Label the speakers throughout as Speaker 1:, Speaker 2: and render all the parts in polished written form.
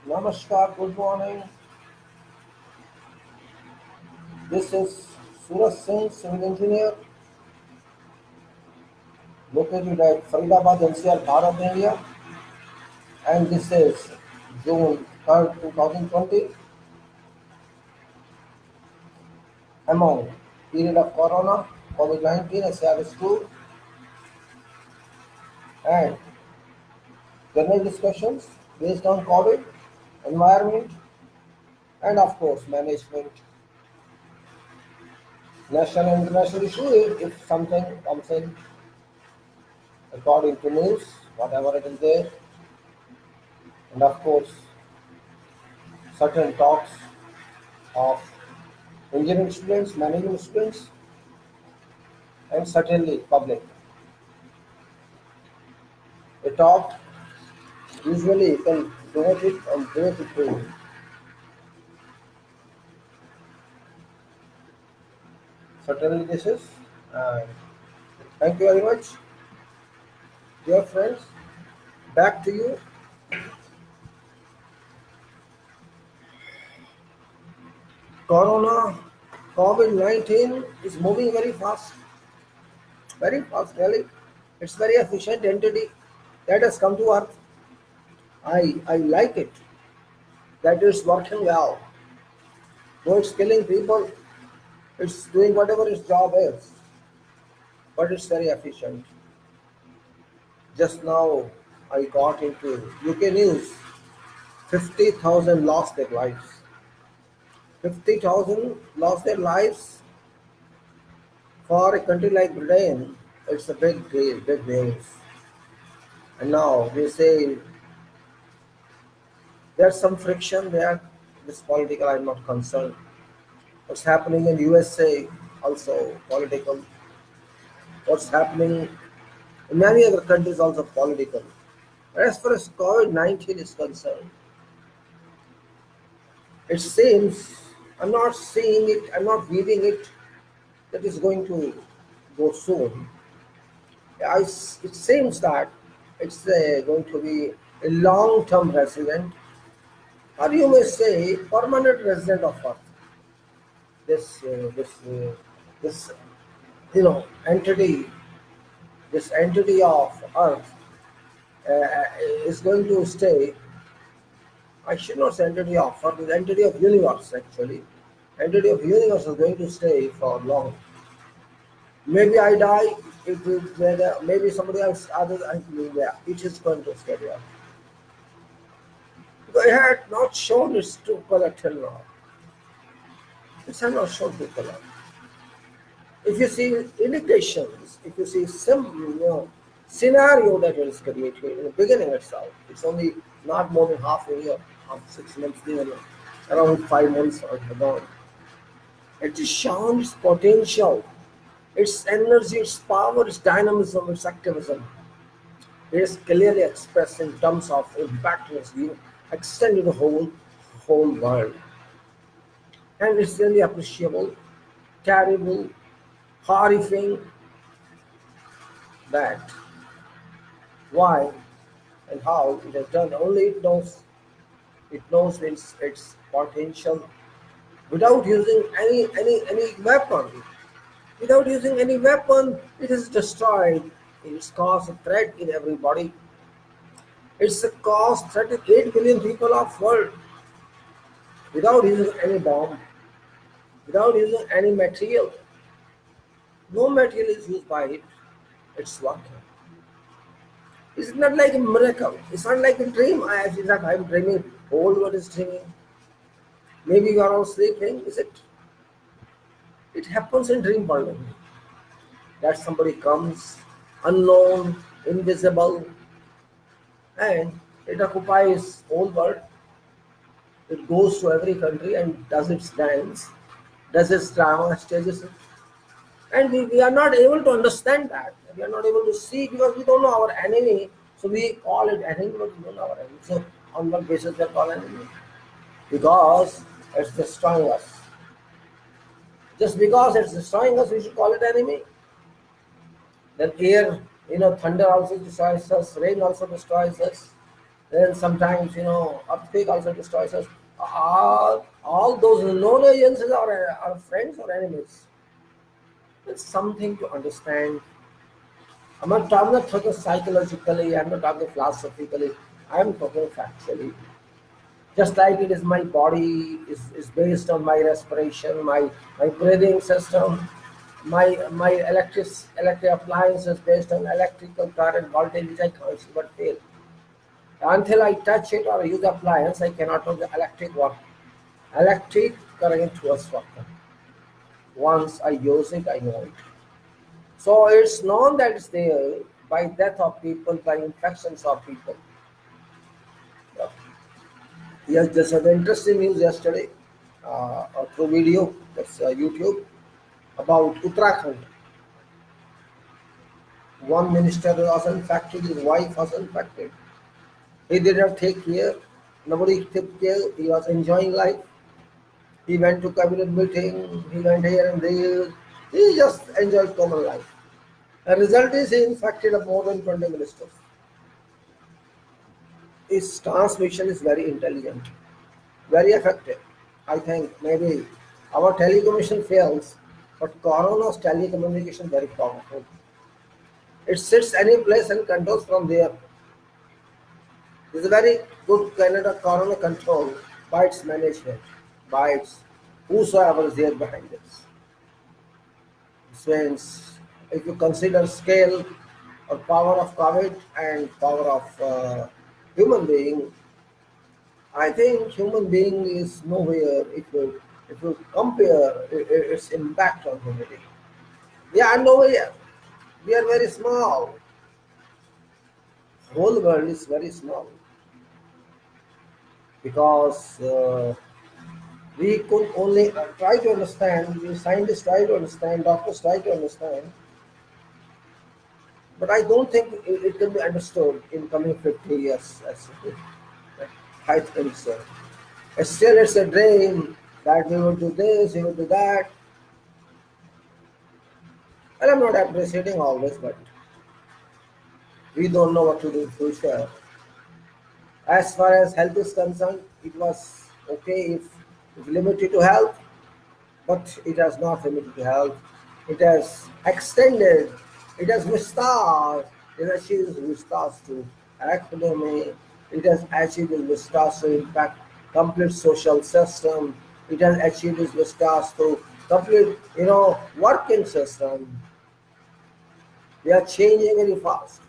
Speaker 1: Namaskar, good morning. This is Suraj Singh, civil engineer, located at Faridabad, NCR, Bharat, India. And this is June 3rd, 2020. Among period of Corona, COVID-19, SARS-2, and general discussions based on COVID, environment, and of course management, national and international issues if something comes in according to news, whatever it is there, and of course certain talks of engineering students, management students, and certainly public. A talk usually you can devote it and devote it to certainly this is. And thank you very much, dear friends. Back to you. Corona, COVID-19 is moving very fast, really. It's very efficient entity that has come to Earth. I like it that it's working well. Though it's killing people, it's doing whatever its job is, but it's very efficient. Just now I got into UK news. 50,000 lost their lives. 50,000 lost their lives for a country like Britain. It's a big deal, big news. And now they say there's some friction there. This political, I'm not concerned. What's happening in USA also political. What's happening in many other countries also political. As far as COVID-19 is concerned, it seems, I'm not seeing it, I'm not reading it, that is going to go soon. It seems that it's going to be a long-term resident, or you may say permanent resident of Earth. This, uh, this, uh, this, entity, this entity of Earth is going to stay. I should not say entity of Earth, the entity of universe actually. Entity of universe is going to stay for long. Maybe I die, it will, maybe somebody else, other than me, yeah, it is going to stay there. They had not shown its true color till now. It has not shown true color. If you see indications, if you see some scenario that is created in the beginning itself, it's only not more than half a year, half 6 months, around 5 months or ago. It is shown its potential, its energy, its power, its dynamism, its activism. It is clearly expressed in terms of impact it has extended the whole world. And it's really appreciable, terrible, horrifying that why and how it has done. Only it knows. It knows its potential without using any weapon. Without using any weapon, it is destroyed. It's caused a threat in everybody. It's caused 38 billion people of world without using any bomb, without using any material. No material is used by it. It's working. It's not like a miracle. It's not like a dream. I'm dreaming. Whole world is dreaming. Maybe you are all sleeping. Is it? It happens in dream world only. That somebody comes, unknown, invisible, and it occupies whole world. It goes to every country and does its dance, does its drama, stages it. And we are not able to understand that. We are not able to see because we don't know our enemy. So we call it enemy, but we don't know our enemy. So on what basis we are called enemy? Because it's destroying us. Just because it's destroying us, we should call it enemy. Then air, thunder also destroys us, rain also destroys us. Then sometimes, earthquake also destroys us. All those known agencies are friends or enemies. It's something to understand. I'm not talking psychologically, I'm not talking philosophically, I'm talking factually. Just like it is my body is based on my respiration, my breathing system, my electric appliance is based on electrical current voltage which I can't see but feel. Until I touch it or use the appliance, I cannot know the electric work. Electric current was working. Once I use it, I know it. So it's known that it's there by death of people, by infections of people. Yeah. Yes, there's an interesting news yesterday through video, that's YouTube, about Uttarakhand. One minister was infected, his wife was infected. He did not take care, nobody took care, he was enjoying life. He went to cabinet meeting, he went here and there, he just enjoyed common life. The result is he infected more than 20 ministers. His transmission is very intelligent, very effective. I think maybe our telecommunication fails, but Corona's telecommunication very powerful. It sits any place and controls from there. It's a very good Canada Corona control by its management, by its whosoever is there behind this. Since if you consider scale or power of COVID and power of human being, I think human being is nowhere if you compare its impact on humanity. We are nowhere. We are very small. Whole world is very small because we could only try to understand. We scientists try to understand. Doctors try to understand. But I don't think it can be understood in coming 50 years. I think so. Still, it's a dream that we will do this, we will do that. And I'm not appreciating all this, but we don't know what to do in future. As far as health is concerned, it was okay if limited to health, but it has not limited to health. It has extended, it has vistas, it has achieved vistas to economy, it has achieved vistas to impact complete social system, it has achieved vistas to complete, working system. We are changing very fast.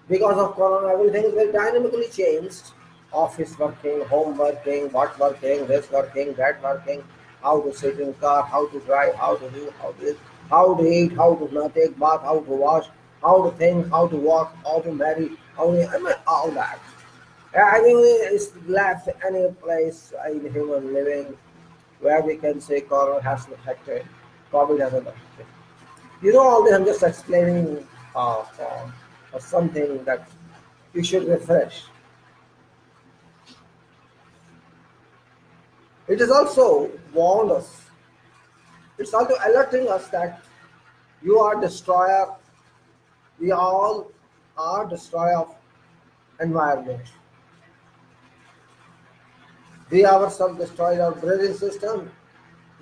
Speaker 1: Because of Corona, everything is very dynamically changed. Office working, home working, what working, this working, that working, how to sit in car, how to drive, how to do, how to eat, how to not take bath, how to wash, how to think, how to walk, how to marry, all that. Yeah, I think it's left any place in human living where we can say Corona has affected, COVID hasn't affected. All this I'm just explaining something that you should refresh. It is also warned us. It's also alerting us that you are destroyer. We all are destroyer of environment. We ourselves destroyed our breathing system.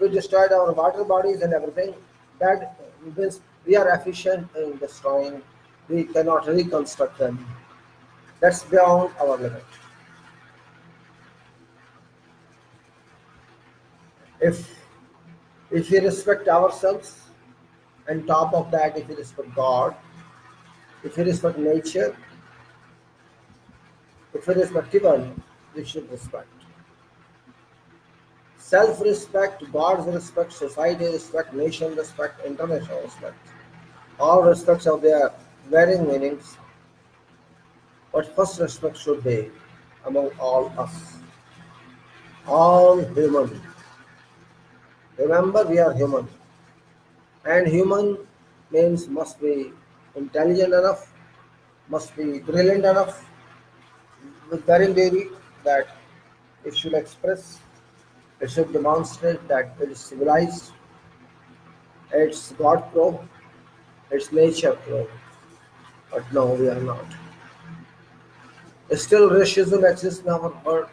Speaker 1: We destroyed our water bodies and everything. That means we are efficient in destroying. We cannot reconstruct them. That's beyond our limit. If if we respect ourselves, and top of that, if we respect God, if we respect nature, if we respect even, we should respect. Self-respect, God's respect, society respect, nation respect, international respect. All respects have their varying meanings, but first respect should be among all us, all human. Remember, we are human, and human means must be intelligent enough, must be brilliant enough, with daring baby that it should express, it should demonstrate that it is civilized, it's God pro, it's nature pro. But no, we are not. Still, racism exists in our world.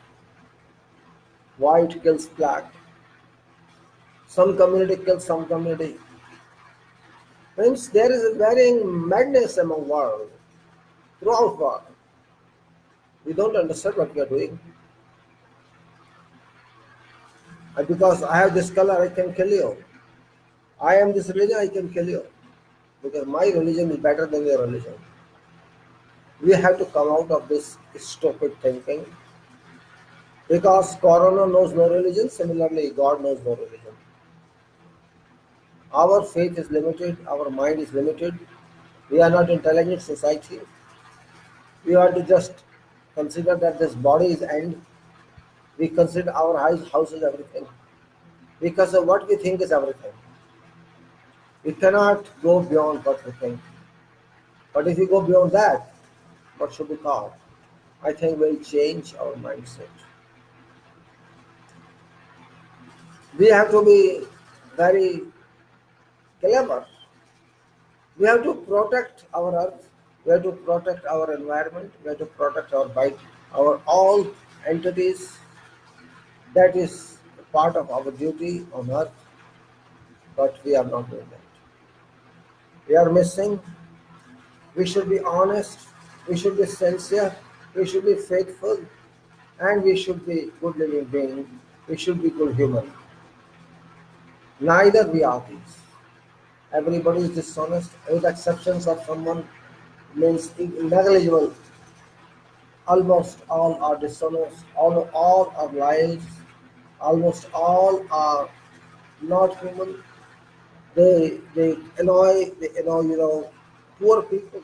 Speaker 1: White kills black. Some community kills some community. Means there is a varying madness among world, throughout world. We don't understand what we are doing. And because I have this color, I can kill you. I am this religion, I can kill you. Because my religion is better than your religion. We have to come out of this stupid thinking. Because Corona knows no religion, similarly, God knows no religion. Our faith is limited, our mind is limited. We are not intelligent society. We have to just consider that this body is end. We consider our house is everything. Because of what we think is everything. We cannot go beyond what we think. But if we go beyond that, what should we call? I think we'll change our mindset. We have to be very clever. We have to protect our earth. We have to protect our environment. We have to protect our bite, our all entities. That is part of our duty on earth. But we are not doing that. We are missing. We should be honest. We should be sincere. We should be faithful. And we should be good living beings. We should be good human. Neither we are these. Everybody is dishonest, with exceptions of someone means negligible. Almost all are dishonest, all are liars, almost all are not human. They annoy poor people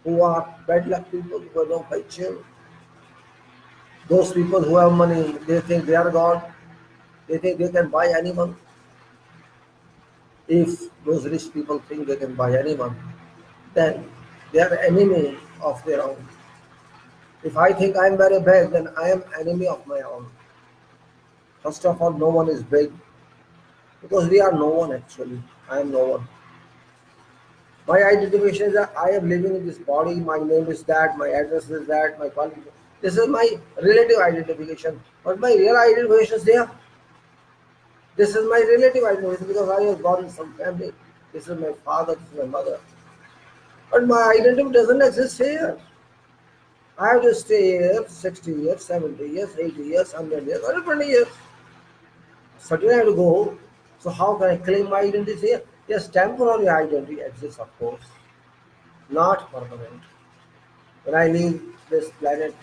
Speaker 1: who are bad luck people who are not by chill. Those people who have money, they think they are God. They think they can buy anyone. If those rich people think they can buy anyone, then they are enemy of their own. If I think I am very big, then I am enemy of my own. First of all, no one is big because we are no one actually. I am no one. My identification is that I am living in this body. My name is that. My address is that. My qualification. This is my relative identification. But my real identification is there. This is my relative identity because I was born in some family. This is my father, this is my mother. But my identity doesn't exist here. I have to stay here 60 years, 70 years, 80 years, 100 years, 120 years. Certainly I have to go. So how can I claim my identity here? Yes, temporary identity exists, of course, not permanent. When I leave this planet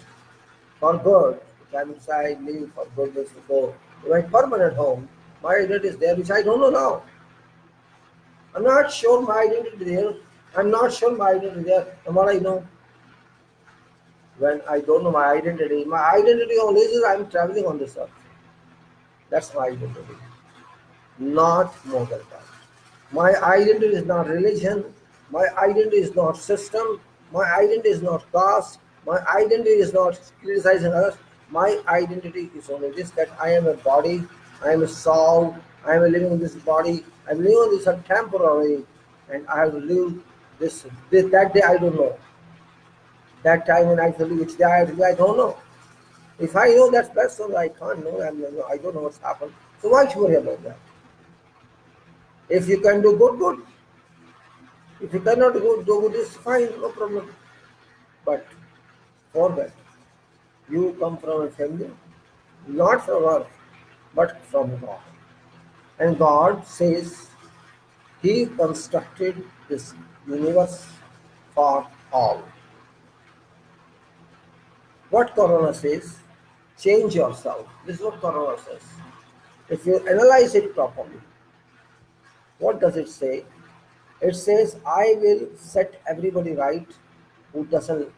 Speaker 1: for good, that means I leave for goodness to go to my permanent home. My identity is there, which I don't know now. I'm not sure my identity there. I'm not sure my identity there. And what I know, when I don't know my identity only is I'm traveling on this earth. That's my identity. Not more than that. My identity is not religion. My identity is not system. My identity is not caste. My identity is not criticizing others. My identity is only this, that I am a body, I am a soul, I am living in this body, I am living in this temporary, and I have to live this that day I don't know. That time when I tell you which day I don't know. If I know that's best, so I can't know, I don't know what's happened. So why should I worry about that? If you can do good, good. If you cannot do good, it's fine, no problem. But for that, you come from a family, not from earth, but from God. And God says He constructed this universe for all. What Corona says, change yourself. This is what Corona says. If you analyze it properly, what does it say? It says, I will set everybody right who doesn't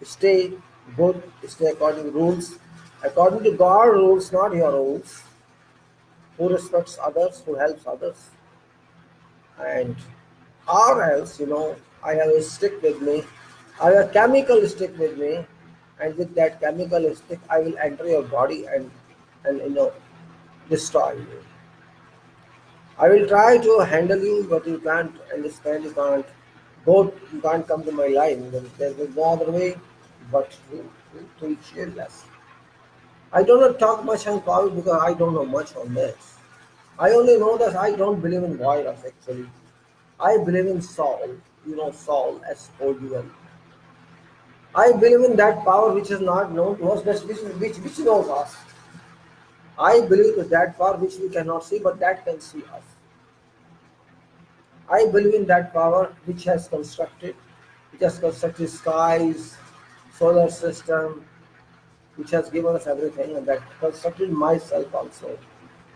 Speaker 1: stay good, stay according to rules, according to God rules, not your rules, who respects others, who helps others. And or else, I have a stick with me, I have a chemical stick with me, and with that chemical stick, I will enter your body and destroy you. I will try to handle you, but you can't understand, you can't go, you can't come to my line. There is no other way. but to share less. I do not talk much on COVID because I don't know much on this. I only know that I don't believe in virus actually. I believe in soul, soul, S-O-U-L. I believe in that power which is not known to us, but which knows us. I believe in that power which we cannot see, but that can see us. I believe in that power which has constructed skies, solar system, which has given us everything, and that constructed myself also.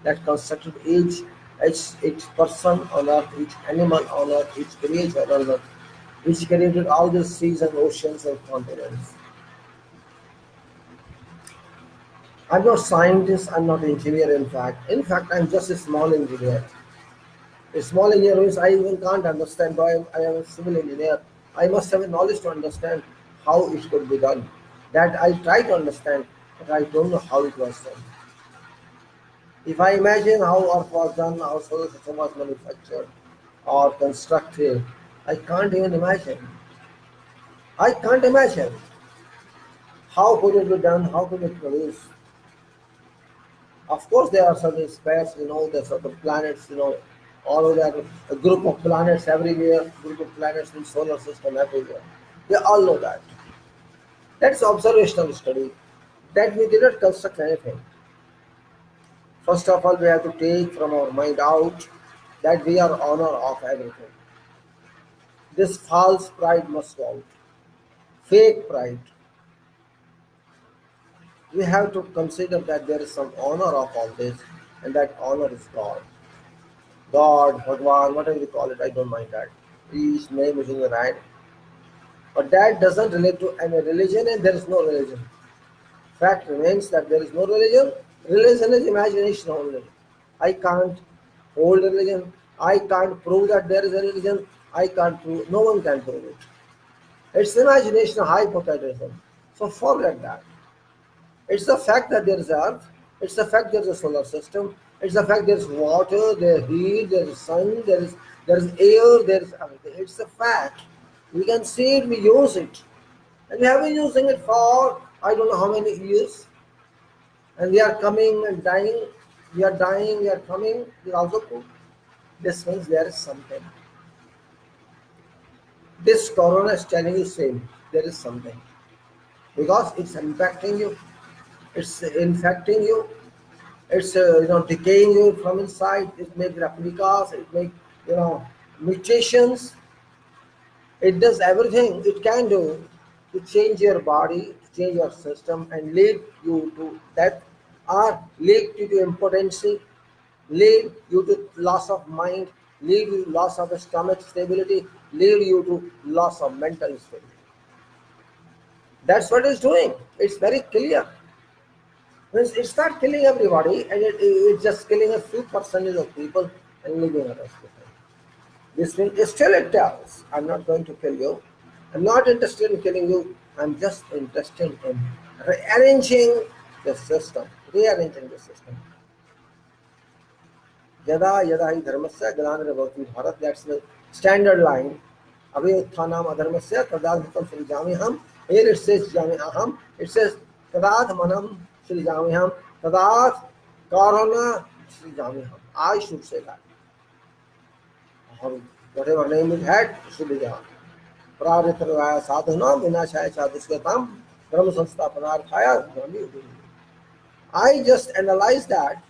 Speaker 1: That constructed each person on earth, each animal on earth, each creature on earth, which created all these seas and oceans and continents. I'm not scientist, I'm not engineer in fact. In fact, I'm just a small engineer. A small engineer means I even can't understand why I am a civil engineer. I must have a knowledge to understand how it could be done. That I try to understand, but I don't know how it was done. If I imagine how Earth was done, how solar system was manufactured or constructed, I can't even imagine. I can't imagine how could it be done, how could it produce. Of course, there are certain spares, there's certain planets, all over there, a group of planets everywhere, group of planets in solar system everywhere. We all know that. That's observational study. That we did not construct anything. First of all, we have to take from our mind out that we are owner of everything. This false pride must go out. Fake pride. We have to consider that there is some honor of all this, and that honor is God. God, Bhagwan, whatever you call it, I don't mind that. Each name is in the right. But that doesn't relate to any religion, and there is no religion. Fact remains that there is no religion. Religion is imagination only. I can't hold religion. I can't prove that there is a religion. I can't prove, no one can prove it. It's imagination, hypotheticalism. So forget that. It's the fact that there is earth. It's the fact there is a solar system. It's the fact there is water, there is heat, there is sun, there is air, there is everything. It's a fact. We can see it, we use it. And we have been using it for I don't know how many years. And we are coming and dying. We are dying, we are coming. We are also cool. This means there is something. This corona is telling you same. There is something. Because it's impacting you. It's infecting you. It's decaying you from inside. It makes replicas. It makes mutations. It does everything it can do to change your body, to change your system, and lead you to death, or lead you to impotency, lead you to loss of mind, lead you to loss of stomach stability, lead you to loss of mental stability. That's what it's doing. It's very clear. It's not killing everybody, and it's just killing a few percentage of people and leaving others behind. This means still it tells, I'm not going to kill you. I'm not interested in killing you. I'm just interested in rearranging the system. Rearranging the system. Yada yada hi dharmasya galanarabhati bharat. That's the standard line. Abhi uthanam adharmasya tadadhitam srijamiham. Here it says jamiham. It says tadadhamanam srijamiham. Tadad karana srijamiham. I should say that. Whatever name it had, it should be there. Praritraya sadhana vinashaya chaduskatam brahma sansthapanarthaya brahmi. I just analyze that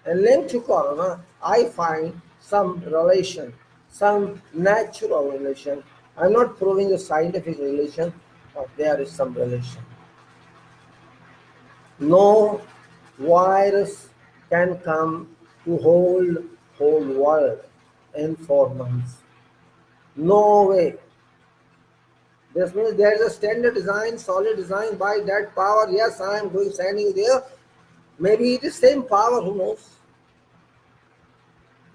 Speaker 1: and linked to corona, I find some relation, some natural relation. I'm not proving a scientific relation, but there is some relation. No virus can come to whole world in 4 months. No way. This means there is a standard design, solid design by that power. Yes, I am going standing there. Maybe it is same power, who knows?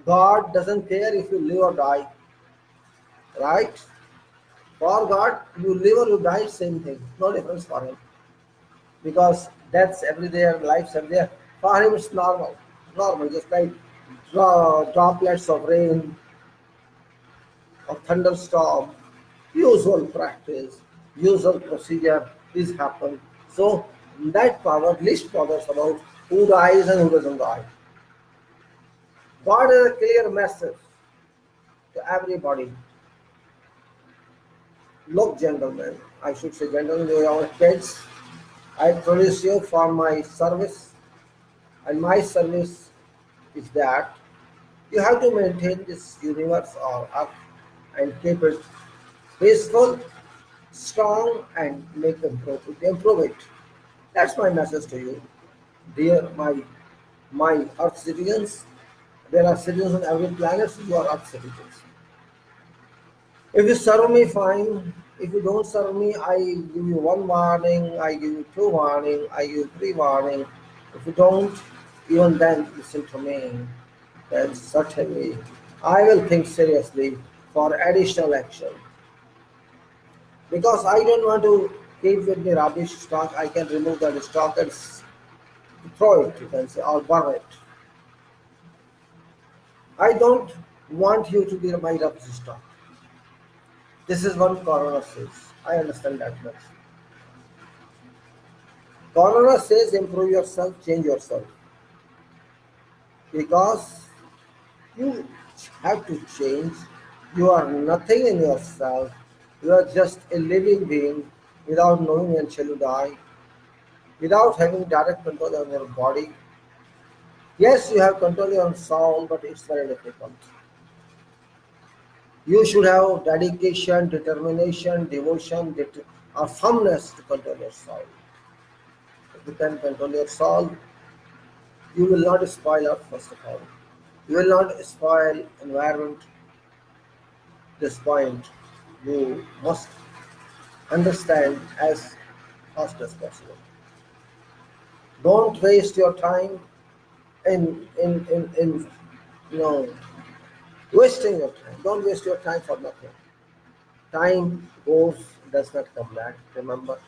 Speaker 1: God doesn't care if you live or die. Right? For God, you live or you die, same thing. No difference for him. Because death's everywhere, life's everywhere. For him it's normal. Normal, just like droplets of rain, of thunderstorm, usual practice, usual procedure. this happen. So that power least bothers about who dies and who doesn't die. God has a clear message to everybody. Look, gentlemen, I should say, gentlemen, you are kids. I produce you for my service, and my service is that you have to maintain this universe or earth and keep it peaceful, strong, and improve it. That's my message to you, dear my Earth citizens. There are citizens on every planet. So you are Earth citizens. If you serve me, fine. If you don't serve me, I give you one warning. I give you two warning. I give you three warning. If you don't, even then listen to me. Then certainly I will think seriously for additional action. Because I don't want to keep with the rubbish stock, I can remove that stock and throw it, you can say, or burn it. I don't want you to be my rubbish stock. This is what Corona says. I understand that much. Corona says improve yourself, change yourself. Because you have to change. You are nothing in yourself. You are just a living being without knowing until you die, without having direct control on your body. Yes, you have control on soul, but it's very difficult. You should have dedication, determination, devotion, or firmness to control your soul. If you can control your soul, you will not spoil earth first of all. You will not spoil environment. This point you must understand as fast as possible. Don't waste your time in you know wasting your time. Don't waste your time for nothing. Time goes, does not come back. Remember,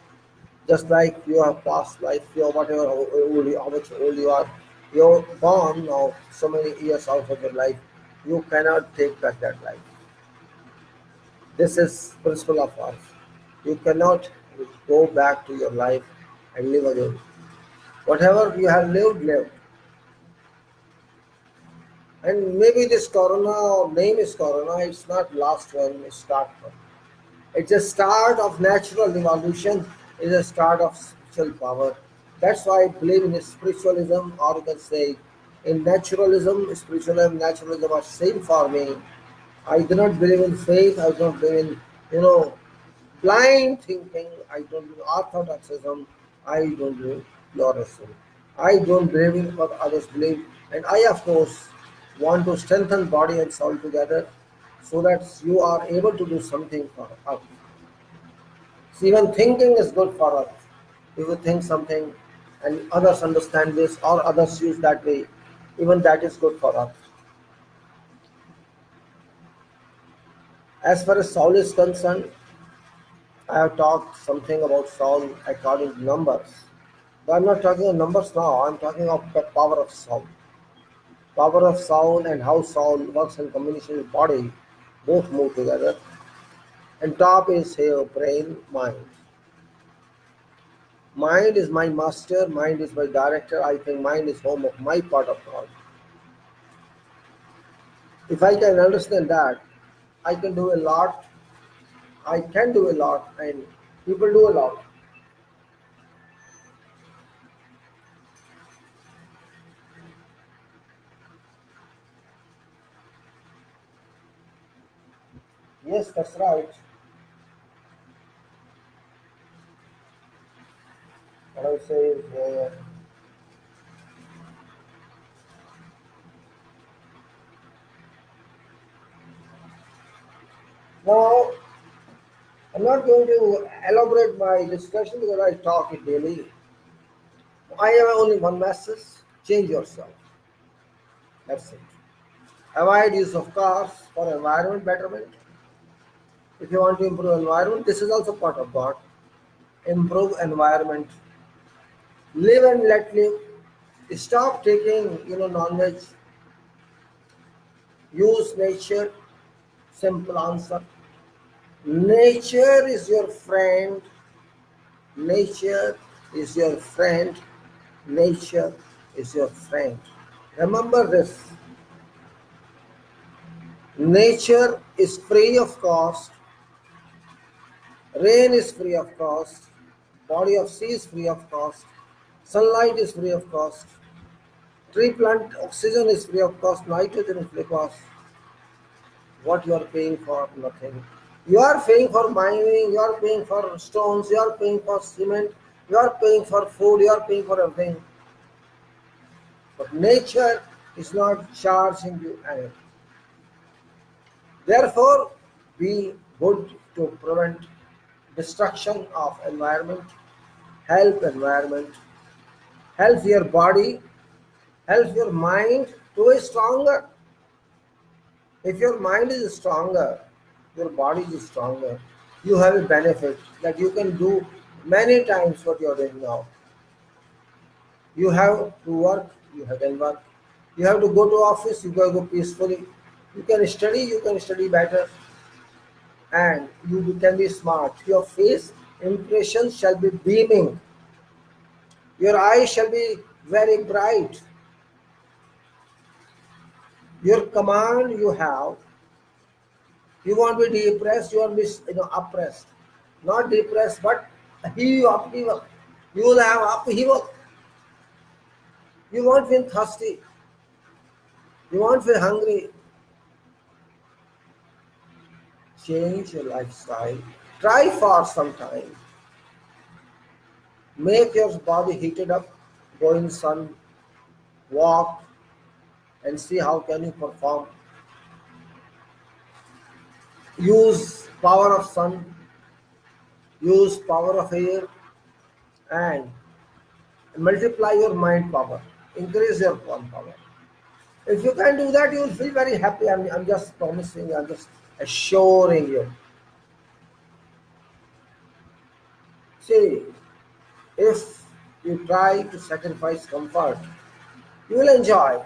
Speaker 1: just like you have past life, your whatever how much old you are, you're born now so many years out of your life, you cannot take back that life. This is principle of life. You cannot go back to your life and live again. Whatever you have lived, lived. And maybe this corona name is corona, it's not last one, it's start one. It's a start of natural evolution, it's a start of spiritual power. That's why I believe in spiritualism, or you can say in naturalism, spiritualism, naturalism are same for me. I do not believe in faith, I don't believe in, you know, blind thinking, I don't do orthodoxism, I don't do pluralism. I don't believe in what others believe, and I, of course, want to strengthen body and soul together so that you are able to do something for us. So even thinking is good for us. If you think something and others understand this or others use that way, even that is good for us. As far as soul is concerned, I have talked something about soul according to numbers. But I'm not talking of numbers now, I'm talking of the power of soul. Power of soul and how soul works in combination with body both move together. And top is here brain, mind. Mind is my master, mind is my director. I think mind is home of my part of God. If I can understand that, I can do a lot. I can do a lot, and people do a lot. Yes, that's right. What I say is, now I'm not going to elaborate my discussion because I talk it daily. I have only one message: change yourself. That's it. Avoid use of cars for environment betterment. If you want to improve environment, this is also part of God. Improve environment. Live and let live. Stop taking non-veg. Use nature. Simple answer. Nature is your friend. Nature is your friend. Nature is your friend. Remember this. Nature is free of cost. Rain is free of cost. Body of sea is free of cost. Sunlight is free of cost. Tree plant oxygen is free of cost. Nitrogen is free of cost. What you are paying for? Nothing. You are paying for mining. You are paying for stones. You are paying for cement. You are paying for food. You are paying for everything. But nature is not charging you anything. Therefore, be good to prevent destruction of environment, help environment, help your body, help your mind to be stronger. If your mind is stronger, your body is stronger. You have a benefit that you can do many times what you are doing now. You have to work, you can work. You have to go to office, you can go peacefully. You can study better, and you can be smart. Your face impression shall be beaming. Your eyes shall be very bright. Your command you have, you won't be depressed, you won't be oppressed. Not depressed, but upheaval. You will have upheaval. You won't feel thirsty. You won't feel hungry. Change your lifestyle. Try for some time. Make your body heated up. Go in sun, walk, and see how can you perform. Use power of sun, use power of air, and multiply your mind power. Increase your power. If you can do that, you will feel very happy. I'm just promising, I'm just assuring you. See, if you try to sacrifice comfort, you will enjoy.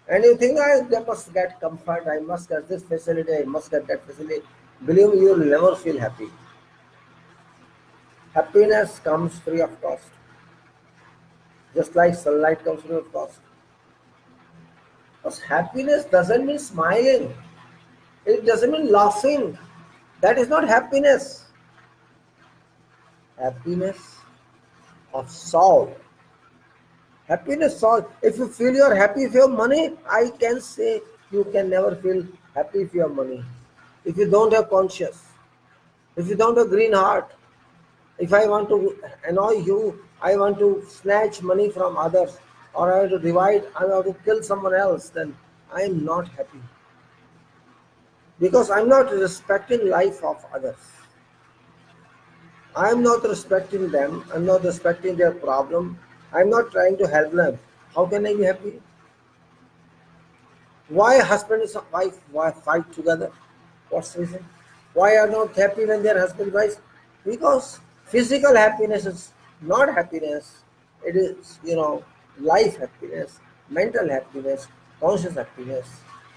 Speaker 1: And you think, I must get comfort, I must get this facility, I must get that facility. Believe me, you will never feel happy. Happiness comes free of cost. Just like sunlight comes free of cost. Because happiness doesn't mean smiling. It doesn't mean laughing. That is not happiness. Happiness of soul. Happiness soul. If you feel you are happy if you have money, I can say you can never feel happy if you have money. If you don't have conscience, if you don't have green heart, if I want to annoy you, I want to snatch money from others, or I want to divide, I want to kill someone else, then I am not happy. Because I'm not respecting life of others. I'm not respecting them. I'm not respecting their problem. I'm not trying to help them. How can I be happy? Why husband and wife fight together? What's the reason? Why are not happy when their husband wife? Because physical happiness is not happiness. It is, life happiness, mental happiness, conscious happiness,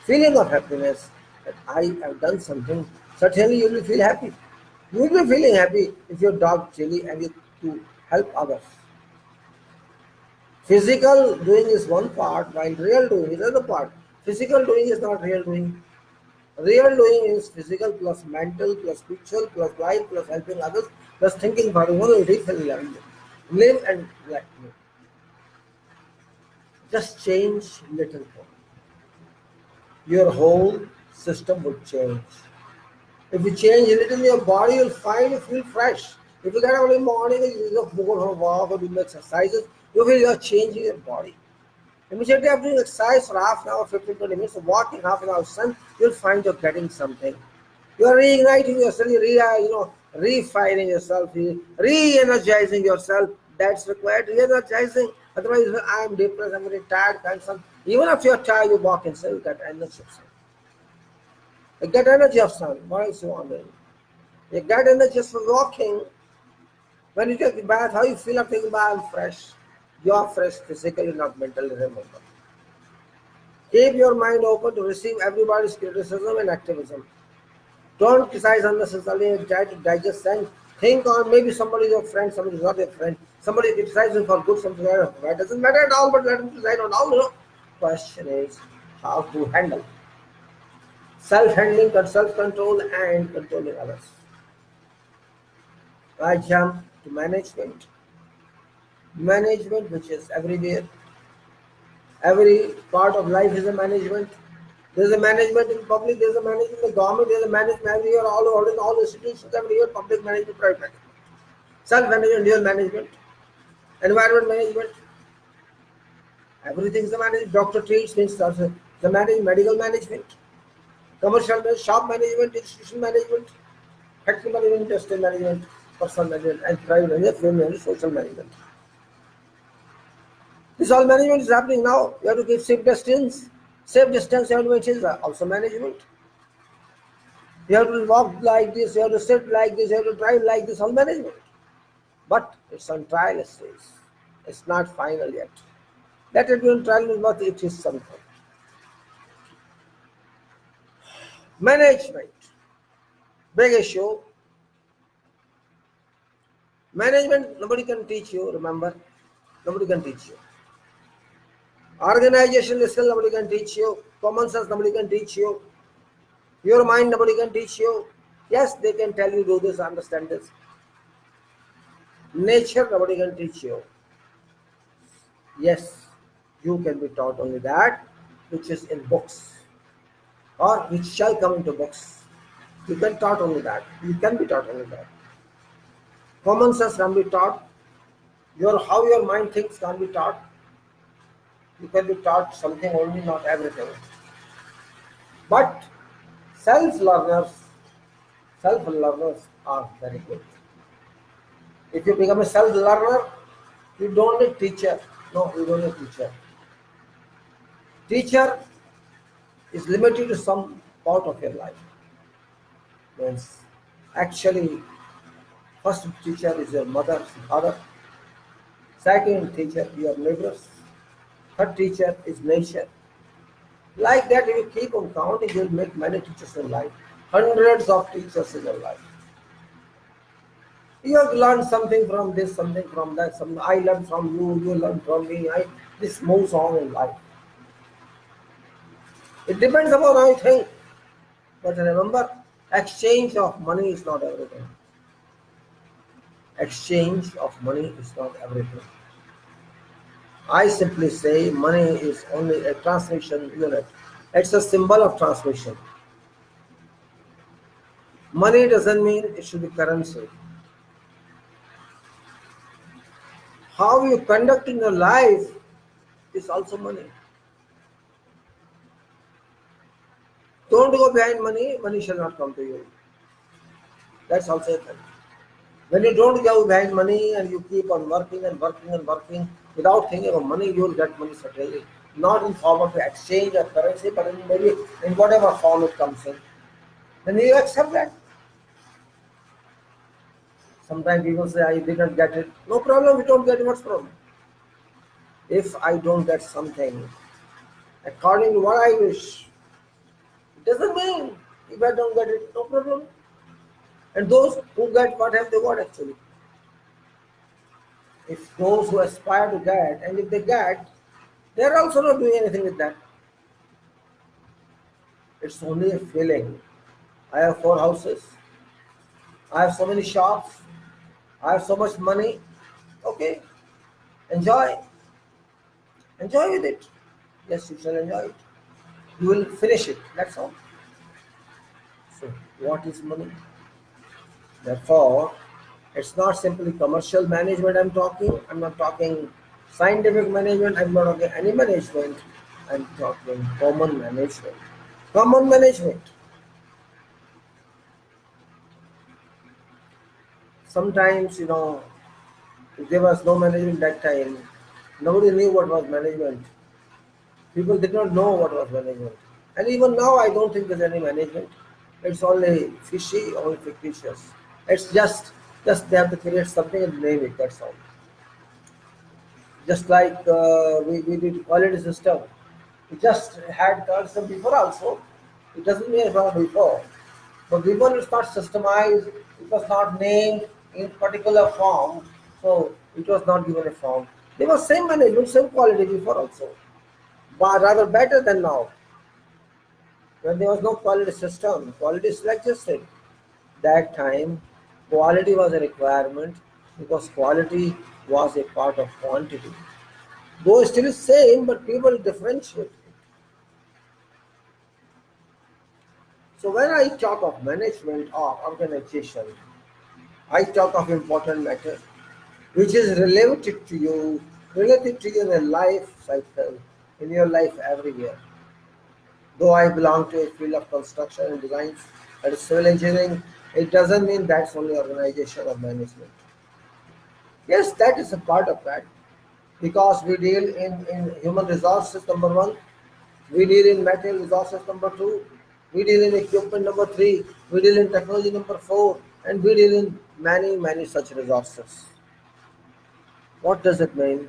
Speaker 1: feeling of happiness that I have done something. Certainly you will feel happy. You will be feeling happy if your dog chili and you to help others. Physical doing is one part, while real doing is another part. Physical doing is not real doing. Real doing is physical plus mental plus spiritual plus life plus helping others plus thinking for one live and let live. Just change little more. Your whole system will change. If you change a little in your body, you'll find you feel fresh. If you get up in the morning and you go for a walk or do exercises, you feel you're changing your body. Immediately after doing exercise for half an hour, 15-20 minutes, walking half an hour sun, you'll find you're getting something. You're reigniting yourself, refiring yourself, re-energizing yourself. That's required, re-energizing. Otherwise, I'm depressed, I'm very tired, and even after you're tired, you walk and say, you get energy of sun. You get energy of sun. What else you want? You get energy just for walking. When you take a bath, how you feel after taking a bath? I'm fresh. You are fresh physically, not mentally, remember. Keep your mind open to receive everybody's criticism and activism. Don't criticize unnecessarily and try to digest and Think on maybe somebody is your friend, somebody is not your friend, somebody criticizes for good, something like that. It doesn't matter at all, but let him decide on all. Question is how to handle self-handling, self-control, and controlling others. I jump to management. Management, which is everywhere. Every part of life is a management. There's a management in public, there's a management in the government, there's a management everywhere, all over in all institutions, everywhere, public management, private management. Self-management, dual management, environment management, everything is the management. Doctor treats means also the management, medical management, commercial management, shop management, institution management, factory management, industrial management, personal management, and private management, family management, social management. This all management is happening now. You have to give safe distance. Safe distance you have to maintain is also management. You have to walk like this, you have to sit like this, you have to drive like this, all management. But it's on trial stage. It's not final yet. Let it be on trial, but it is something. Management. Big issue. Management, nobody can teach you, remember. Nobody can teach you. Organizational skill, nobody can teach you. Common sense, nobody can teach you. Your mind, nobody can teach you. Yes, they can tell you do this, understand this. Nature, nobody can teach you. Yes, you can be taught only that which is in books or which shall come into books. You can taught only that. You can be taught only that. Common sense can be taught. How your mind thinks can be taught. You can be taught something only, not everything. But self-learners are very good. If you become a self-learner, you don't need teacher. No, you don't need teacher. Teacher is limited to some part of your life. Means actually, first teacher is your mother, father. Second teacher, your neighbors. Third teacher is nature. Like that, if you keep on counting, you will make many teachers in life. Hundreds of teachers in your life. You have learned something from this, something from that. I learned from you, you learn from me. This moves on in life. It depends upon how you think. But remember, exchange of money is not everything. Exchange of money is not everything. I simply say money is only a transmission unit. It's a symbol of transmission. Money doesn't mean it should be currency. How you conduct in your life is also money. Don't go behind money, money shall not come to you. That's also a thing. When you don't go behind money and you keep on working and working and working without thinking of money, you will get money certainly. Not in form of exchange or currency, but maybe in whatever form it comes in. Then you accept that. Sometimes people say, I didn't get it. No problem, we don't get it. What's the problem? If I don't get something according to what I wish, it doesn't mean if I don't get it, no problem. And those who get, what have they got actually? If those who aspire to get, and if they get, they are also not doing anything with that. It's only a feeling. I have 4 houses. I have so many shops. I have so much money. Okay. Enjoy. Enjoy with it. Yes, you shall enjoy it. You will finish it. That's all. So, what is money? Therefore, it's not simply commercial management I'm talking. I'm not talking scientific management. I'm not talking any management. I'm talking common management. Common management. Sometimes, if there was no management that time, nobody knew what was management. People did not know what was management. And even now, I don't think there's any management. It's only fishy or fictitious. It's just they have to create something and name it, that's all. Just like we did quality system. We just had concept before also. It doesn't mean it was before. But before it's not systemized, it was not named, in particular form, so it was not given a form. There was same management, same quality before also, but rather better than now. When there was no quality system, quality still existed. That time, quality was a requirement because quality was a part of quantity. Though still same, but people differentiate it. So when I talk of management or organization, I talk of important matter which is related to you in a life cycle, in your life everywhere. Though I belong to a field of construction and design and civil engineering, it doesn't mean that's only organization or management. Yes, that is a part of that because we deal in human resources number one, we deal in material resources number two, we deal in equipment number three, we deal in technology number four, and we deal in many such resources. What does it mean?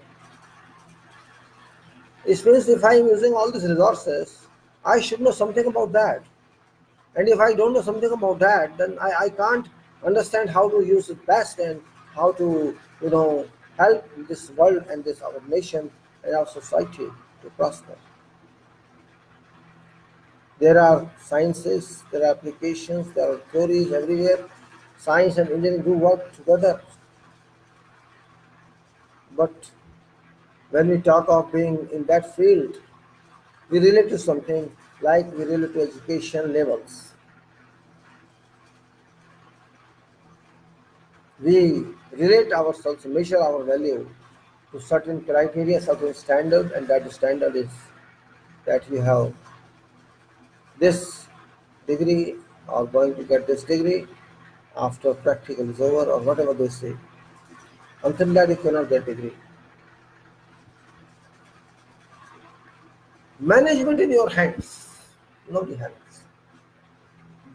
Speaker 1: It means if I am using all these resources, I should know something about that. And if I don't know something about that, then I can't understand how to use it best and how to, help this world and this our nation and our society to prosper. There are sciences, there are applications, there are theories everywhere. Science and engineering do work together. But when we talk of being in that field, we relate to something like we relate to education levels. We relate ourselves, measure our value to certain criteria, certain standard, and that standard is that you have this degree or going to get this degree after practical is over or whatever they say. Until that you cannot get degree. Management in your hands, nobody hands.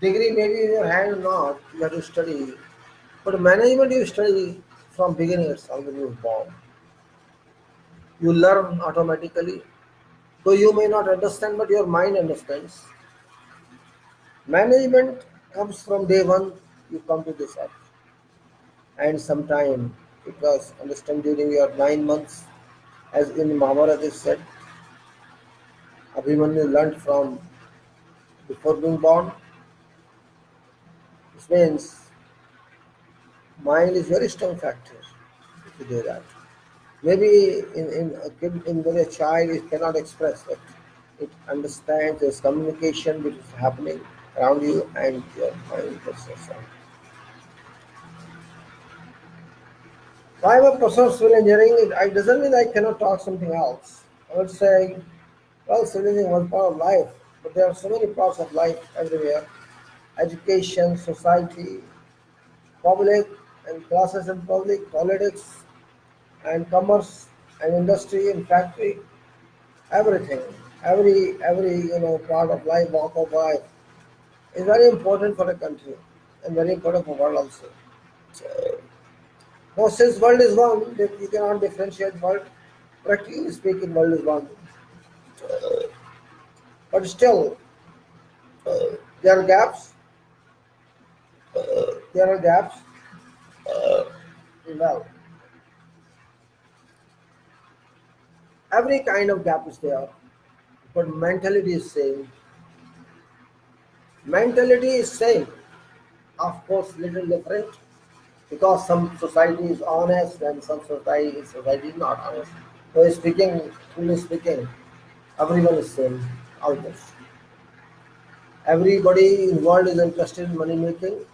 Speaker 1: Degree may be in your hand or not, you have to study. But management you study from beginning itself when you are born. You learn automatically. Though you may not understand, but your mind understands. Management comes from day one you come to this earth. And sometime it was understood during your 9 months, as in Mahabharata is said, Abhimanyu learned from before being born. This means mind is very strong factor if you do that. Maybe in a kid, in when a child it cannot express it. It understands there's communication which is happening around you and your mind process. I am a professor of civil engineering. It doesn't mean I cannot talk something else. I would say, well, civil engineering is one part of life, but there are so many parts of life everywhere. Education, society, public and classes in public, politics and commerce and industry and factory, everything. Every part of life, walk of life is very important for a country and very important for world also. Now, since world is one, you cannot differentiate world. Practically speaking, world is one. But still, there are gaps. There are gaps. Well, every kind of gap is there, but mentality is same. Mentality is same. Of course, little different because some society is honest and some society is not honest. So speaking, truly speaking, everyone is same almost. Everybody in world is interested in money making.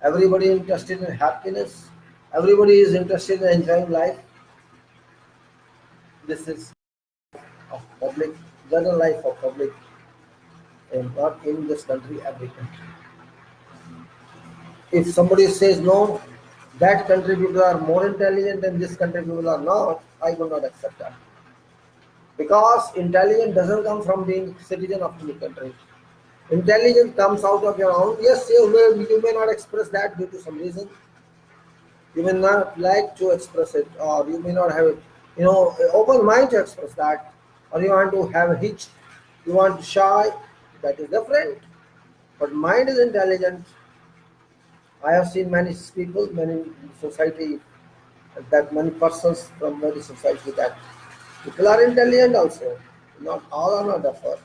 Speaker 1: Everybody is interested in happiness. Everybody is interested in enjoying life. This is of public, general life of public, and not in this country, every country. If somebody says no, that country people are more intelligent and this country people are not, I will not accept that. Because intelligence doesn't come from being citizen of any country. Intelligence comes out of your own. Yes, you may not express that due to some reason. You may not like to express it, or you may not have it, open mind to express that, or you want to have a hitch, you want to shy, that is different. But mind is intelligent, I have seen many people, many society, that many persons from many society that people are intelligent also. Not all are not duffer.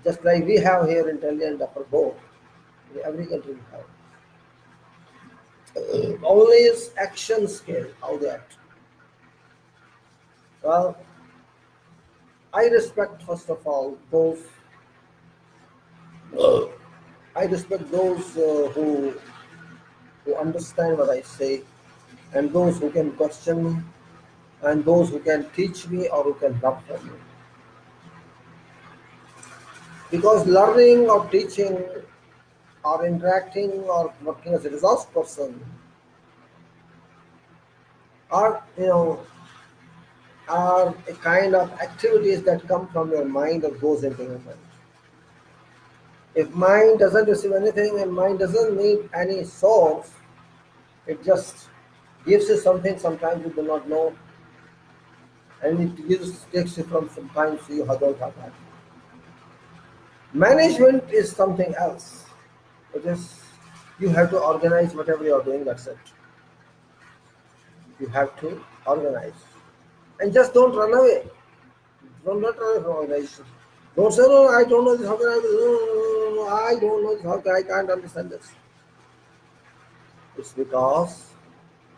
Speaker 1: Just like we have here intelligent duffer both. In every country we have. Only is action skill, how they act. Well, I respect first of all those I respect those who understand what I say, and those who can question me, and those who can teach me or who can learn from me. Because learning or teaching or interacting or working as a resource person are are a kind of activities that come from your mind or goes into your mind. If mind doesn't receive anything and mind doesn't need any source, it just gives you something sometimes you do not know, and it gives takes you from sometimes you don't have that. Management is something else. It is you have to organize whatever you are doing. That's it. You have to organize, and just don't run away. Don't not run away from organization. Don't say no. I don't know this. How can I do? No, no, no, no, no, I don't know this. How can I can't understand this? It's because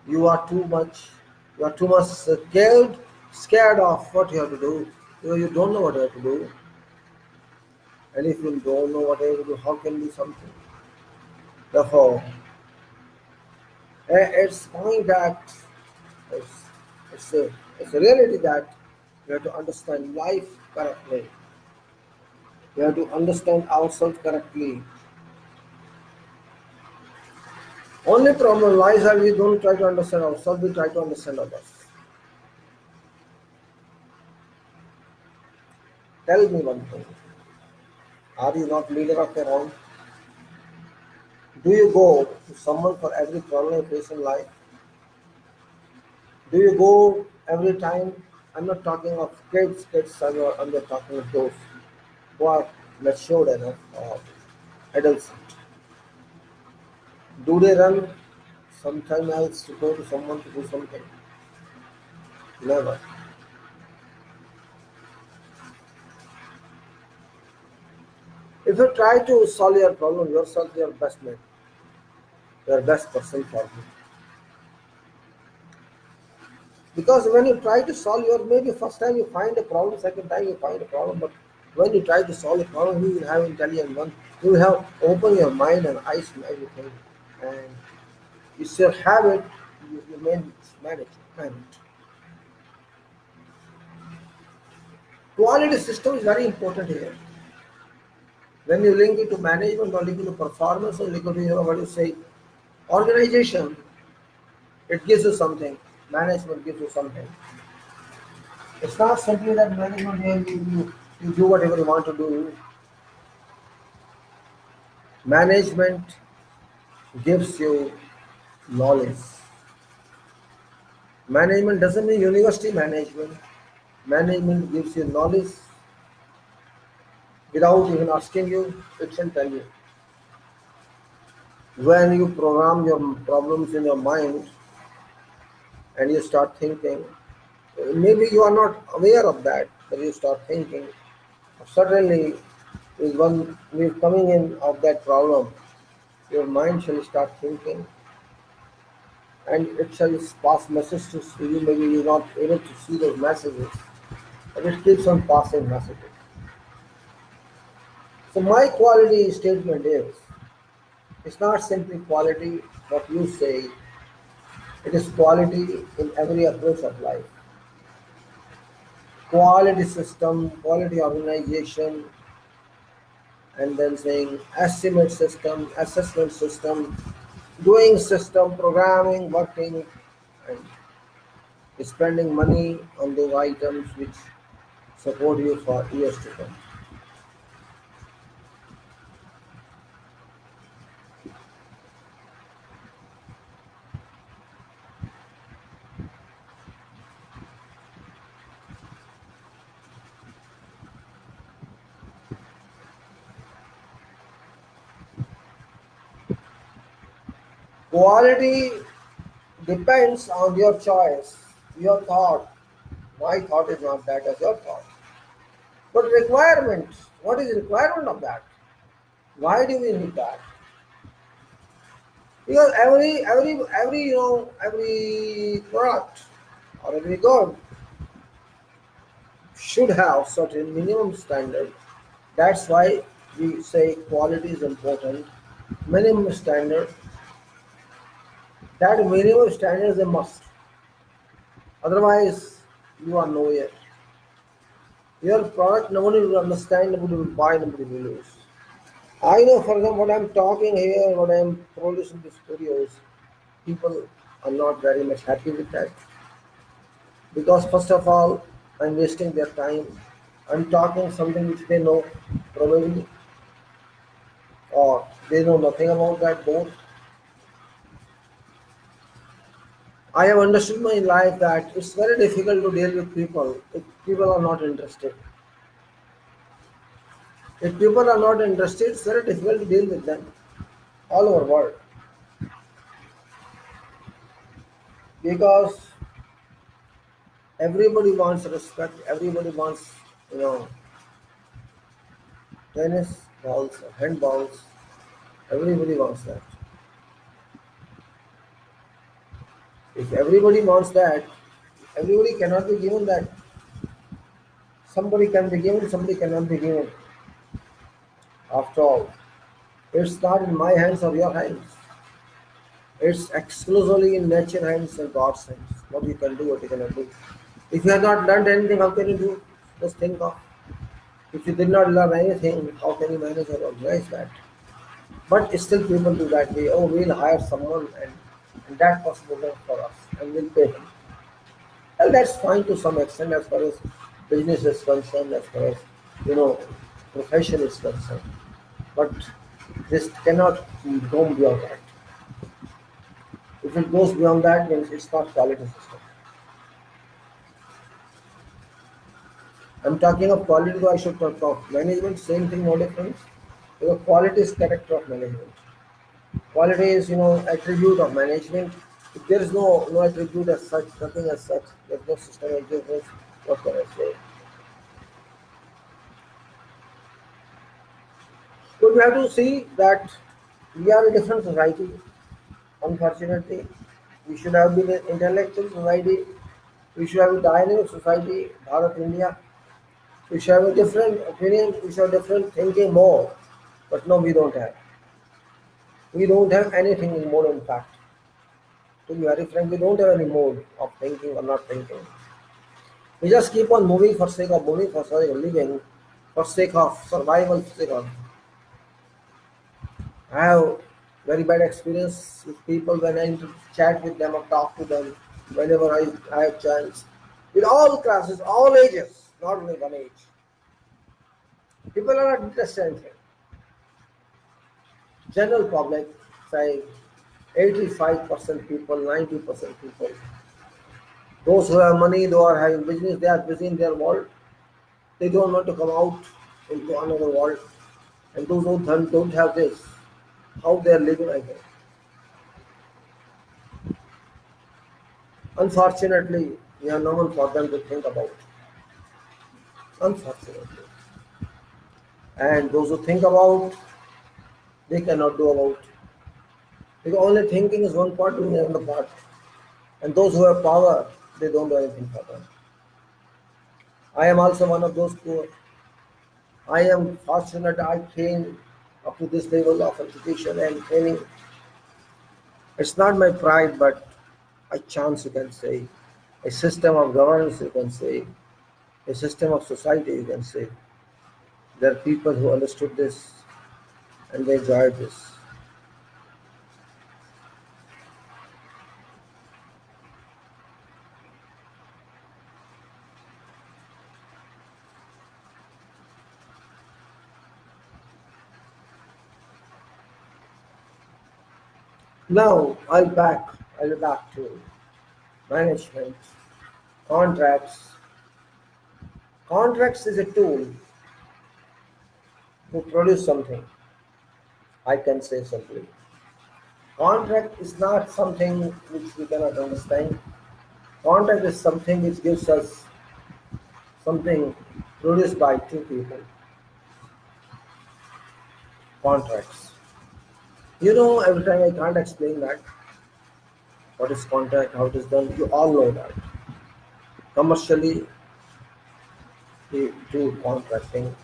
Speaker 1: you are too much. You are too much scared of what you have to do. You don't know what you have to do, and if you don't know what you have to do, how can you do something? Therefore, it's point that it's, it's a it's a reality that we have to understand life correctly. We have to understand ourselves correctly. Only problem lies that we don't try to understand ourselves, we try to understand others. Tell me one thing. Are you not leader of your own? Do you go to someone for every problem you face in life? Do you go every time? I'm not talking of kids, I'm not talking of those who are matured enough or adults. Do they run sometime else to go to someone to do something? Never. If you try to solve your problem yourself, your best mate, your best person for you. Because when you try to solve your maybe first time you find a problem, second time you find a problem, but when you try to solve a problem, you will have intelligent one. You will have open your mind and eyes to everything, and you still have it. You may manage it. Quality system is very important here. When you link it to management or link it to performance or link it to what you say organization, it gives you something. Management gives you something. It's not simply that management here you do whatever you want to do. Management gives you knowledge. Management doesn't mean university management. Management gives you knowledge without even asking you, it can tell you. When you program your problems in your mind and you start thinking, maybe you are not aware of that, but you start thinking, suddenly is one we're coming in of that problem, your mind shall start thinking and it shall pass messages to you. Maybe you're not able to see those messages, but it keeps on passing messages. So my quality statement is it's not simply quality what you say, it is quality in every approach of life. Quality system, quality organization, and then saying estimate system, assessment system, doing system, programming, working, and spending money on those items which support you for years to come. Quality depends on your choice, your thought. My thought is not that as your thought. But requirement, what is the requirement of that? Why do we need that? Because every every product or every good should have certain minimum standard. That's why we say quality is important. Minimum standard. That minimum standard is a must. Otherwise, you are nowhere. Your product nobody will understand, nobody will buy, nobody will use. I know, for example, what I'm talking here, what I'm producing these videos, people are not very much happy with that because first of all, I'm wasting their time. I'm talking something which they know probably, or they know nothing about that board. I have understood my life that it's very difficult to deal with people if people are not interested. If people are not interested, it's very difficult to deal with them all over world because everybody wants respect. Everybody wants, you know, tennis balls, handballs. Everybody wants that. If everybody wants that, everybody cannot be given that. Somebody can be given, somebody cannot be given. After all, it's not in my hands or your hands. It's exclusively in nature hands and God's hands. What you can do, what you cannot do. If you have not learned anything, how can you do? Just think of. If you did not learn anything, how can you manage or organize that? But still people do that way. Oh, we'll hire someone and that person will work for us and we'll pay him. Well, that's fine to some extent as far as business is concerned, as far as you know, profession is concerned. But this cannot go beyond that. If it goes beyond that, means it's not quality system. I'm talking of quality, though I should talk of management. Same thing, no difference. Because quality is character of management. Quality is, attribute of management. If there is no attribute as such, nothing as such, there's no system difference. What can I say? So we have to see that we are a different society. Unfortunately, we should have been an intellectual society. We should have a dynamic society, Bharat, India. We should have a different opinion. We should have different thinking more. But no, we don't have. We don't have anything in mode, in fact. To be very frank, we don't have any mode of thinking or not thinking. We just keep on moving for sake of moving, for sake of living, for sake of survival, for sake of. I have very bad experience with people when I chat with them or talk to them whenever I have chance. With all classes, all ages, not only one age. People are not interested in it. General public, say 85% people, 90% people. Those who have money, those who are having business, they are busy in their world. They don't want to come out into another world. And those who don't have this, how they are living, I guess. Unfortunately, we are no one for them to think about. Unfortunately. And those who think about, they cannot do about. Because only thinking is one part, doing another part. And those who have power, they don't do anything for them. I am also one of those poor. I am fortunate I came up to this level of education and training. It's not my pride, but a chance, you can say, a system of governance, you can say, a system of society, you can say. There are people who understood this and they enjoyed this. Now I'll back to management, contracts. Contracts is a tool to produce something. I can say simply. Contract is not something which we cannot understand. Contract is something which gives us something produced by two people. Contracts. Every time I can't explain that what is contract, how it is done. You all know that. Commercially, we do contracting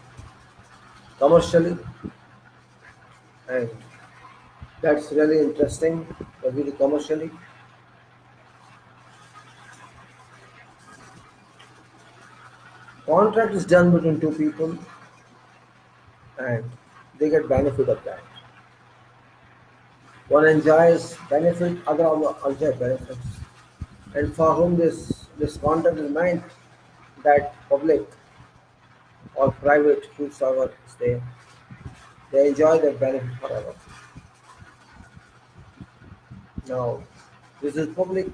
Speaker 1: commercially, and that's really interesting. But we do commercially. Contract is done between two people, and they get benefit of that. One enjoys benefit, other enjoys benefits. And for whom this contract is meant, that public or private, whosoever is there, they enjoy that benefit forever. Now, this is public.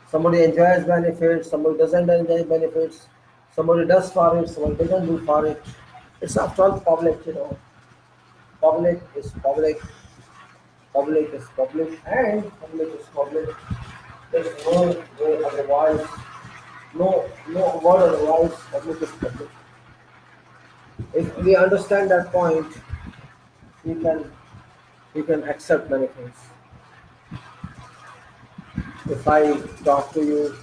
Speaker 1: Somebody enjoys benefits, somebody doesn't enjoy benefits, somebody does for it, somebody doesn't do for it. It's after all public. Public is public, public is public, and public is public. There's no way otherwise, no word otherwise, public is public. If we understand that point, we can we can accept many things. If I talk to you,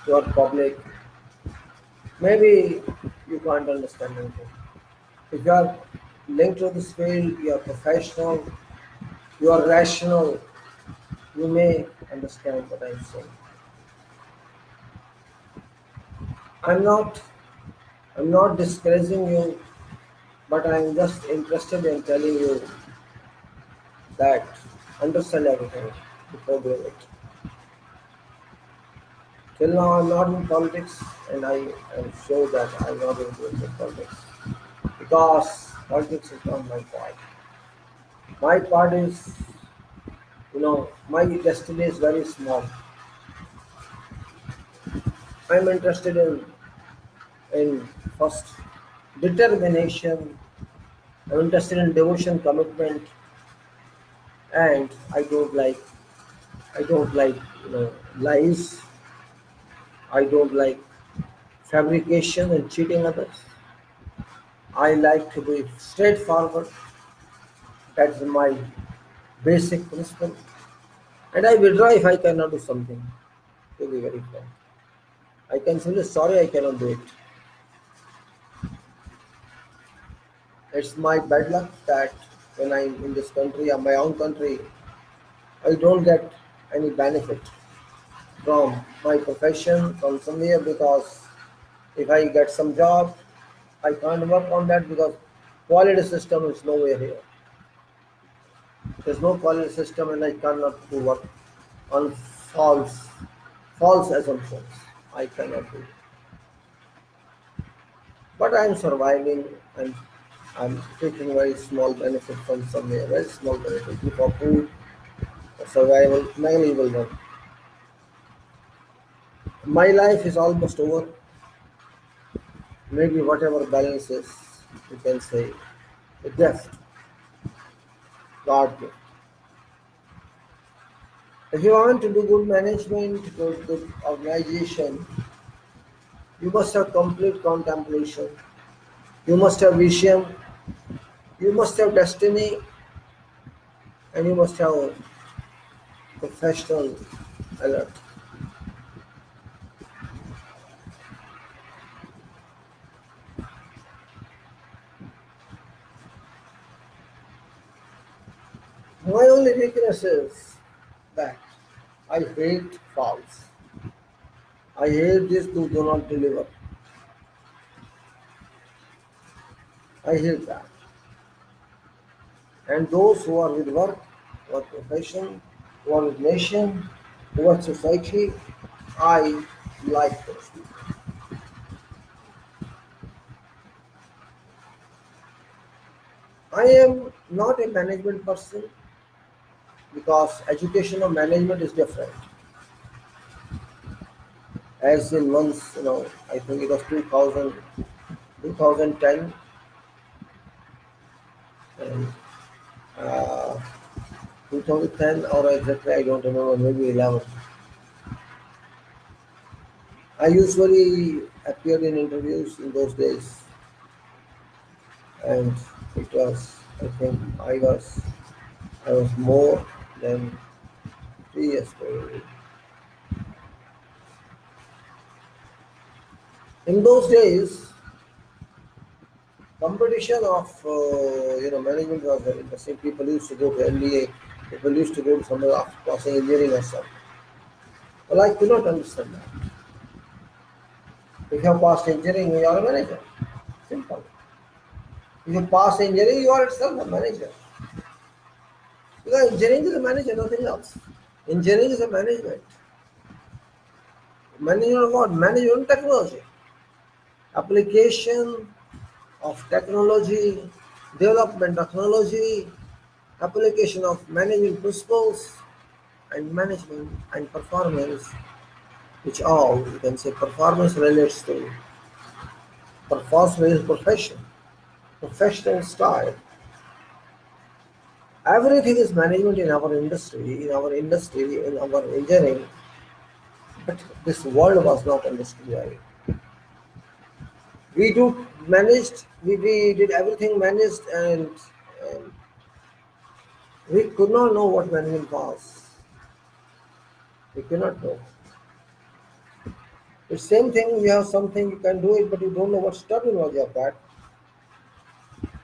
Speaker 1: you are public, maybe you can't understand anything. If you are linked to this field, you are professional, you are rational, you may understand what I'm saying. I'm not I'm not discouraging you, but I'm just interested in telling you that understand everything before doing it. Till now I'm not in politics, and I am sure that I'm not going to in politics because politics is not my part. My part is, my destiny is very small. I'm interested in first determination. I'm interested in devotion, commitment, and I don't like lies. I don't like fabrication and cheating others. I like to be straightforward. That's my basic principle. And I withdraw if I cannot do something. To be very frank, I can say sorry I cannot do it. It's my bad luck that when I'm in this country, or my own country, I don't get any benefit from my profession from somewhere because if I get some job, I can't work on that because quality system is nowhere here. There's no quality system and I cannot do work on false assumptions. I cannot do. But I'm surviving and I'm taking very small benefit from somewhere, very small benefit for food, survival, negligible one. My life is almost over. Maybe whatever balance is, you can say, a gift, God gift. If you want to do good management, good organization, you must have complete contemplation. You must have vision. You must have destiny, and you must have professional alert. My only weakness is that I hate false. I hate this who do not deliver. I hate that. And those who are with work, who are profession, who are with nation, who are society, I like those people. I am not a management person because education of management is different. As in once, I think it was 2010, 2010, and uh, 2010 or exactly I don't remember, maybe 11. I usually appeared in interviews in those days, and it was, I think, I was more than 3 years old. In those days, competition of management was very interesting. People used to go to MBA. People used to go to somewhere after passing engineering or something. Well, I could not understand that. If you have passed engineering, you are a manager. Simple. If you pass engineering, you are itself a manager. Because engineering is a manager, nothing else. Engineering is a management. Management of what? Management technology. Application of technology, development technology, application of management principles, and management and performance, which all you can say performance relates to performance relates profession, professional style. Everything is management in our engineering, but this world was not understood well. We do managed, we did everything managed, and we could not know what management was. We could not know. It's same thing. You have something you can do it, but you don't know what's terminology of that,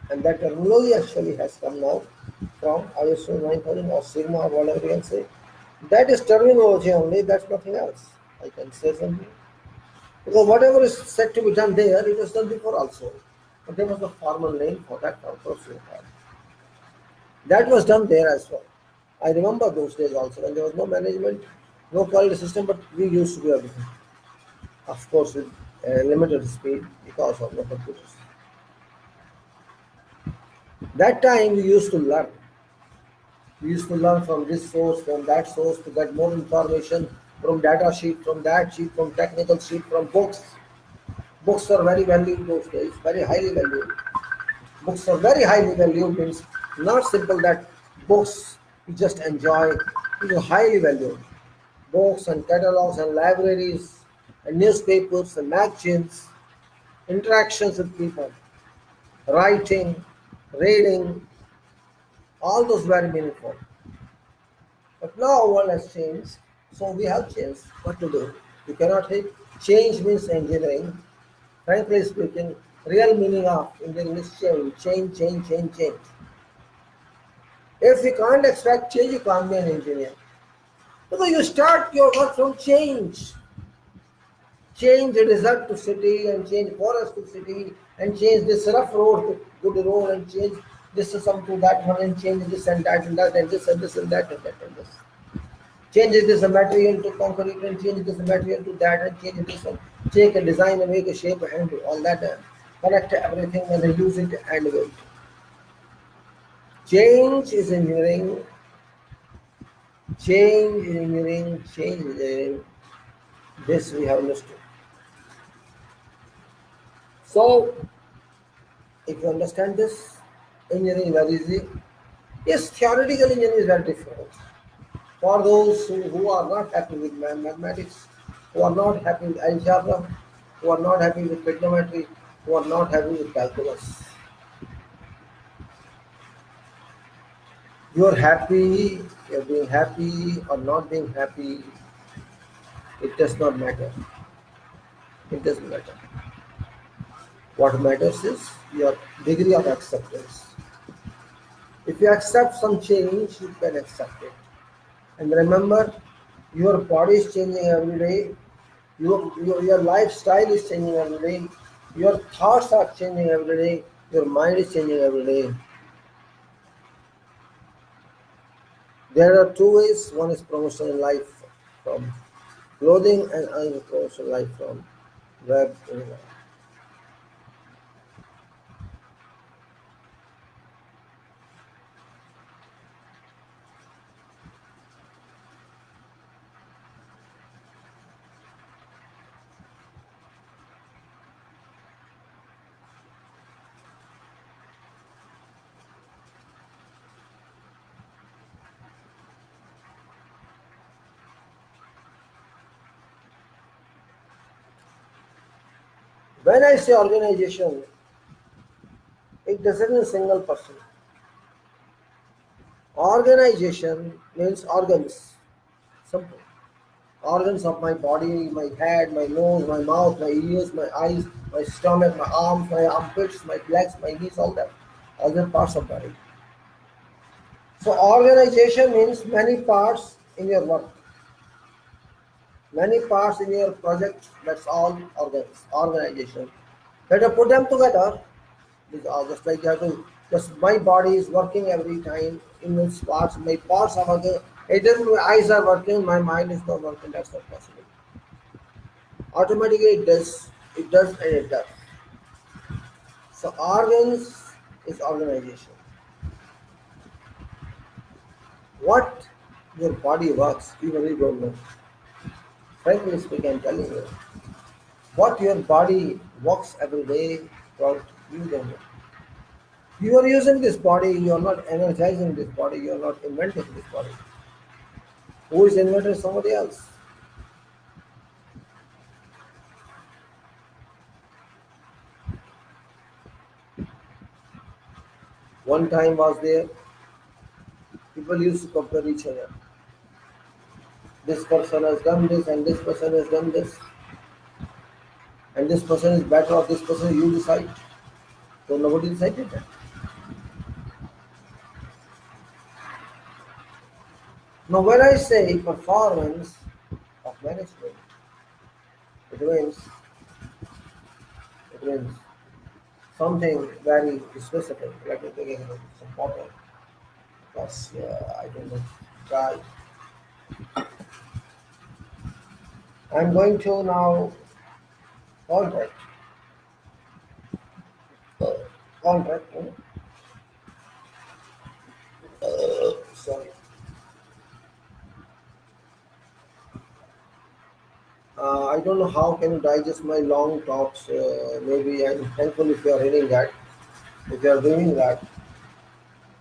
Speaker 1: and that terminology actually has come now from ISO 9000 or Sigma or whatever you can say. That is terminology only. That's nothing else. I can say something because whatever is said to be done there, it was done before also. But there was a formal name for that purpose. That was done there as well. I remember those days also when there was no management, no quality system, but we used to do everything. Of course, with limited speed because of the computers. That time we used to learn. We used to learn from this source, from that source to get more information from data sheet, from that sheet, from technical sheet, from books. Books are very valued those days, very highly valued. Books are very highly valued means not simple that books you just enjoy. It is highly valued. Books and catalogs and libraries and newspapers and magazines, interactions with people, writing, reading, all those very meaningful. But now world has changed, so we have changed. What to do? You cannot hit. Change means engineering. Frankly speaking, real meaning of engineering is change, change, change, change, change. If you can't expect change, you can't be an engineer. Because you start your work from change. Change the desert to city and change forest to city and change this rough road to good road and change this system to that one and change this and that and this and this and that and that and this. Changes this material to concrete and change this material to that and change this one. Take a design and make a shape and do all that and connect everything and use it and wait. Change is engineering, change is engineering, change is engineering. This we have understood. So if you understand this, engineering is very easy. Yes, theoretical engineering is very difficult. For those who are not happy with mathematics, who are not happy with algebra, who are not happy with trigonometry, who are not happy with calculus. You are happy, you're being happy or not being happy, it does not matter. It doesn't matter. What matters is your degree of acceptance. If you accept some change, you can accept it. And remember, your body is changing every day, your lifestyle is changing every day, your thoughts are changing every day, your mind is changing every day. There are two ways. One is promotional life from clothing and another promotional life from web. When I say organization, it doesn't mean single person. Organization means organs. Simple. Organs of my body, my head, my nose, my mouth, my ears, my eyes, my stomach, my arms, my armpits, my legs, my knees, all that. All the parts of body. So organization means many parts in your work, many parts in your project. That's all organs, organization. Let us put them together. These are just like you have to. Just my body is working every time in its parts. My parts are working. It is my eyes are working. My mind is not working. That's not possible. Automatically it does. It does and it does. So organs is organization. What your body works, you really don't know. Frankly speaking, I'm telling you, what your body works every day, well, you don't know. You are using this body, you are not energizing this body, you are not inventing this body. Who is invented? Somebody else. One time was there, people used to compare each other. This person has done this and this person has done this, and this person is better or this person you decide. So nobody decided that. Now when I say performance of management, it means it means something very specific. Let me take some water because I don't know. Try. I'm going to now contract. Contract. Sorry. I don't know how can you digest my long talks. Maybe I'm thankful if you are reading that, if you are doing that,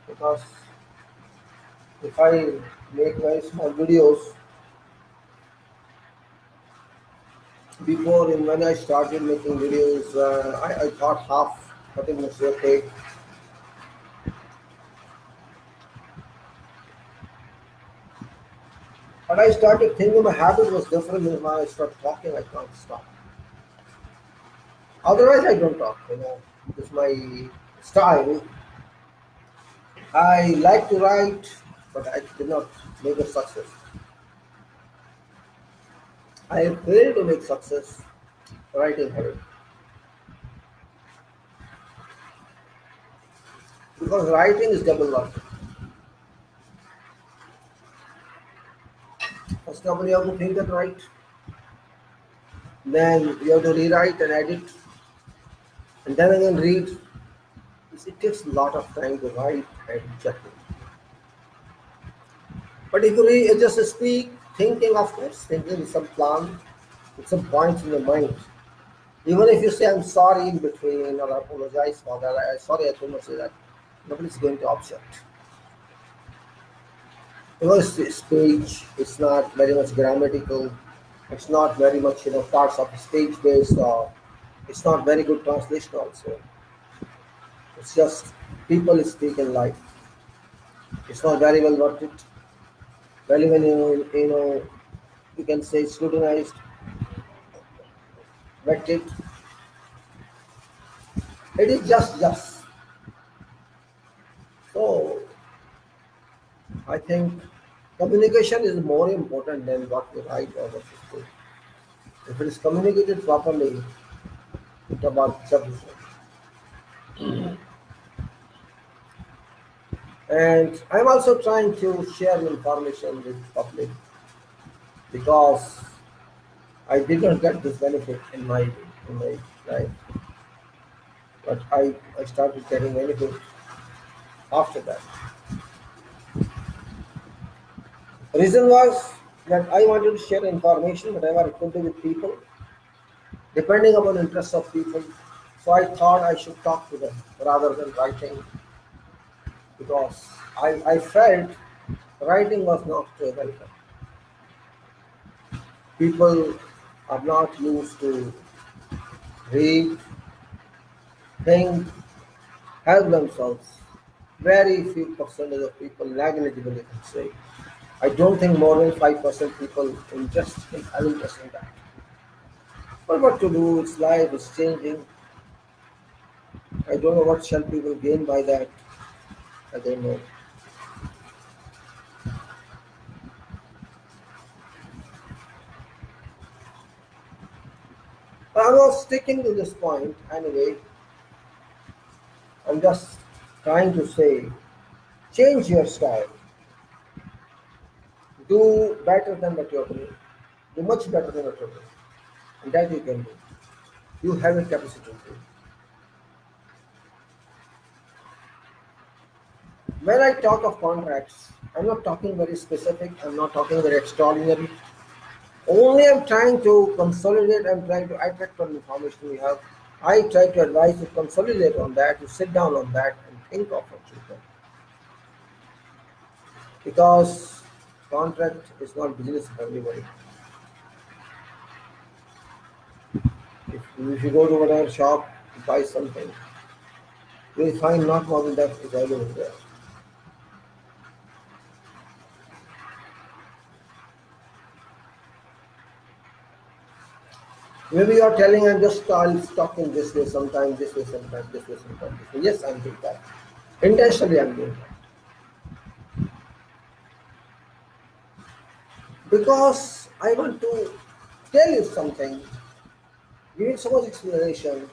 Speaker 1: because if I make very small videos before and when I started making videos, I thought half 30 minutes will take. But I started thinking my habit was different and when I start talking I can't stop. Otherwise I don't talk, It's my style. I like to write, but I did not make a success. I failed to make success writing habit because writing is double work. First of all, you have to think and write. Then you have to rewrite and edit, and then again read. It takes a lot of time to write and check it. But if you just speak, thinking, of course, thinking with some plan, with some points in your mind. Even if you say I'm sorry in between or I apologize for that, sorry I could not say that, nobody's going to object. Because speech it's not very much grammatical, it's not very much parts of speech based or it's not very good translation also. It's just people speaking like it's not very well worth it. Very well you can say scrutinized, vetted. It is just. So I think communication is more important than what you write or what you speak. If it is communicated properly, it's about sufficient. And I'm also trying to share information with public because I did not get this benefit in my life, but I started getting benefit after that. Reason was that I wanted to share information whatever it could be with people, depending upon interest of people. So I thought I should talk to them rather than writing because I felt writing was not welcome. People are not used to read, think, help themselves. Very few percentage of people negligibly can say. I don't think more than 5% people are interested in that. But what to do? Its life is changing. I don't know what shall people gain by that. I don't know. I was sticking to this point anyway. I'm just trying to say, change your style. Do better than what you're doing. Do much better than what you're doing. And that you can do. You have a capacity to do. When I talk of contracts, I'm not talking very specific. I'm not talking very extraordinary. Only I'm trying to consolidate. I'm trying to attract what information we have. I try to advise you consolidate on that, to sit down on that and think of what you can. Because contract is not business for everybody. If you go to whatever shop to buy something, you will find not more than that is available there. Maybe you are telling I'm just I'll stock in this way, sometimes this way, sometimes this way, sometimes this way. Yes, I'm doing that. Intentionally, I'm doing that. Because I want to tell you something, giving so much explanation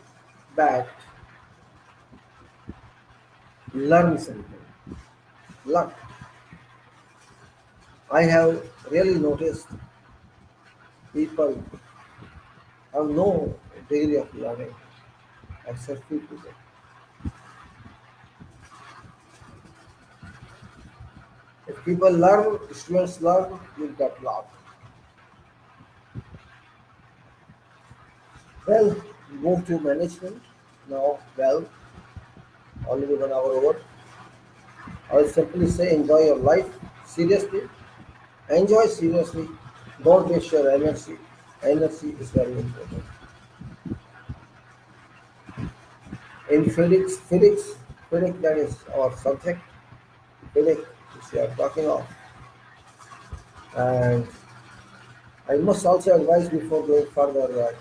Speaker 1: that learn something. Learn. I have really noticed people have no degree of learning except few people. If people learn, students learn, you'll get lost. Well, move to management. Now, well, already 1 hour over. I will simply say enjoy your life seriously. Enjoy seriously. Don't waste your energy. Energy is very important. In physics, that is our subject. Physics, which we are talking of. And I must also advise before going further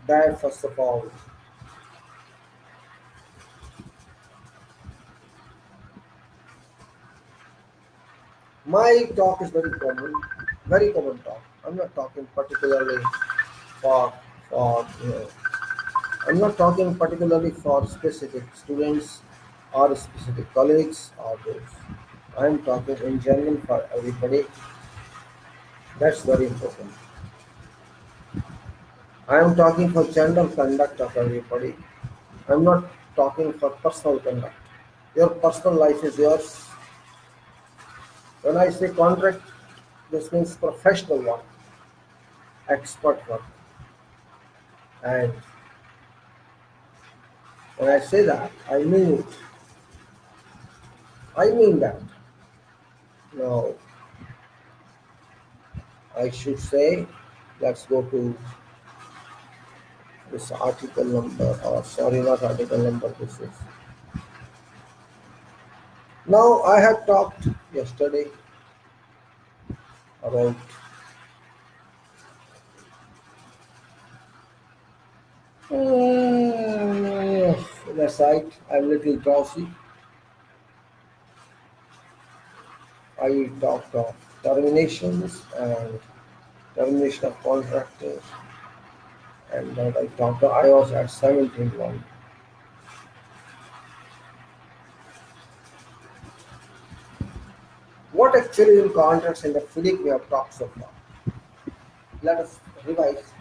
Speaker 1: that first of all, my talk is very common talk. I'm not talking particularly for for. I'm not talking particularly for specific students or specific colleagues or those. I'm talking in general for everybody. That's very important. I'm talking for general conduct of everybody. I'm not talking for personal conduct. Your personal life is yours. When I say contract, this means professional work, expert work. And when I say that, I mean it. I mean that. Now, I should say, let's go to this article number, or sorry, not article number, this is. Now, I had talked yesterday about that's right, I'm a little drowsy. I talked of terminations and termination of contractors, and that I was at 17 one. What actually in contracts in the FIDIC we have talked so far? Let us revise,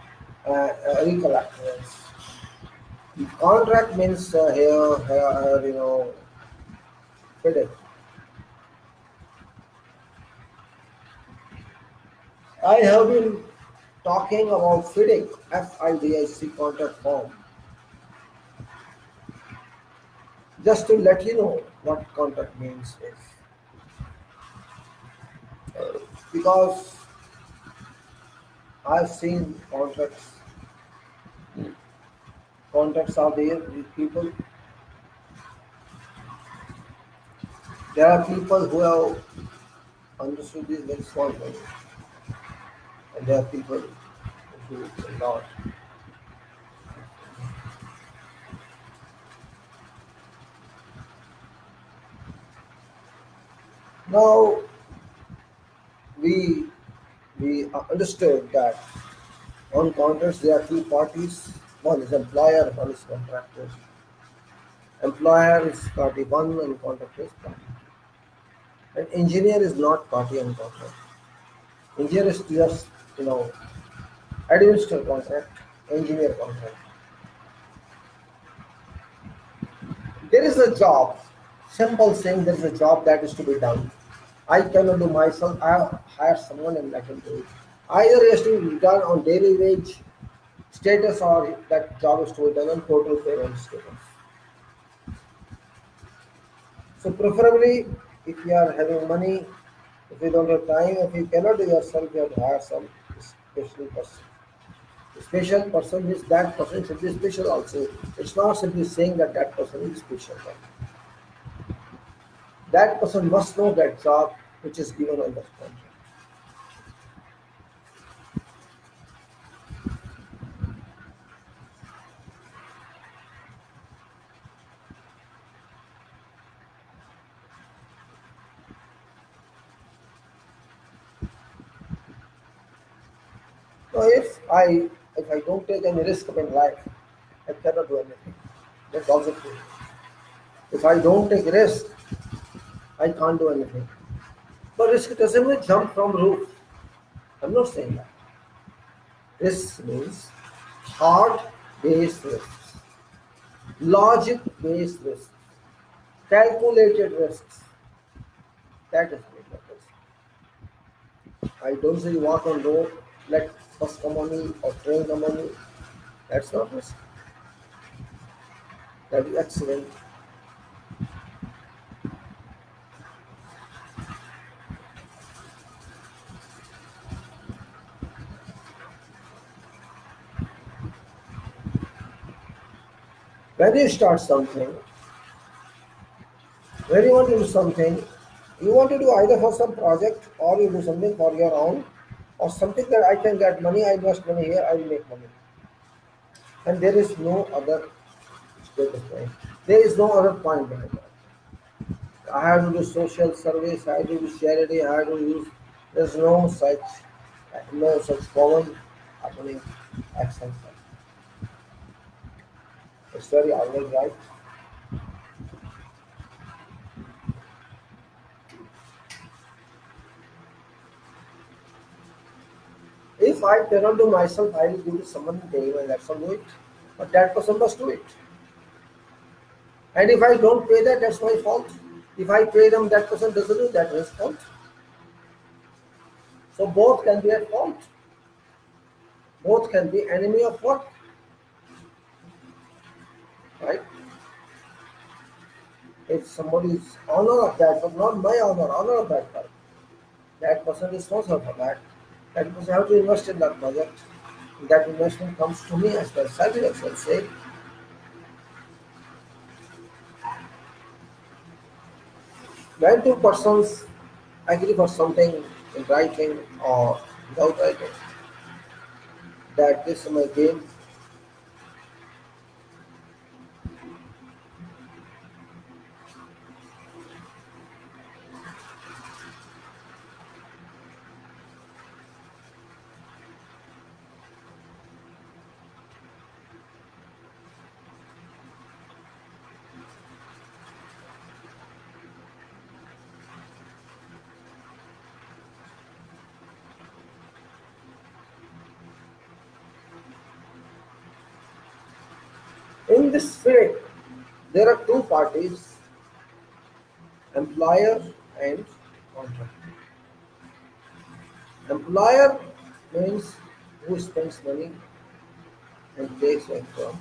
Speaker 1: recollect this. Contract means FIDIC. I have been talking about FIDIC, FIDIC contract form, just to let you know what contract means is. Because I've seen contracts. Contracts are there with people. There are people who have understood this very strongly, and there are people who do not. Now we we understood that on contracts there are two parties. One is employer, one is contractor. Employer is party one and contractor is party. And engineer is not party and contract. Engineer is just administer contract, engineer contract. There is a job, simple saying there is a job that is to be done. I cannot do myself, I hire someone and I can do it. Either it has to be done on daily wage status or that job is to be done on total payment status. So preferably if you are having money, if you don't have time, if you cannot do yourself, you have to hire some special person. Special person means that person should be special also. It's not simply saying that that person is special. That person must know that job which is given on that contract. So if I don't take any risk in life, I cannot do anything. That's also true. If I don't take risk, I can't do anything. But risk doesn't mean jump from roof. I'm not saying that. Risk means hard based risks, logic based risks, calculated risks. That is what it is. I don't say walk on road, let bus come on me or train come on me. That's not risk. That is accident. When you start something, when you want to do something, you want to do either for some project or you do something for your own or something that I can get money, I invest money here, I will make money. And there is no other status point. There is no other point behind that. I have to do social service, I have to do charity, I have to use. There's no such common happening action. It's very always right. If I cannot do myself, I will give it someone paying and let someone do it. But that person must do it. And if I don't pay that, that's my fault. If I pay them, that person doesn't do that, his fault. So both can be at fault. Both can be enemy of work, right? If somebody's honor of that, but not my honor of that person is responsible for that. That person have to invest in that project. That investment comes to me as well. Salary as well. Say when two persons agree for something in writing or without writing, that this is my game. In this spirit, there are two parties, employer and contractor. Employer means who spends money and takes it from.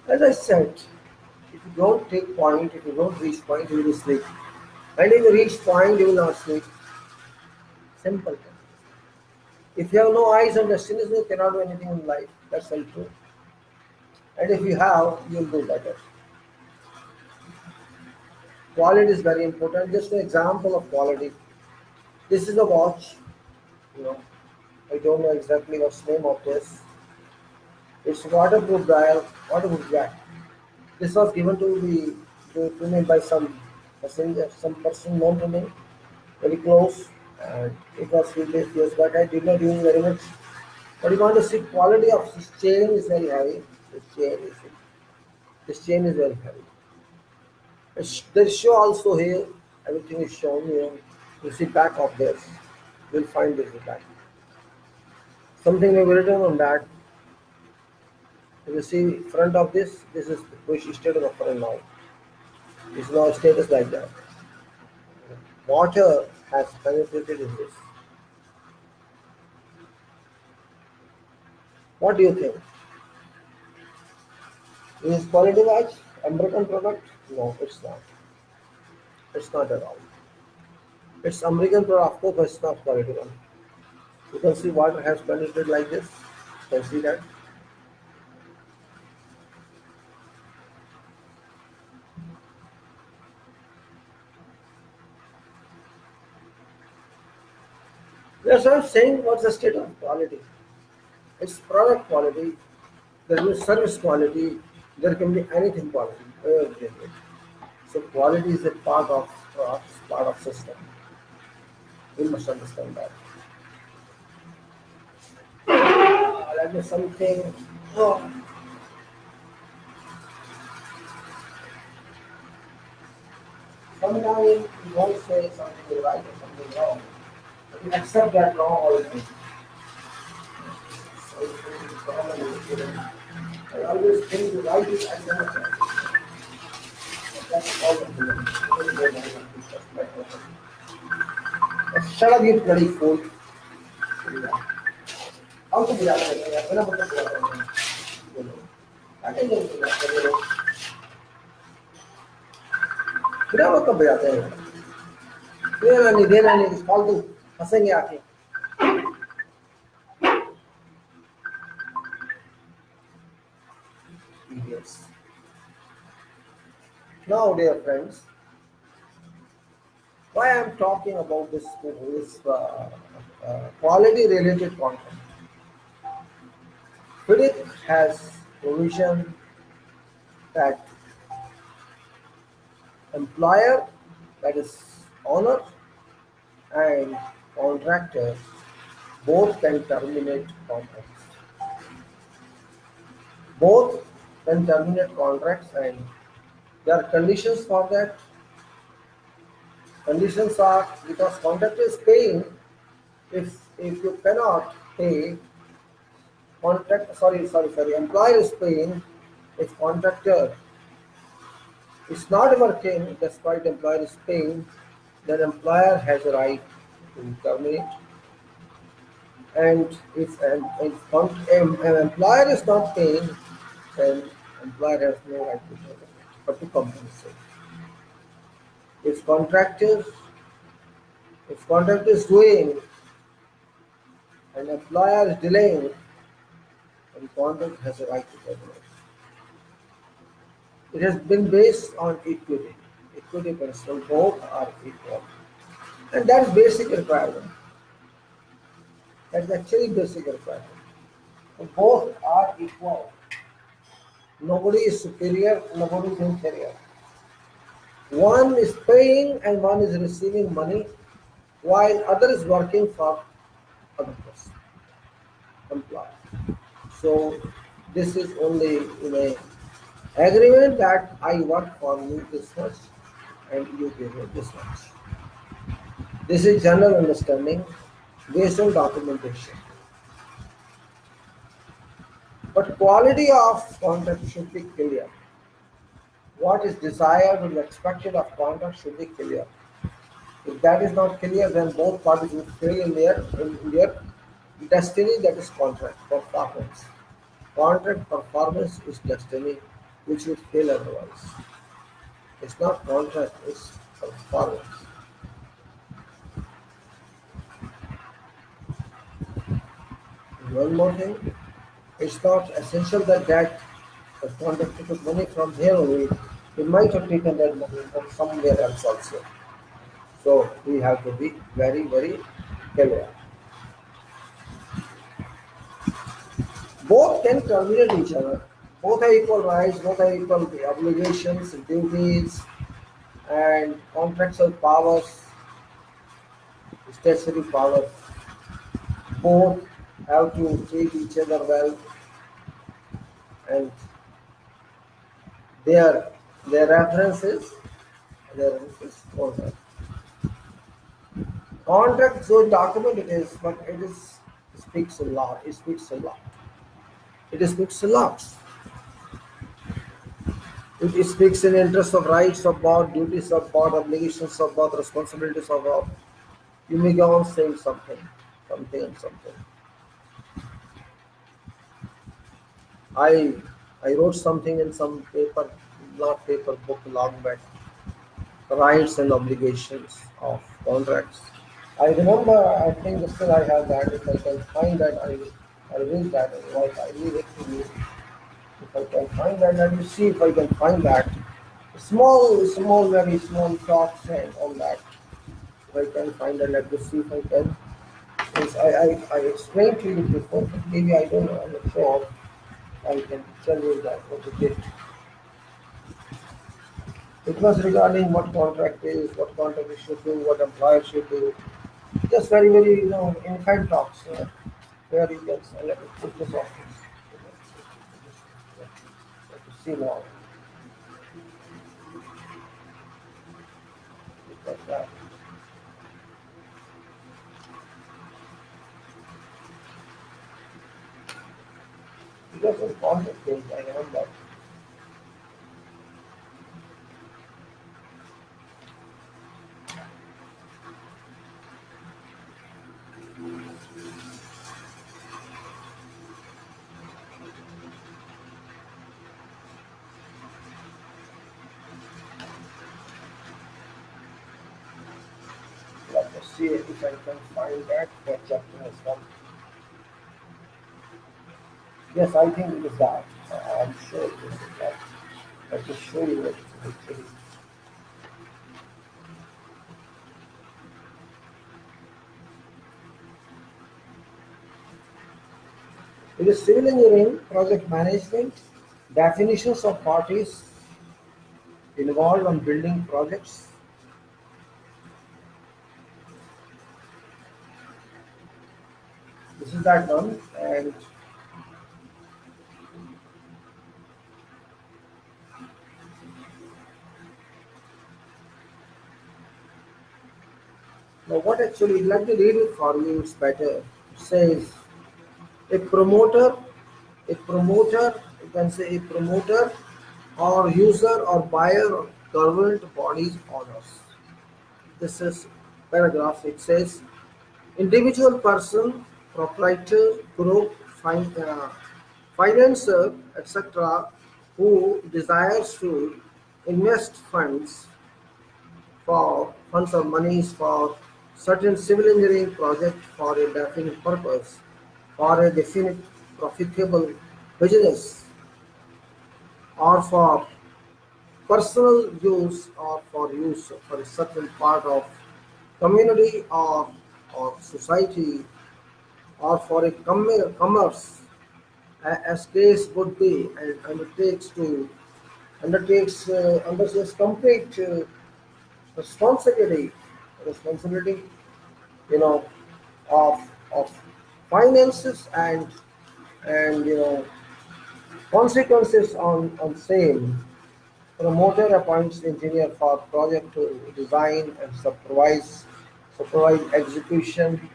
Speaker 1: As I said, if you don't take point, if you don't reach point, you will sleep. And if you reach point, you will not sleep. Simple. If you have no eyes and destination, you cannot do anything in life. That's very true. And if you have, you'll do better. Quality is very important. Just an example of quality. This is a watch. You know, I don't know exactly what's the name of this. It's waterproof dial, waterproof jack. This was given to me by some passenger, some person known to me, very close, and it was few days years back. I did not use very much, but you want to see quality of this chain is very heavy. This chain is this chain is very heavy. There's show also here. Everything is shown here. You see back of this. You'll find this back. Something may be written on that. You see front of this. This is which state of the front now. It's now status like that. Water has penetrated in this. What do you think? Is quality watch American product? No, it's not. It's not at all. It's American product, of course, but it's not quality one. You can see water has penetrated like this. You can see that. That's what I'm saying. What's the state of quality? It's product quality. There is service quality. There can be anything quality. Everything. So quality is a part of product, part of system. We must understand that. Let me something. Oh, sometimes you won't say something is right or something wrong. But you accept that wrong always. So it's common. I always think the right is accepted. That's all of them. Shut up, you bloody fool. How to be out of here? I'm going to put it I think फिर वो कब जाते हैं देना नहीं इस फालतू फंसेंगे आके yes. Now dear friends, why I am talking about this quality related content. FIDIC has provision that employer, that is owner, and contractor both can terminate contracts. Both can terminate contracts, and there are conditions for that. Conditions are because contractor is paying. If you cannot pay, employer is paying. If contractor is not working, despite employer is paying, then employer has a right to terminate. And if an employer is not paying, then employer has no right to terminate but to compensate. If contractor is doing and employer is delaying, then contractor has a right to terminate. It has been based on equity. Equity principle, both are equal. And that's basic requirement. That's actually basic requirement. So both are equal. Nobody is superior, nobody is inferior. One is paying and one is receiving money, while other is working for other person, employer. So this is only in a agreement that I work for you this much and you give me this much. This is general understanding based on documentation. But quality of contract should be clear. What is desired and expected of contract should be clear. If that is not clear, then both parties will fail in their destiny, that is contract performance. Contract performance is destiny. which would fail otherwise. It's not contract, it's performance. One more thing, it's not essential that the contractor took money from here only. He might have taken that money from somewhere else also. So we have to be very, very clear. Both can terminate each other. Both have equal rights, both have equal obligations, duties, and contractual powers, statutory powers. Both have to treat each other well, and their their references, their references contract. Contract, so document it is, but it is speaks a lot. It speaks a lot. It speaks a lot. It speaks in interest of rights of both, duties of both, obligations of both, responsibilities of both. You may go on saying something, something and something. I I wrote something in some paper, not paper book long back. Rights and obligations of contracts. I remember. I think still I have that. If I can find that, I read that. Otherwise, I leave it to you. If I can find that, let me see if I can find that. Small, very small talks and all that. If I can find that, let me see if I can. Since I explained to you before, but maybe I don't know. I'm not sure. I can tell you that what it is. It was regarding what contract is, what contract we should do, what employer should do. Just very, very, infant talks. Where you can say, let me put this office. Let me see now. Like that. It was a contract thing, I remember. Let me see if I can find that. What chapter has come. Yes, I think it is that. I'm sure it is that. Let me show you what it is actually. It is civil engineering, project management, definitions of parties involved on building projects. This is that one. And now what actually, let me read it for you, it's better. It says a promoter, you can say a promoter or user or buyer of government bodies orders. This is paragraph. It says individual person, proprietor, group, financer, etc., who desires to invest funds or monies for certain civil engineering project for a definite purpose, for a definite profitable business, or for personal use or for use for a certain part of community or society or for a commerce, as case would be, and undertakes complete responsibility responsibility you know of of finances and consequences on same. Promoter appoints engineer for project to design and supervise execution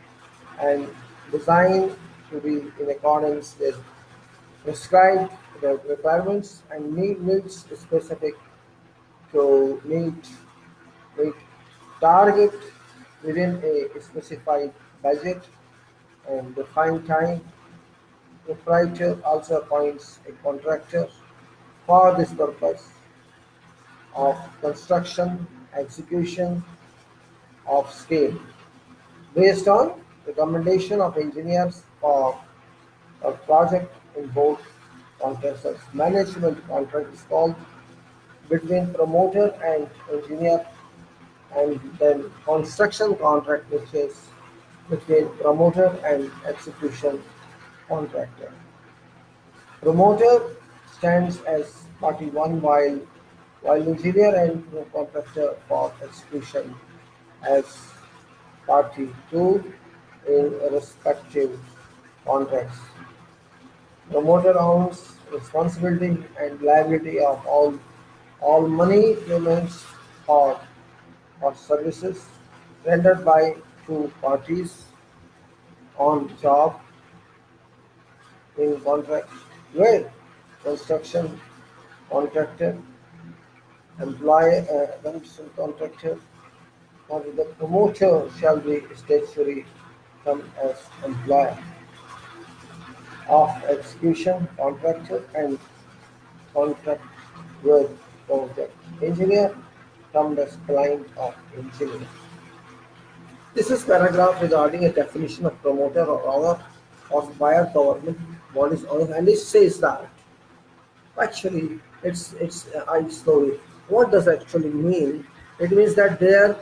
Speaker 1: and design to be in accordance with prescribed requirements and needs specific to meet target within a specified budget and defined time. Proprietor also appoints a contractor for this purpose of construction, execution of scale based on recommendation of engineers for a project in both contracts. Management contract is called between promoter and engineer, and then construction contract which is between promoter and execution contractor. Promoter stands as party one while engineer and contractor for execution as party two in respective contracts. Promoter owns responsibility and liability of all money payments for or services rendered by two parties on job in contract where construction contractor, construction contractor, or the promoter shall be statutory come as employer of execution contractor and contract with project engineer termed as client of engineer. This is paragraph regarding a definition of promoter or owner of by a government bodies owner, and it says that actually it's I slowly. What does actually mean? It means that there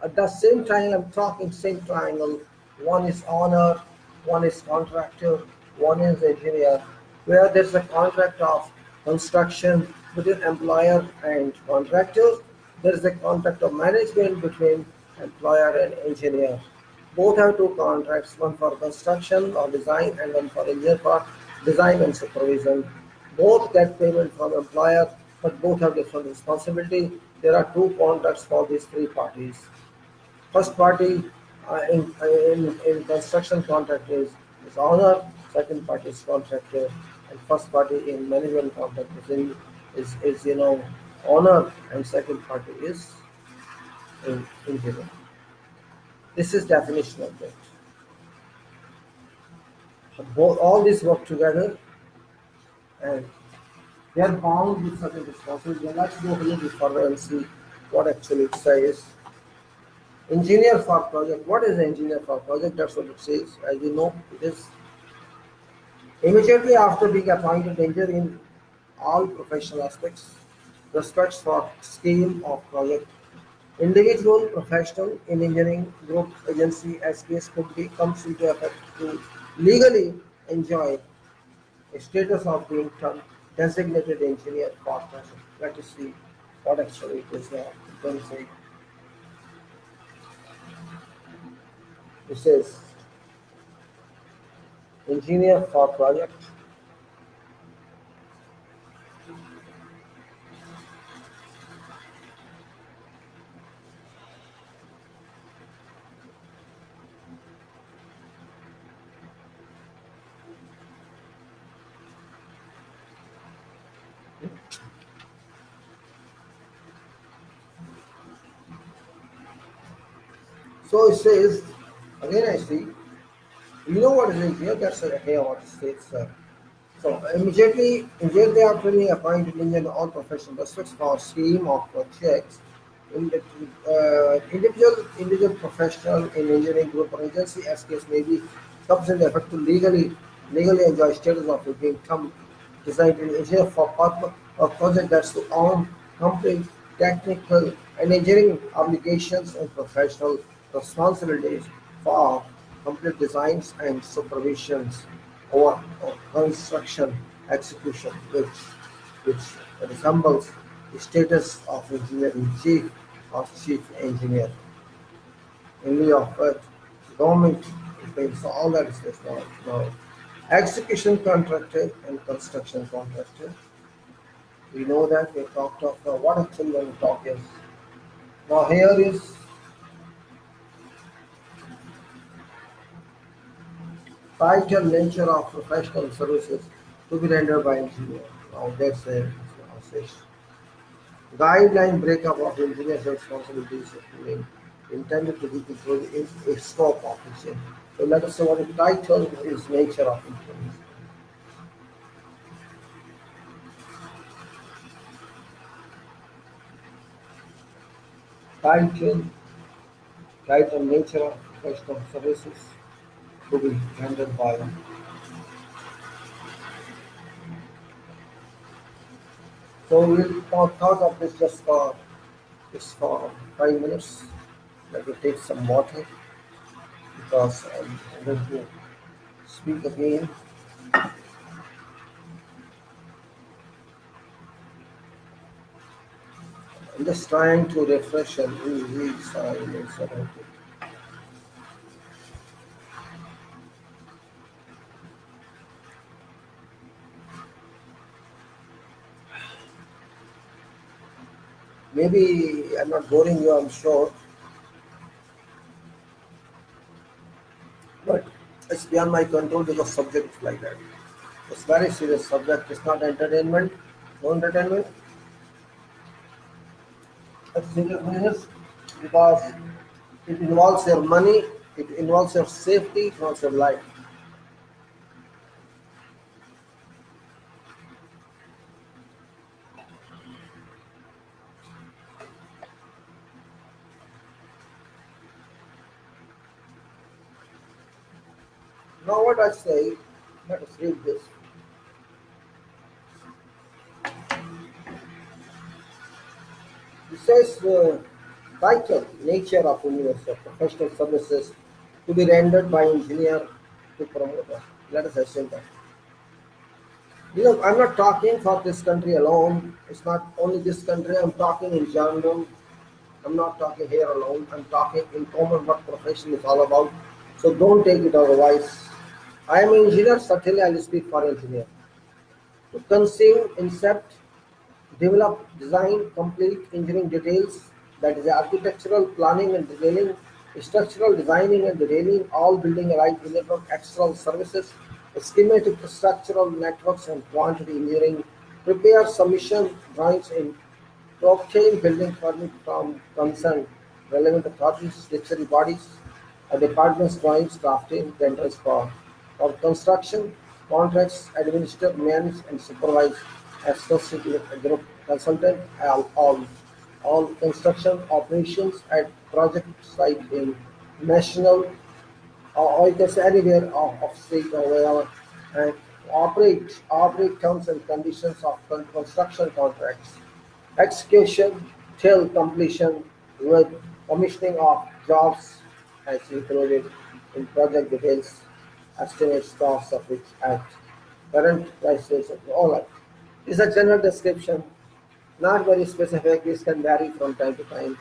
Speaker 1: at the same time I'm talking same triangle. One is owner, one is contractor, one is engineer. Where there's a contract of construction between employer and contractor, there is a contract of management between employer and engineer. Both have two contracts, one for construction or design and one for engineer for design and supervision. Both get payment from employer, but both have different responsibility. There are two contracts for these three parties. First party in construction contract is owner, second party is contractor, and first party in management contract is owner, and second party is engineer. This is definition of it. So both all these work together and they are bound with certain responsibility. Let's go a little bit further and see what actually it says. Engineer for project. What is engineer for project? That's what it says. As you know, it is immediately after being appointed engineer in all professional aspects, respects for scheme of project. Individual, professional in engineering group agency as case could be comes into effect to legally enjoy a status of being termed designated engineer for project. Let us see what actually it is now. It say it says engineer for project. So it says again. I see. You know what is engineer? That's here what it states. So immediately after being appointed engineer in all professional aspects for scheme of projects, in the, individual professional in engineering group or agency as case may be comes into effect to legally enjoy status of being termed designed engineer for purpose of project that's to own complete technical and engineering obligations and professional responsibilities for complete designs and supervisions over construction execution, which resembles the status of engineering chief or chief engineer. In lieu of it, government pays all that is now. Execution contractor and construction contractor. We know that we talked of what actually when we talk is now here is vital nature of professional services to be rendered by engineer. Now that's a guideline breakup of engineer's responsibilities intended to be controlled in a scope of engineering. So let us say what the title is nature of engineering. title, title nature of professional services to be rendered by. So we'll talk of this just for 5 minutes. Let me take some water because I'm going to speak again. I'm just trying to refresh and read silence about it. Maybe I'm not boring you, I'm sure, but it's beyond my control because subject is like that. It's very serious subject. It's not entertainment, no entertainment. It's serious business because it involves your money, it involves your safety, it involves your life. Now what I say, let us read this. It says title, nature of universal professional services to be rendered by engineer to promoter. Let us assume that. I'm not talking for this country alone. It's not only this country. I'm talking in general. I'm not talking here alone. I'm talking in common what profession is all about. So don't take it otherwise. I am an engineer. Certainly, I will speak for engineer. To conceive, incept, develop, design, complete engineering details, that is architectural planning and detailing, structural designing and detailing, all building alike network external services, schematic structural networks and quantity engineering, prepare submission drawings in to obtain building permit from concerned relevant authorities, statutory bodies, departments, drawings, drafting, tenders for construction, contracts, administer, manage, and supervise associate with a group consultant, all construction operations at project site in national or it is anywhere of state or wherever, and operate terms and conditions of construction contracts, execution till completion with commissioning of jobs as included in project details, estimates costs of which at current prices of all right. Is a general description, not very specific. This can vary from time to time.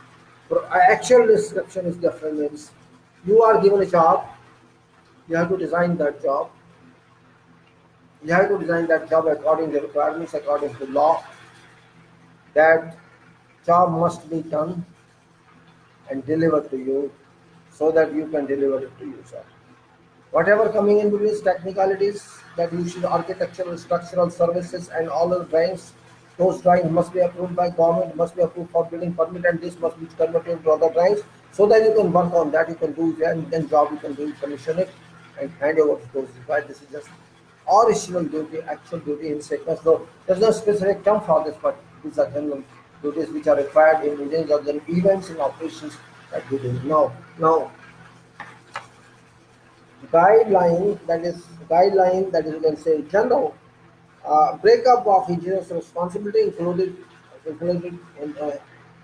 Speaker 1: Actual description is different. Means you are given a job, you have to design that job. You have to design that job according to requirements, according to law. That job must be done and delivered to you so that you can deliver it to user. Whatever coming in between technicalities that you should architectural, structural services and all the drawings, those drawings must be approved by government, must be approved for building permit, and this must be converted into other drawings so that you can work on that, you can do it, and then job you can do it, commission it, and hand over to those required. This is just original duty, actual duty in sequence. So there's no specific term for this, but these are general duties which are required in meetings or then events in operations that we do. Now guideline that is you can say general breakup of engineer's responsibility included in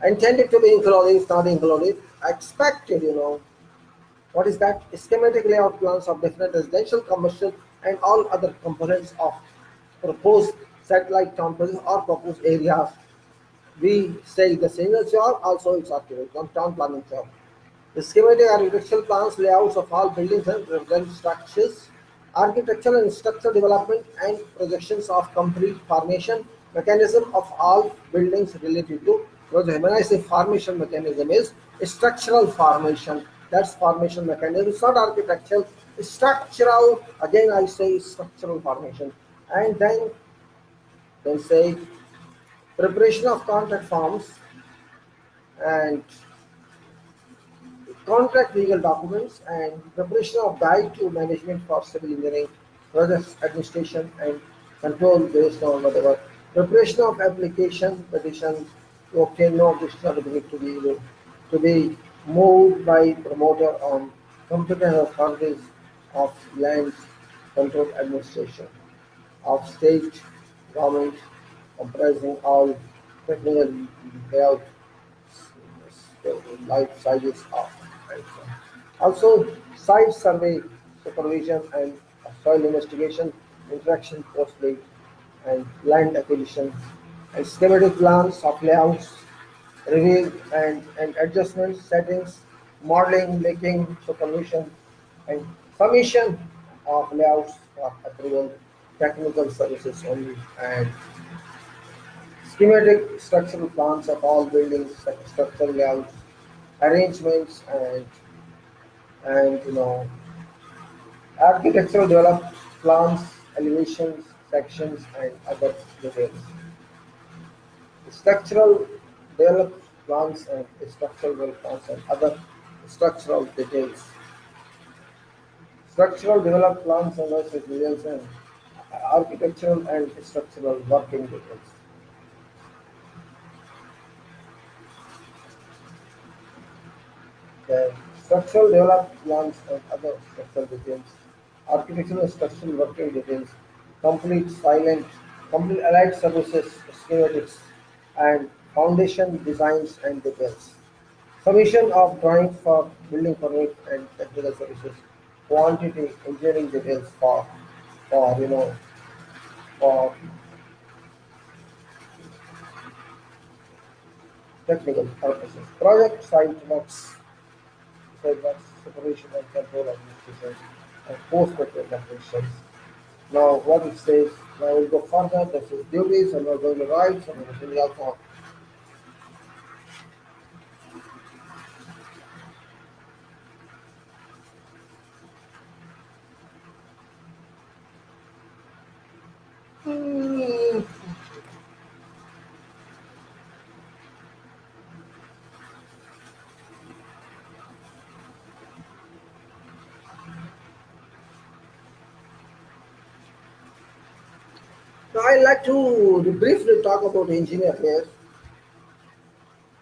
Speaker 1: intended to be included, is not included, expected, what is that? Schematic layout plans of different residential, commercial, and all other components of proposed satellite town projects or proposed areas. We say the senior job, also it's accurate, on town planning job. The schematic architectural plans, layouts of all buildings and residential structures, architectural and structural development and projections of complete formation mechanism of all buildings related to project. When I say formation mechanism is structural formation, that's formation mechanism. It's not architectural, it's structural. Again, I say structural formation. And then say preparation of contract forms and contract legal documents and preparation of guide to management for civil engineering, project administration and control based on whatever. Preparation of application petition to obtain no additional ability to to be moved by promoter on competent authorities of land control administration of state government comprising all technical layout life sizes of item. Also, site survey, supervision and soil investigation, interaction costly and land acquisition and schematic plans of layouts, review and adjustments, settings, modeling, making, supervision and submission of layouts for approval, technical services only and schematic structural plans of all buildings, structural layouts, arrangements and architectural developed plans, elevations, sections and other details. Structural developed plans and structural developed plans and other structural details. Structural developed plans and other details and architectural and structural working details. The structural development plans and other structural details, architectural and structural working details, complete silent, complete allied services, schematics, and foundation designs and details. Submission of drawings for building permit and technical services, quantity engineering details for for technical purposes. Project site works that's supervision and control administration and post-procurement operations. Now, what it says, now we'll go further, this is duties, and we're going to rights, and everything else on. Hmm. Now, I'd like to briefly talk about engineer here.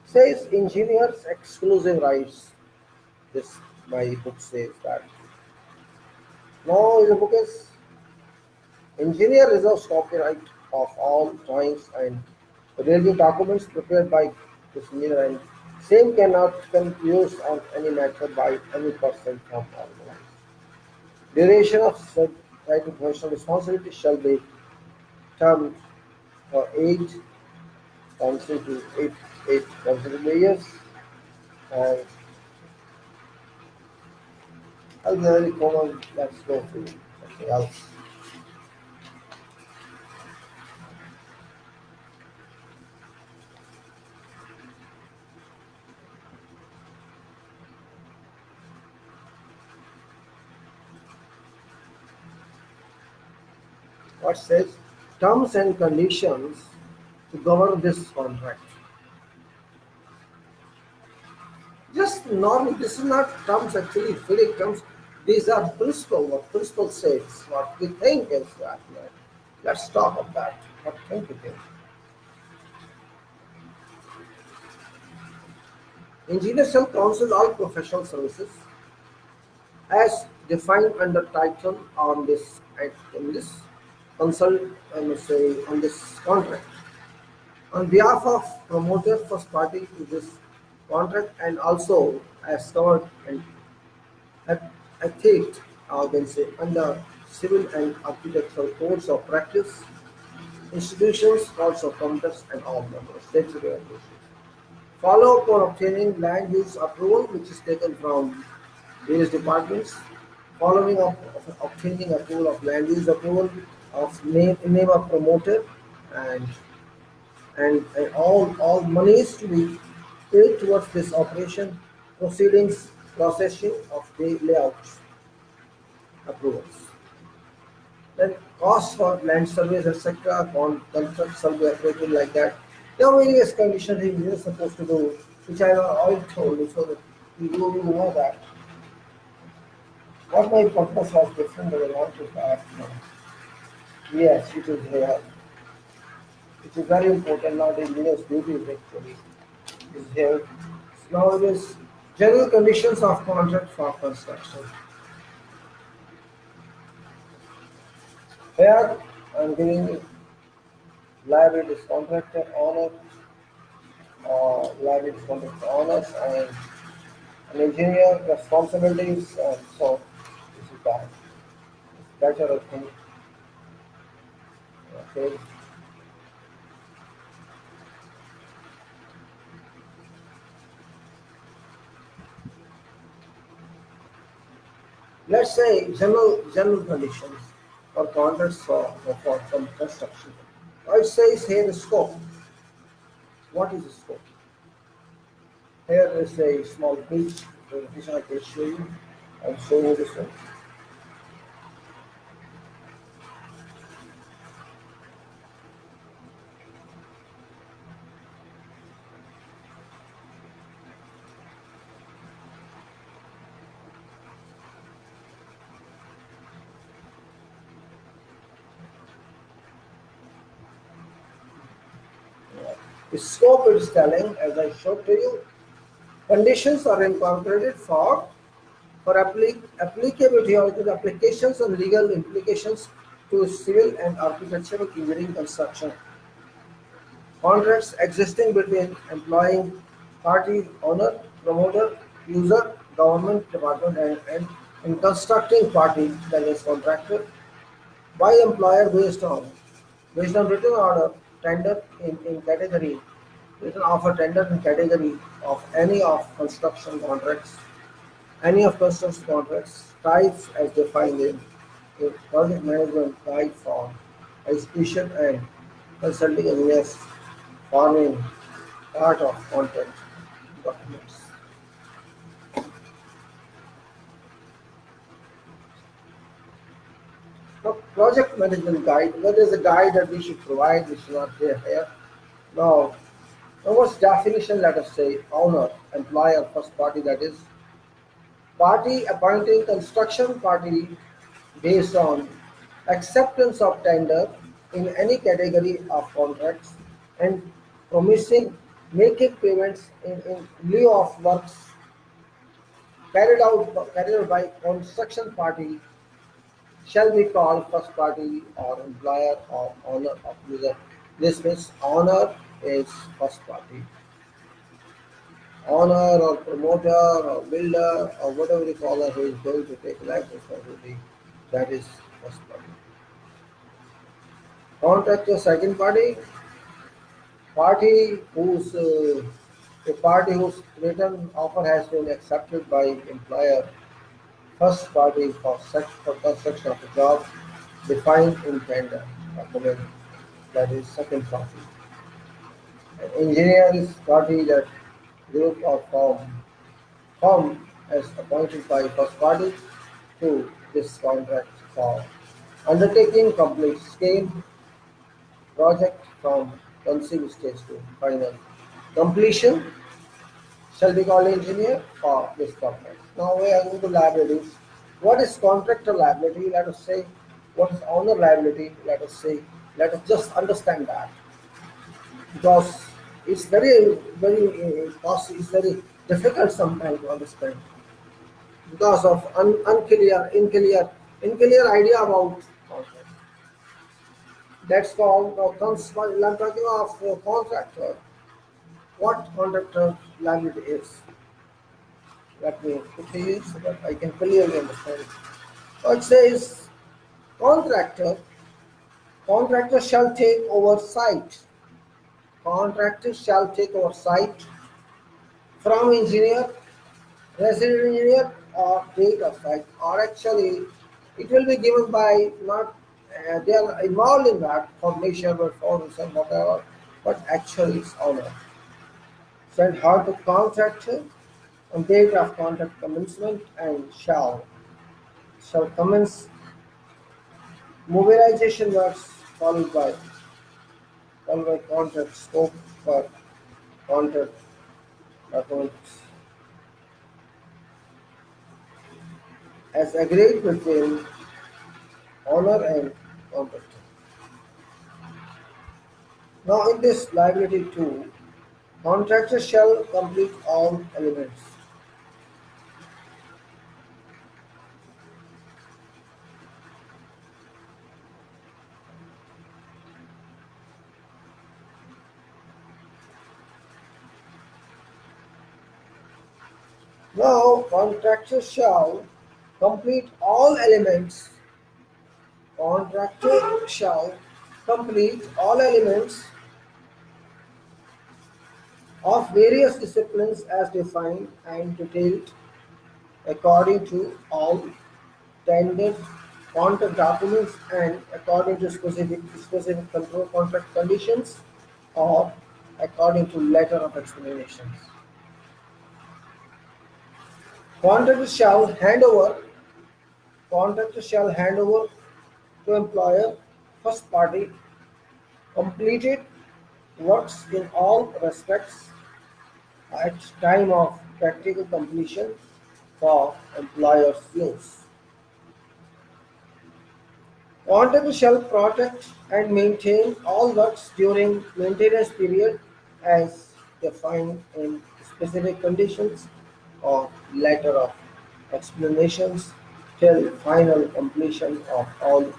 Speaker 1: Says engineers exclusive rights. This my book says that. Now, the book is engineer reserves copyright of all drawings and railway documents prepared by this engineer and same cannot be used on any method by any person from organized. Duration of said right to professional responsibility shall be termed for 8 consecutive years and very common. Let's go through something else. What says terms and conditions to govern this contract. Just normal, this is not terms actually, FIDIC terms. These are principle, what principle says, what we think is that. Let's talk about that. What think you think? Engineers shall counsel all professional services as defined under title on this in this consult say on this contract on behalf of promoter first party to this contract and also as covered and ethics can say under civil and architectural codes of practice, institutions, also promoters and all members. That's the regulation. Follow up for obtaining land use approval, which is taken from various departments. Following up of obtaining approval of land use approval of name of promoter and and all monies to be paid towards this operation proceedings processing of the layouts approvals. Then cost for land surveys, etc., contract survey appraisal like that. There are various conditions he is supposed to do, which I have already told you, so that you know that. What my purpose was different, but I want to ask now. Yes, it is here. It is very important now. The engineer's duty is actually is here. Now it is general conditions of contract for construction. Here I am giving liabilities contractor owner or liabilities contractor owners and an engineer responsibilities, and so this is that. It's better I think. Okay. Let's say general conditions or contracts for some construction. It says here the scope. What is the scope? Here is a small beach which I can show you. I'll show you this one. The scope is telling, as I showed to you, conditions are incorporated for applicability or the applications and legal implications to civil and architectural engineering construction. Contracts existing between employing party, owner, promoter, user, government department, and constructing party, that is contractor, by employer based on written order tender in category written offer tender in category of any of construction contracts types as defined in project management guide form as issued and consulting engineers forming part of contract documents. Now, project management guide, what is the guide that we should provide, which is not there here. Now, what's definition, let us say, owner, employer, first party, that is, party appointing construction party based on acceptance of tender in any category of contracts and promising making payments in lieu of works carried out by construction party shall be called first party or employer or owner of user. This means owner is first party. Owner or promoter or builder or whatever you call it, who is going to take life responsibility, that is first party. Contractor second party, party whose a party whose written offer has been accepted by employer. First party for construction of a job defined in tender document, that is second party. An engineer is party that group or firm as appointed by first party to this contract for undertaking complete scale project from conceived stage to final completion shall be called engineer for this purpose. Now we are going to liabilities. What is contractor liability? Let us say. What is owner liability? Let us say. Let us just understand that, because it's it's very difficult sometimes to understand because of unclear idea about contract. That's called while I'm talking of contractor. What contractor liability is? Let me put here so that I can clearly understand it. So it says contractor contractor shall take over site. Contractor shall take over site from engineer, resident engineer, or date of site, or actually it will be given by not they are involved in that for measure, for and whatever, but actually it's owner. Send her to contractor on date of contract commencement and shall commence mobilization works followed by contract scope for contract documents as agreed between owner and contractor. Now in this liability 2, Contractor shall complete all elements. Now, contractor shall complete all elements. Contractor shall complete all elements of various disciplines as defined and detailed according to all standard contract documents and according to specific control contract conditions or according to letter of explanations. Contractor shall hand over Contractor shall hand over to employer first party completed works in all respects at time of practical completion for employer's use. Contractor shall protect and maintain all works during maintenance period as defined in specific conditions or letter of explanations till final completion of all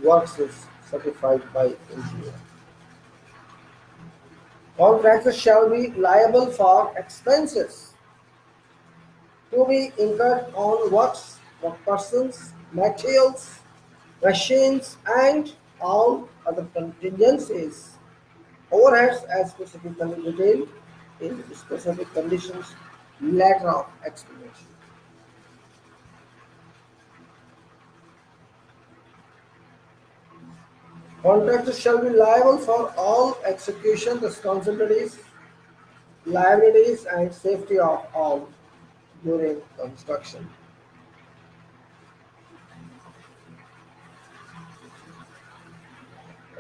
Speaker 1: works is certified by engineer. Contractor shall be liable for expenses to be incurred on works of persons, materials, machines, and all other contingencies, overheads as specifically detailed in specific conditions, letter of explanation. Contractors shall be liable for all execution responsibilities, liabilities, and safety of all during construction.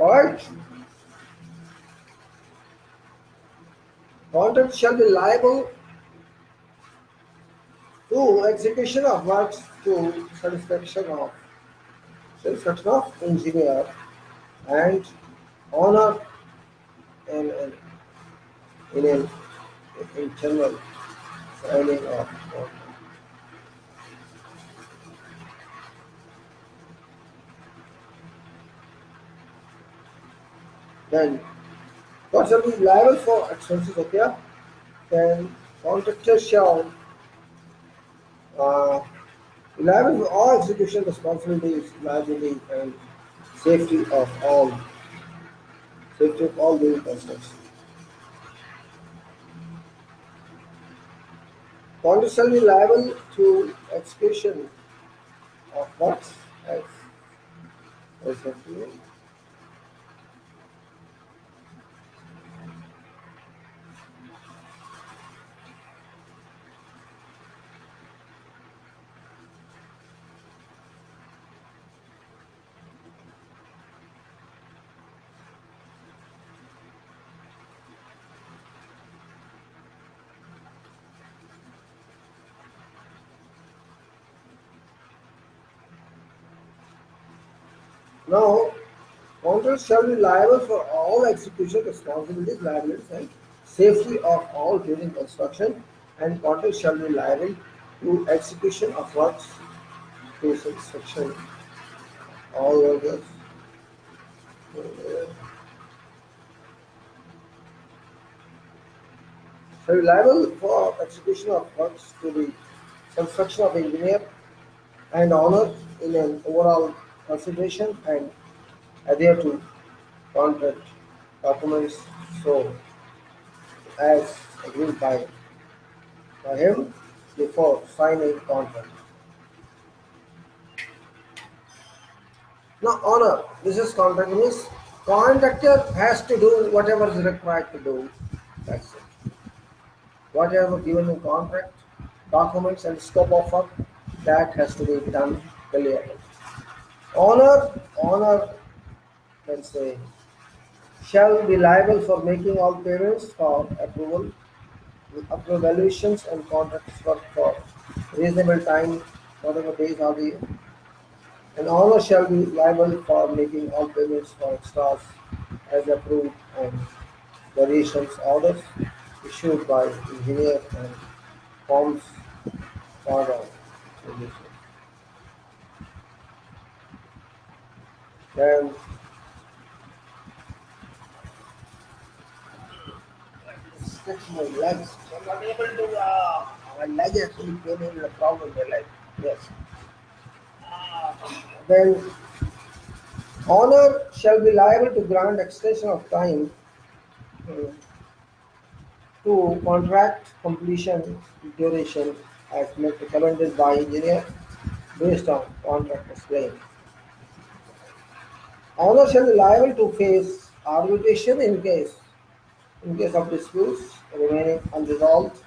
Speaker 1: Alright, contractors shall be liable to execution of works to satisfaction of engineer and honor in an internal signing of contract. Then what shall be liable for expenses? Okay, then contractor shall uh, be liable for all execution responsibilities, liability, and safety of all safety of all during construction. Contractor shall be liable to execution of works as defined. Now, contractor shall be liable for all execution responsibilities, liabilities, and safety of all during construction, and contractor shall be liable to execution of works to satisfaction all workers. Shall be liable for execution of works to the satisfaction of engineer and honor in an overall consideration and adhere to contract documents so as agreed by him before signing contract. Now honor, this is contract means contractor has to do whatever is required to do. That's it. Whatever given in contract, documents and scope of work, that has to be done clearly. Honor can say shall be liable for making all payments for approval, approve valuations and contracts work for reasonable time, whatever days are the and owner shall be liable for making all payments for extras as approved and variations orders. issued by engineer and forms part of solution. Then stretch my legs. So I'm not able to. My leg actually came in a problem. My leg. Yes. Then honor shall be liable to grant extension of time uh, to contract completion duration as recommended by engineer based on contractor's claim. Owner shall be liable to face arbitration in case of disputes remaining unresolved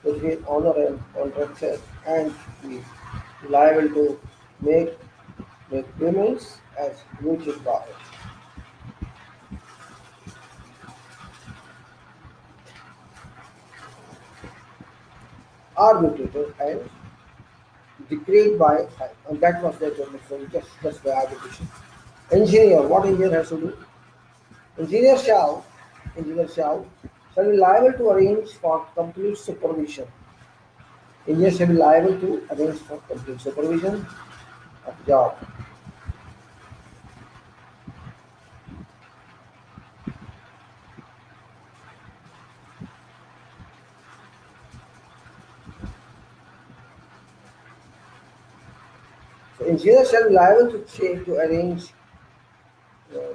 Speaker 1: between owner and contractor and be liable to make make payments as mutual parties. Arbitrator and decreed by and that was their definition, just by arbitration. Engineer, what engineer has to do? Engineer shall engineer shall be liable to arrange for complete supervision. Engineer shall be liable to arrange for complete supervision of job. So engineer shall be liable to arrange. Uh,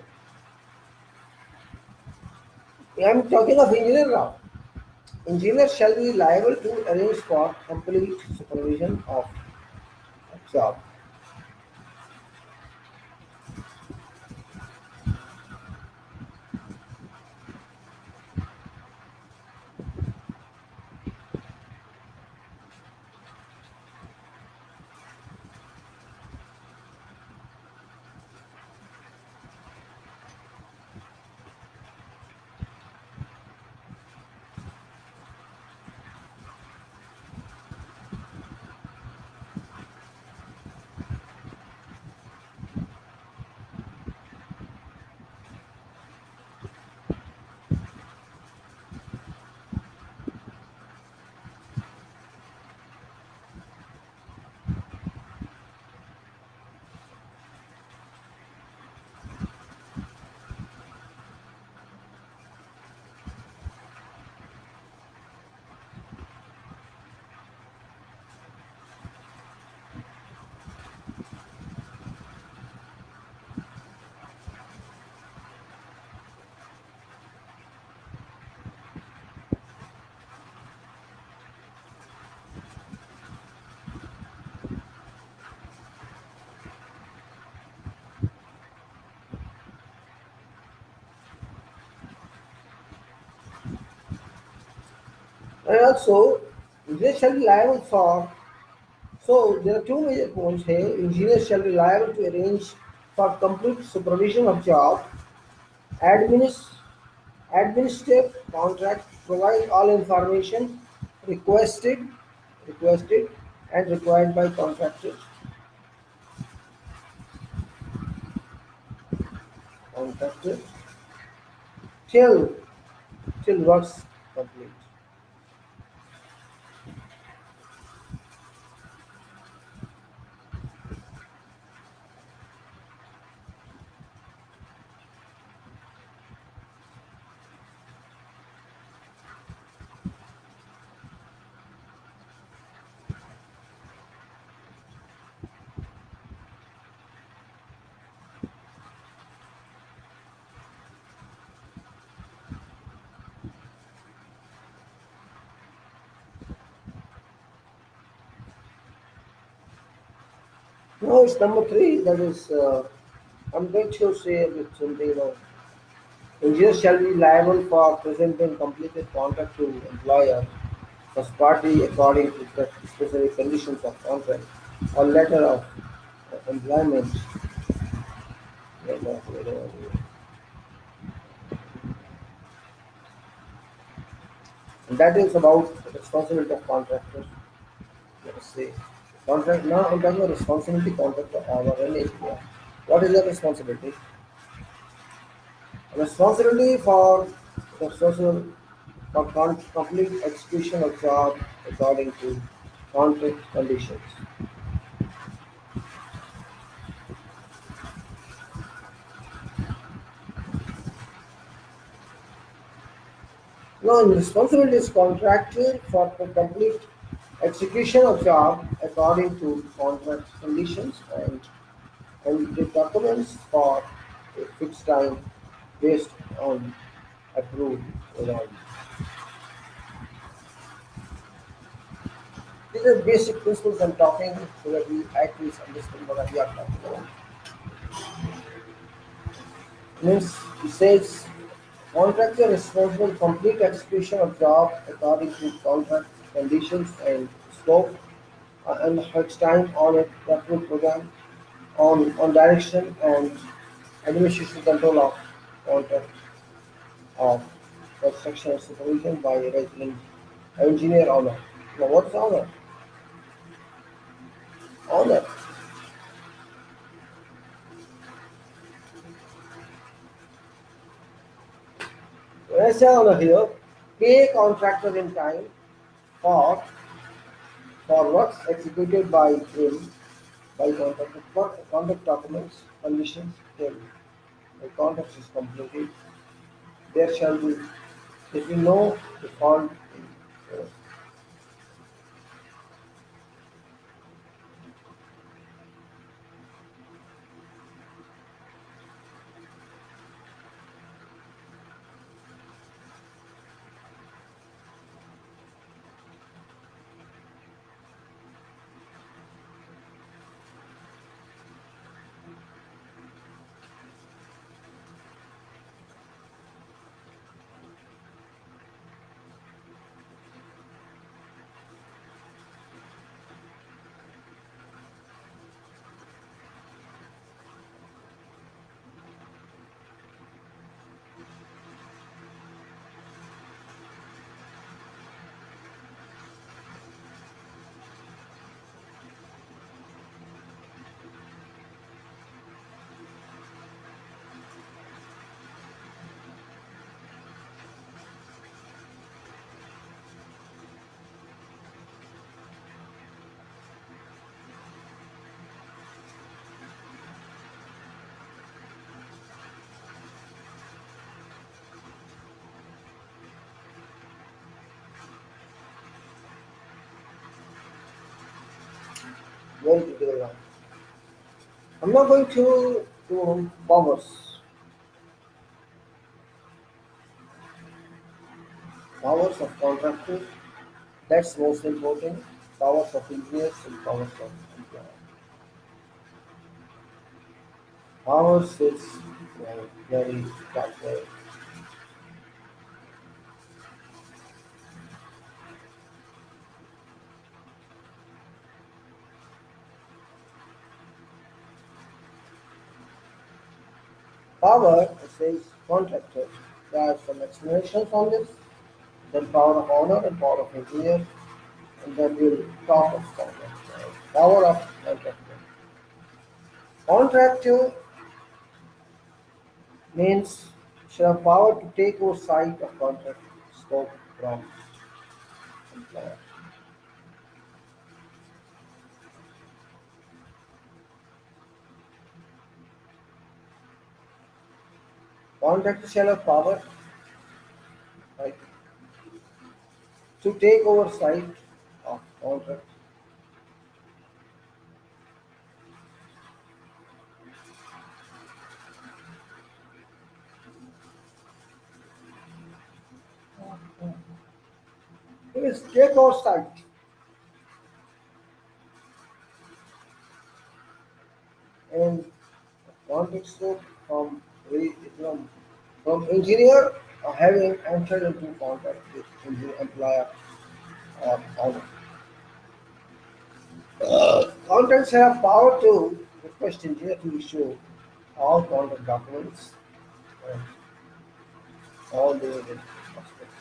Speaker 1: I'm talking of engineer now. Engineer shall be liable to arrange for complete supervision of job. And also, engineer shall be liable for. So there are two major points here. Engineer shall be liable to arrange for complete supervision of job, administ- administrative contract, provide all information requested, requested and required by contractor till till works complete. Now it's number three. That is, I'm going to say with something. Engineer shall be liable for presenting completed contract to employer first party according to the specific conditions of contract or letter of employment. And that is about the responsibility of contractor. Let us say contract. Now I'm talking about responsibility contractor or an engineer. What is the responsibility? Responsibility for the social for complete execution of job according to contract conditions. Now, responsibility is contractual for the complete execution of job according to contract conditions and the documents for a fixed time based on approved result. These are basic principles I'm talking so that we at least understand what we are talking about. Means it says contractor responsible for complete execution of job according to contract conditions and scope and fixed time on a approved program on direction and administration control of contract of construction and supervision by a resident engineer owner. Now what's owner? Owner. When I say owner here, pay contractor in time for for works executed by him by contractor for contract documents, conditions till the contract is completed. There shall be no default in very critical line. I'm not going to powers of contractors. That's most important. Powers of engineers and powers of employer. Powers is very that way. Power says contractor. There are some explanations on this. Then power of owner and power of engineer, and then we'll talk of contractor. Power of contractor. Contractor means shall have power to take oversight of contract scope from employer. Contractor shall have power, right, to take oversight of contract. It is take oversight and contract scope from from engineer having entered into contract with employer or owner. Contracts have power to request engineer to issue all contract documents and all the related aspects.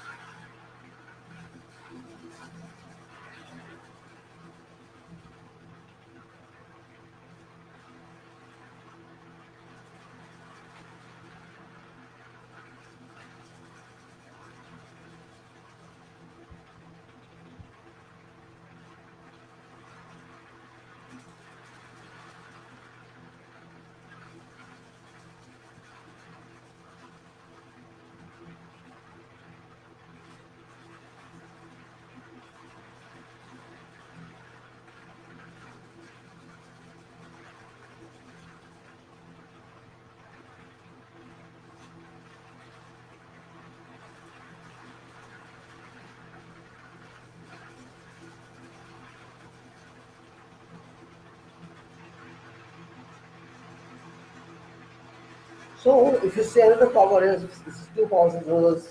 Speaker 1: So if you see another power is this is two powers in rules.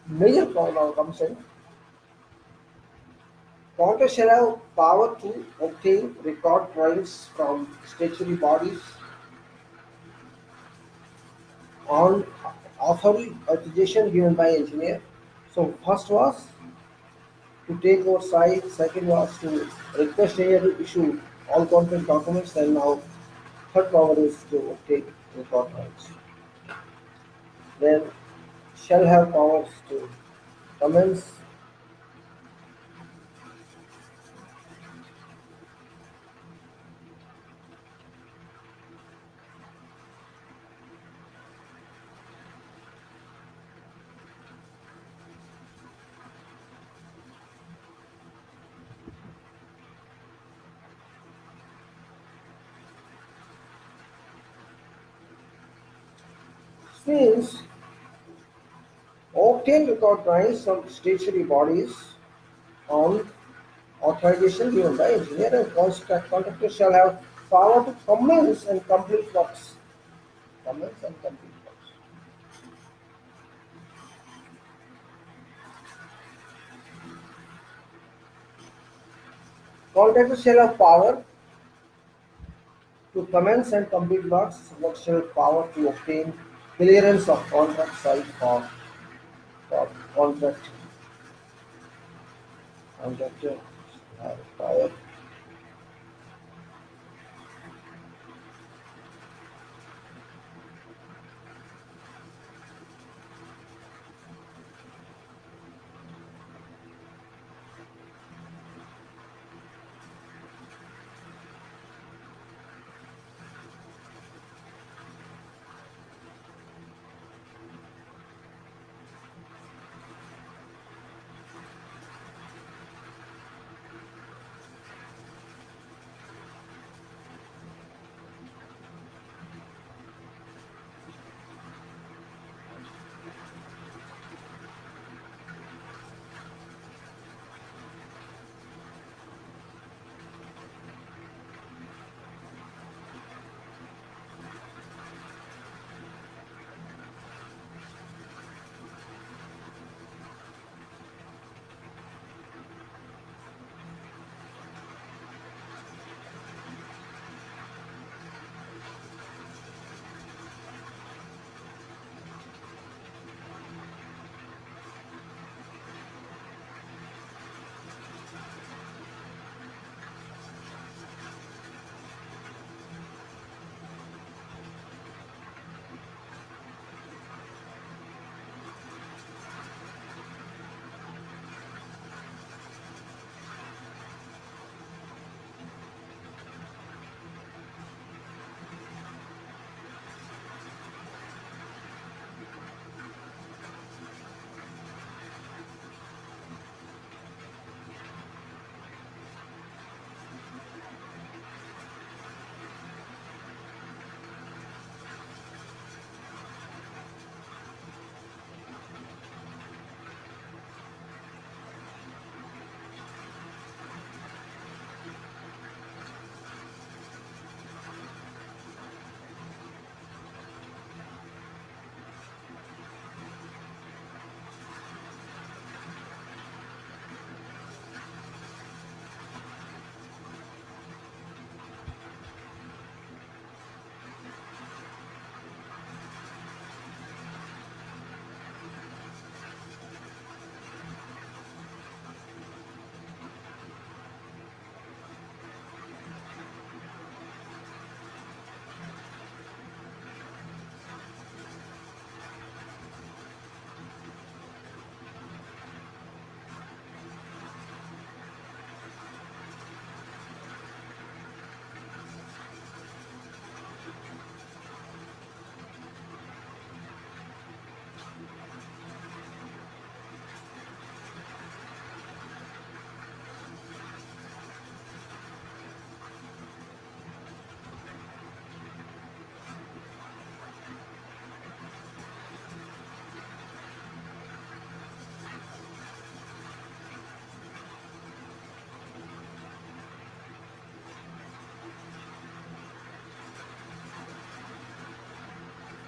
Speaker 1: Major power now comes in. Congress shall have power to obtain record drawings from statutory bodies on authorization given by engineer. So first was to take over site, second was to request engineer to issue all content documents, and now third power is to take record drawings. Then shall have powers to commence. Means obtain record drawings from statutory bodies on authorization given by engineer, and contractor shall have power to commence and complete works. Commence and complete works. Contractor shall have power to commence and complete works. Work shall have power to obtain clearance of contract site for contract contractor have power.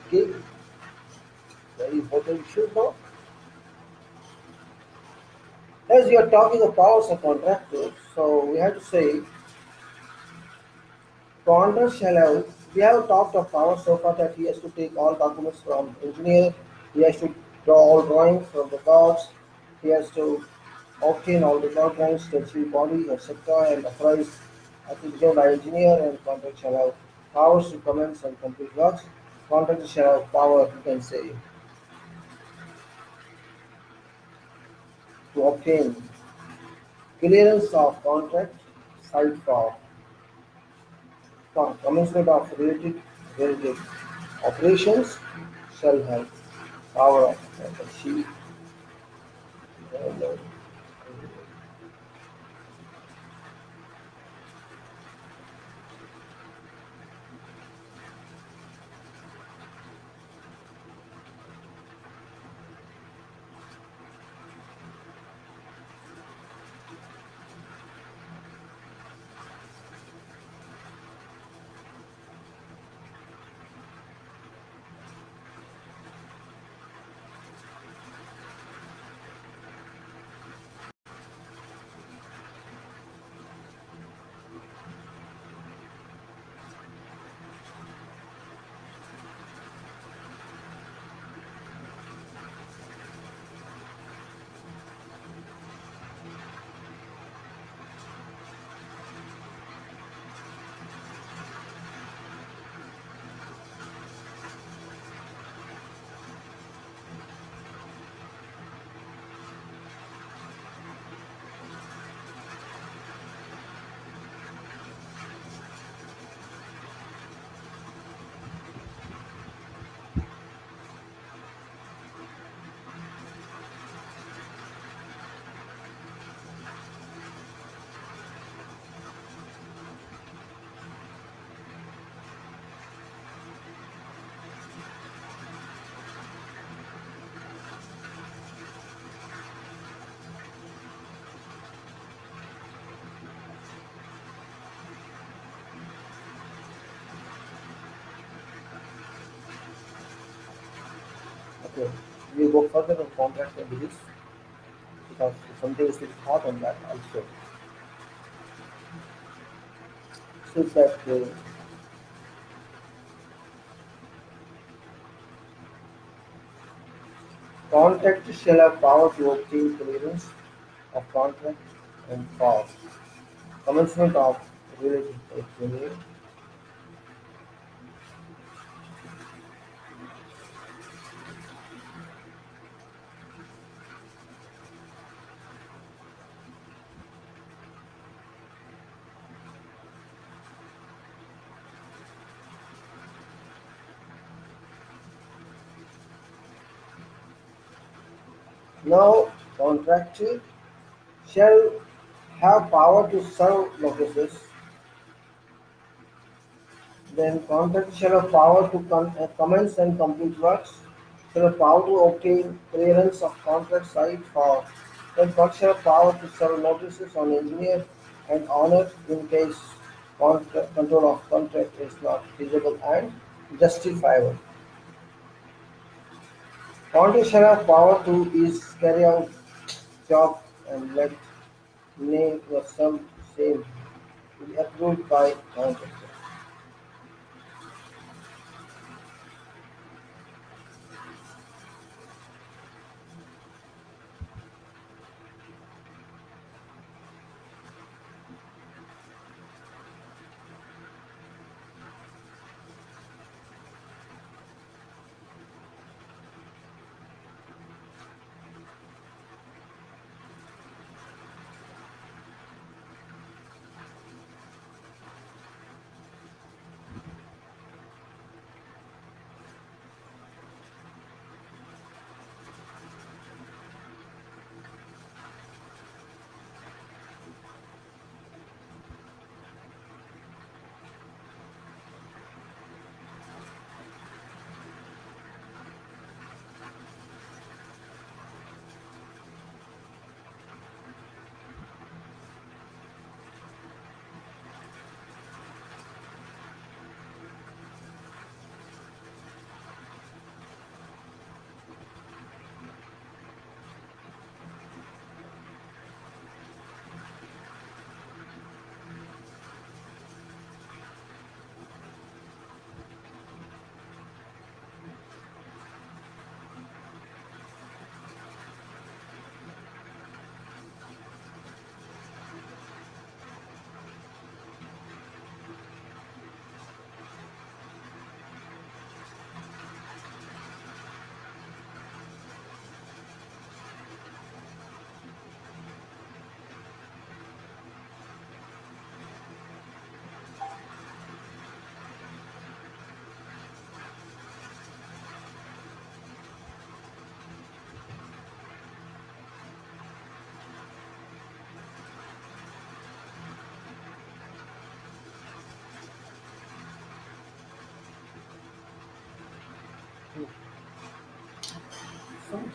Speaker 1: Okay, very important issue now. As you are talking of powers of contractors, so we have to say contractor shall have. We have talked of powers so far that he has to take all documents from engineer. He has to draw all drawings from the gods. He has to obtain all the documents, statutory body, etc. and authorize application by engineer and contractor shall have powers to commence and complete works. Contractor shall have power, you can say, to obtain clearance of contract site for commencement of related operations shall have power of achieve. uh, okay, we go further on contract and release because something is thought on that also. Since that contract shall have power to obtain clearance of contract and for commencement of related engineering. Now, contractor shall have power to serve notices. Then contractor shall have power to commence and complete works. Shall have power to obtain clearance of contract site for. Then contractor shall have power to serve notices on engineer and owner in case control of contract is not feasible and justifiable. Contractor shall have power to is carry out job and let name or some same to be approved by contractor.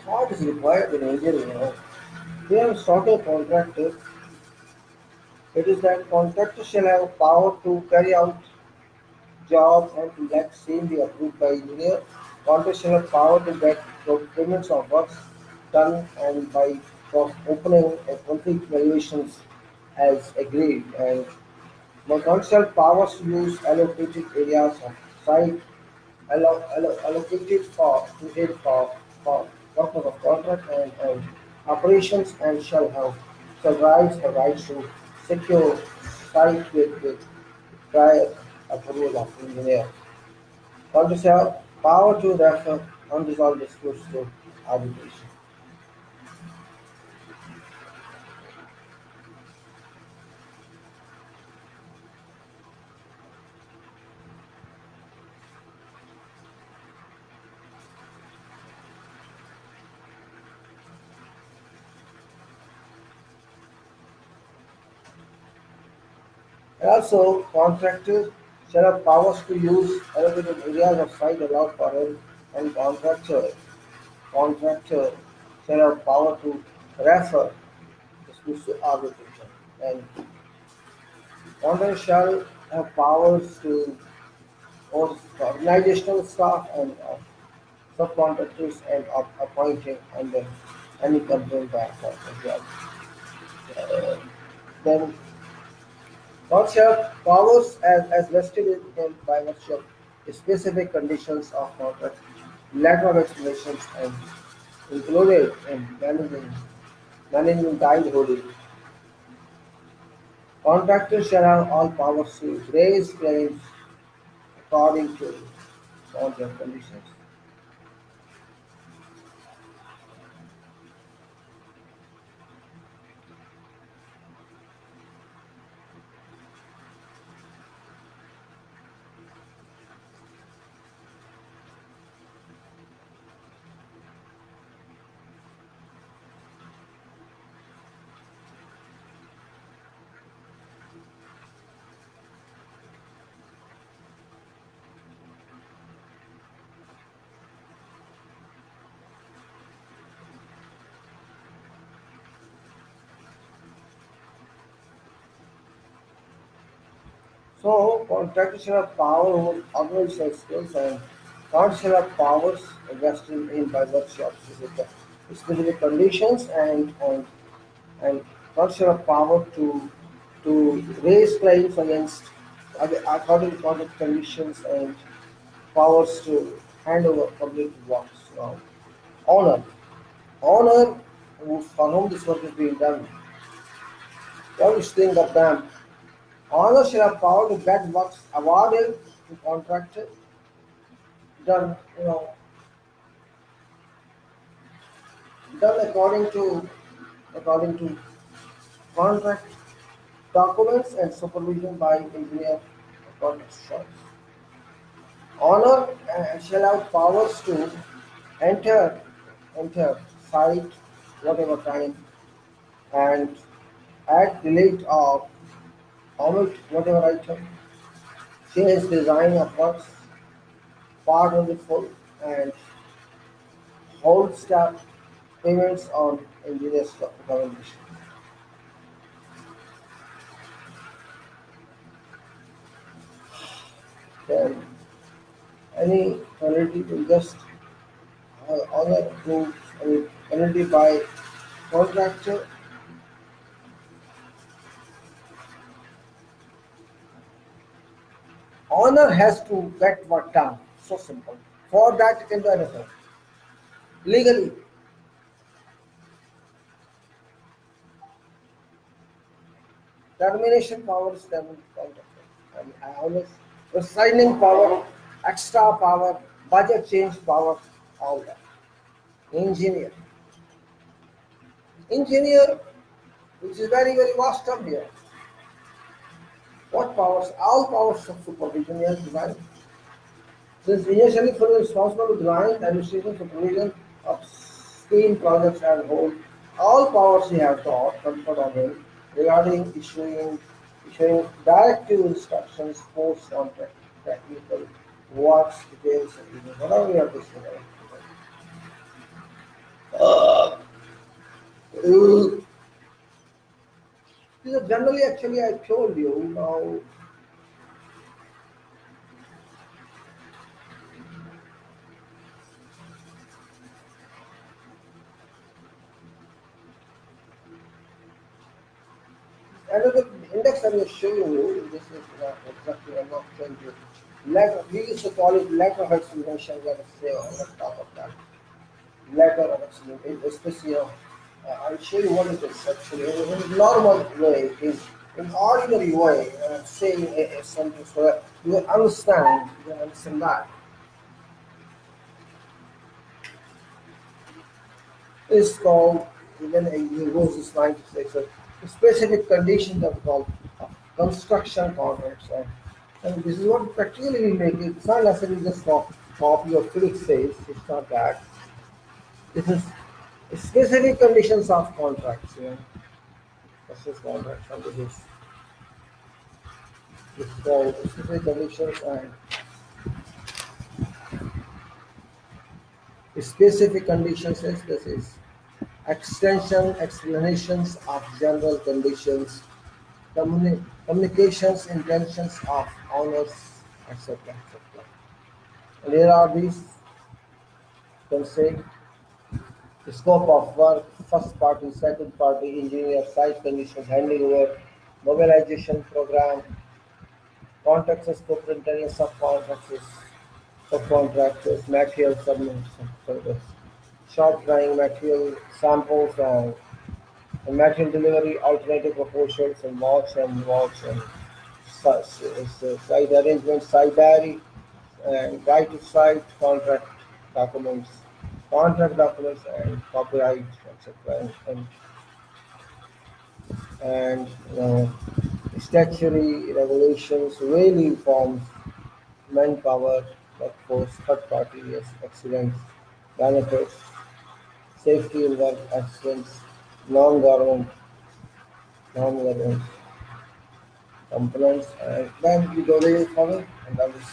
Speaker 1: What is required in engineering? Here, starting contractor, it is that contractor shall have power to carry out job and that shall be approved by engineer. Contractor shall have power to get payments of works done and by opening a complete valuations as agreed and contractual powers to use allocated areas of site allocated for intended for purpose of contract and operations and shall rise the right to secure site with prior approval of engineer. Contracts have power to refer unresolved disputes to arbitration. And also, contractors shall have powers to use allocated areas of site allowed for him and contractor shall have power to refer disputes to arbitration. And contractor shall have powers to or organizational staff and subcontractors and appointing under any complaint by as well. Then contract powers as vested in him by virtue of specific conditions of contract, letter of explanations and included in managing died holding. Contractors shall have all powers to raise claims according to contract conditions. So, contractors shall have power over organizational skills and God shall have powers vested in by virtue of specific conditions and God shall have power to raise claims against according to contract conditions and powers to hand over complete works. Now, honor. Honor for whom this work is being done. What do you think of them? Honor shall have power to get works awarded to contractor done, done according to contract documents and supervision by engineer contract choice. Honor shall have powers to enter enter site whatever time and add delete or omit whatever item, change design of works, part of the full and hold staff payments on engineer's recommendation. Then any penalty will just honor to any penalty by contractor. Honor has to get work done. So simple. For that, you can do anything. Legally, termination powers then contractor. And I always resigning power, extra power, budget change power, all that. Engineer. Engineer, which is very, very vast term here. What powers? All powers of supervision he has design. Since initially fully responsible to design, administration, supervision of scheme projects as a whole, all powers he has got conferred on him regarding issuing directive instructions, post contract, technical works, details, and whatever we are discussing. Uh, these are generally, actually, I told you now. Another index I was showing you, this is exactly, I'm not trying to. Letter, we used to call it letter of explanation, let us say, on the top of that. Letter of explanation, especially, I'll show you what it is actually. In a normal way, in ordinary way, saying something so that you understand that. Is called, even in verses 96, specific conditions are called construction contracts. And this is what practically we make it. It's not necessarily just copy of FIDIC says, it's not that. This is specific conditions of contracts. This is contracts, and this is called specific conditions and specific conditions is this is extension, explanations of general conditions, communications, intentions of owners, etc. etc. And here are these, you can say, the scope of work, first party, second party, engineer, site conditions, handling work, mobilization program, contracts, superintendents, subcontractors, material submission service, shop drying material samples and material delivery, alternative proposals, and site arrangement, site diary, and right to site documents, contract documents, and copyright, etc. And statutory regulations, whaling forms, manpower, workforce, third party, yes, accidents, benefits, safety in work accidents, non-government, non-government components, and then we go there forward, and that is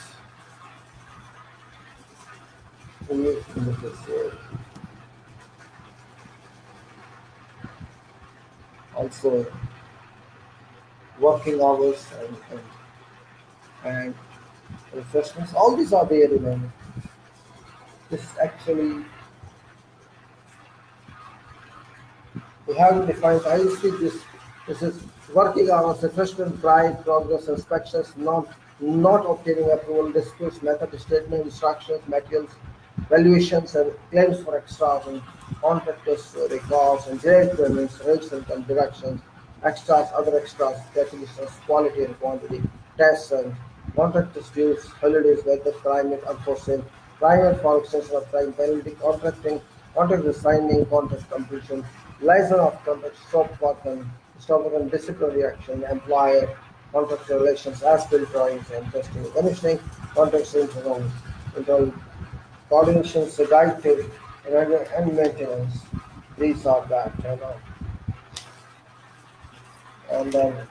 Speaker 1: also working hours and refreshments. All these are there in this actually we have defined. I see this is working hours, refreshment, drive, progress, inspections, not obtaining approval, disputes, method statement, instructions, materials, valuations, and claims for extras and contractors records and direct payments, rates and directions, extras, other extras, definitions, quality and quantity, tests and contractors dues, holidays, weather, climate, unforeseen, climate for extension of time, penalty, contracting, contract signing, contract completion, license of contract, stop work and disciplinary action, employer, contract relations, as-built drawings and testing, commissioning, contract internal coordination, directive, and maintenance. These are that, and then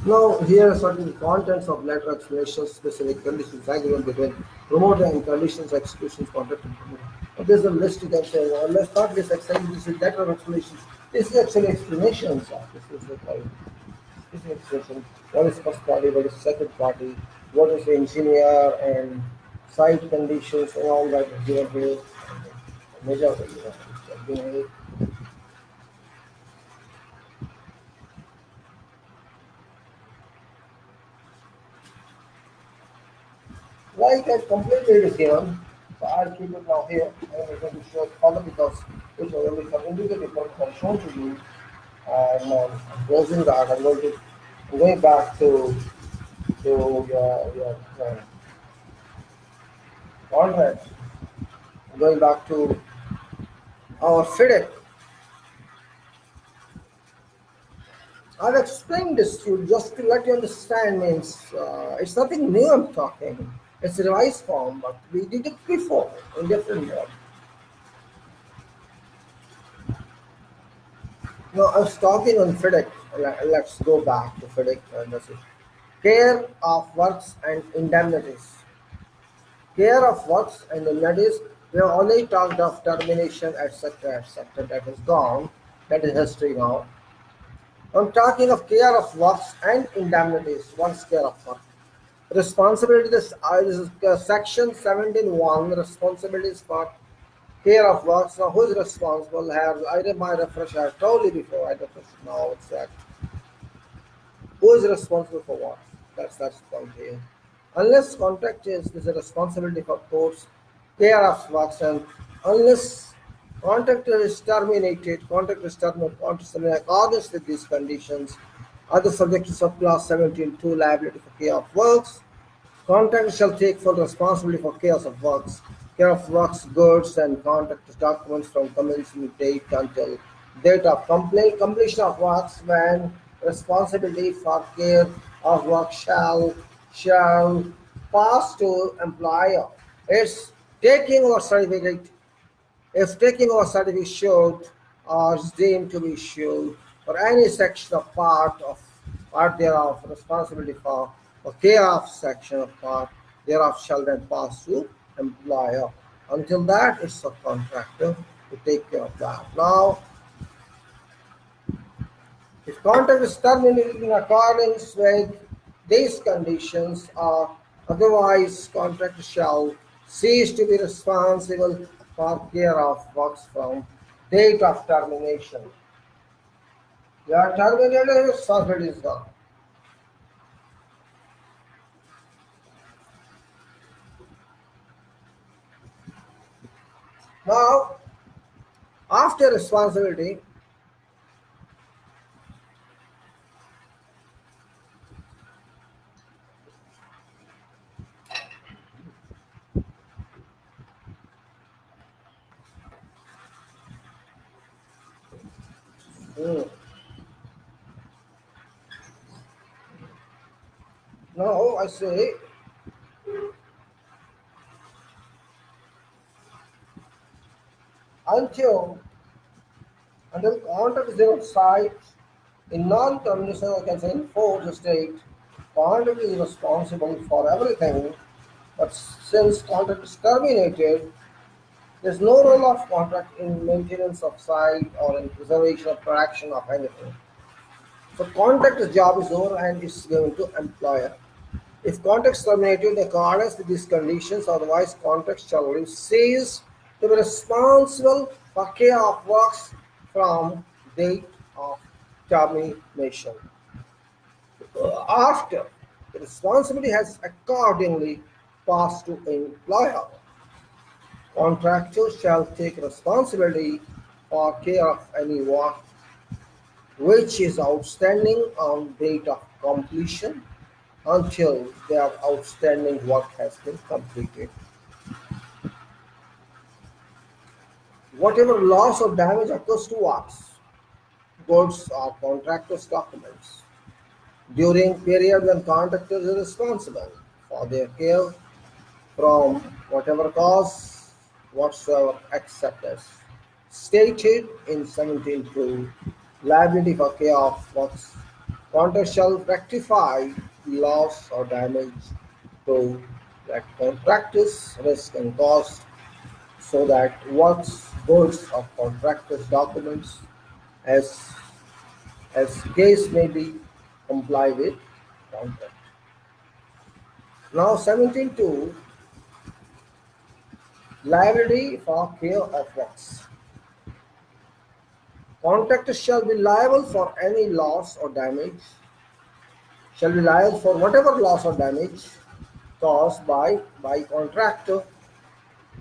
Speaker 1: now, here are certain contents of letter explanations, specific conditions, agreement between promoter and conditions, execution, contract, and promoter. But there's a list you can say, well, let's start this exercise. This is letter of explanations. This is actually explanations of this is the kind. This is explanation. What is first party? What is second party? What is the engineer and site conditions and all that is given here. Major, like I completely it is given. So I'll keep it now here. I'm going to show it further because it was only some indicative work I've shown to you. And I'm closing that. I'm going back to your contract. I'm going back to our FIDIC. I've explained this to you just to let you understand. Means it's nothing new. I'm talking. It's a revised form, but we did it before in different No, I was talking on FIDIC. Let's go back to FIDIC. That's it. Care of works and indemnities. Care of works and indemnities. We have already talked of termination, etc., etc. That is gone. That is history now. I'm talking of care of works and indemnities. What's care of work? Responsibility. This is section 17(1). Responsibilities for care of works. Now, who is responsible? I did my refresh. I told you before. I refresh now. Exactly. Who is responsible for what? That's the point here. Unless contract is a responsibility for courts, care of works, and unless contract is terminated in accordance with these conditions, other subjects of clause 17(2) liability for care of works. Contractor shall take full responsibility for care of works, goods, and contract documents from commencement date until date of completion of works, when responsibility for care of work shall pass to employer. It's taking over certificate if taking over certificate showed or is deemed to be showed for any section of part thereof, responsibility for or care of section of part thereof shall then pass to employer. Until that, it's a contractor to take care of that. Now, if contract is terminated in accordance with these conditions, or otherwise, contractor shall cease to be responsible for care of works from date of termination. You are terminated, responsibility is gone. Now, after responsibility, hmm, now I say until until contract is outside in non-termination, I can say in fourth state, contract is responsible for everything. But since contract is terminated, there is no role of contract in maintenance of site or in preservation or protection of anything. So contractor's job is over and is given to employer. If contract is terminated in accordance with these conditions, otherwise contract shall cease to be responsible for care of works from date of termination. After the responsibility has accordingly passed to employer, contractor shall take responsibility for care of any work which is outstanding on date of completion until their outstanding work has been completed. Whatever loss or damage occurs to works, goods, or contractor's documents during period when contractor is responsible for their care from whatever cause whatsoever except as stated in 17(2), liability for care of works. Contractor shall rectify loss or damage to that contractor's risk and cost, so that works, goods, or contractor's documents as case may be comply with contract. Now 17(2), liability for care of works. Contractor shall be liable for any loss or damage, shall be liable for whatever loss or damage caused by contractor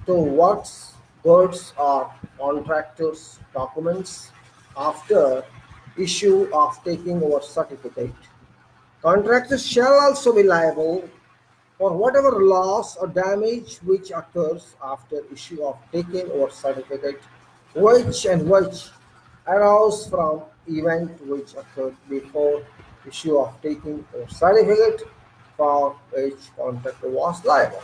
Speaker 1: to works, goods, or contractor's documents after issue of taking over certificate. Contractors shall also be liable for whatever loss or damage which occurs after issue of taking over certificate, which arise from event which occurred before issue of taking over certificate, for which contractor was liable.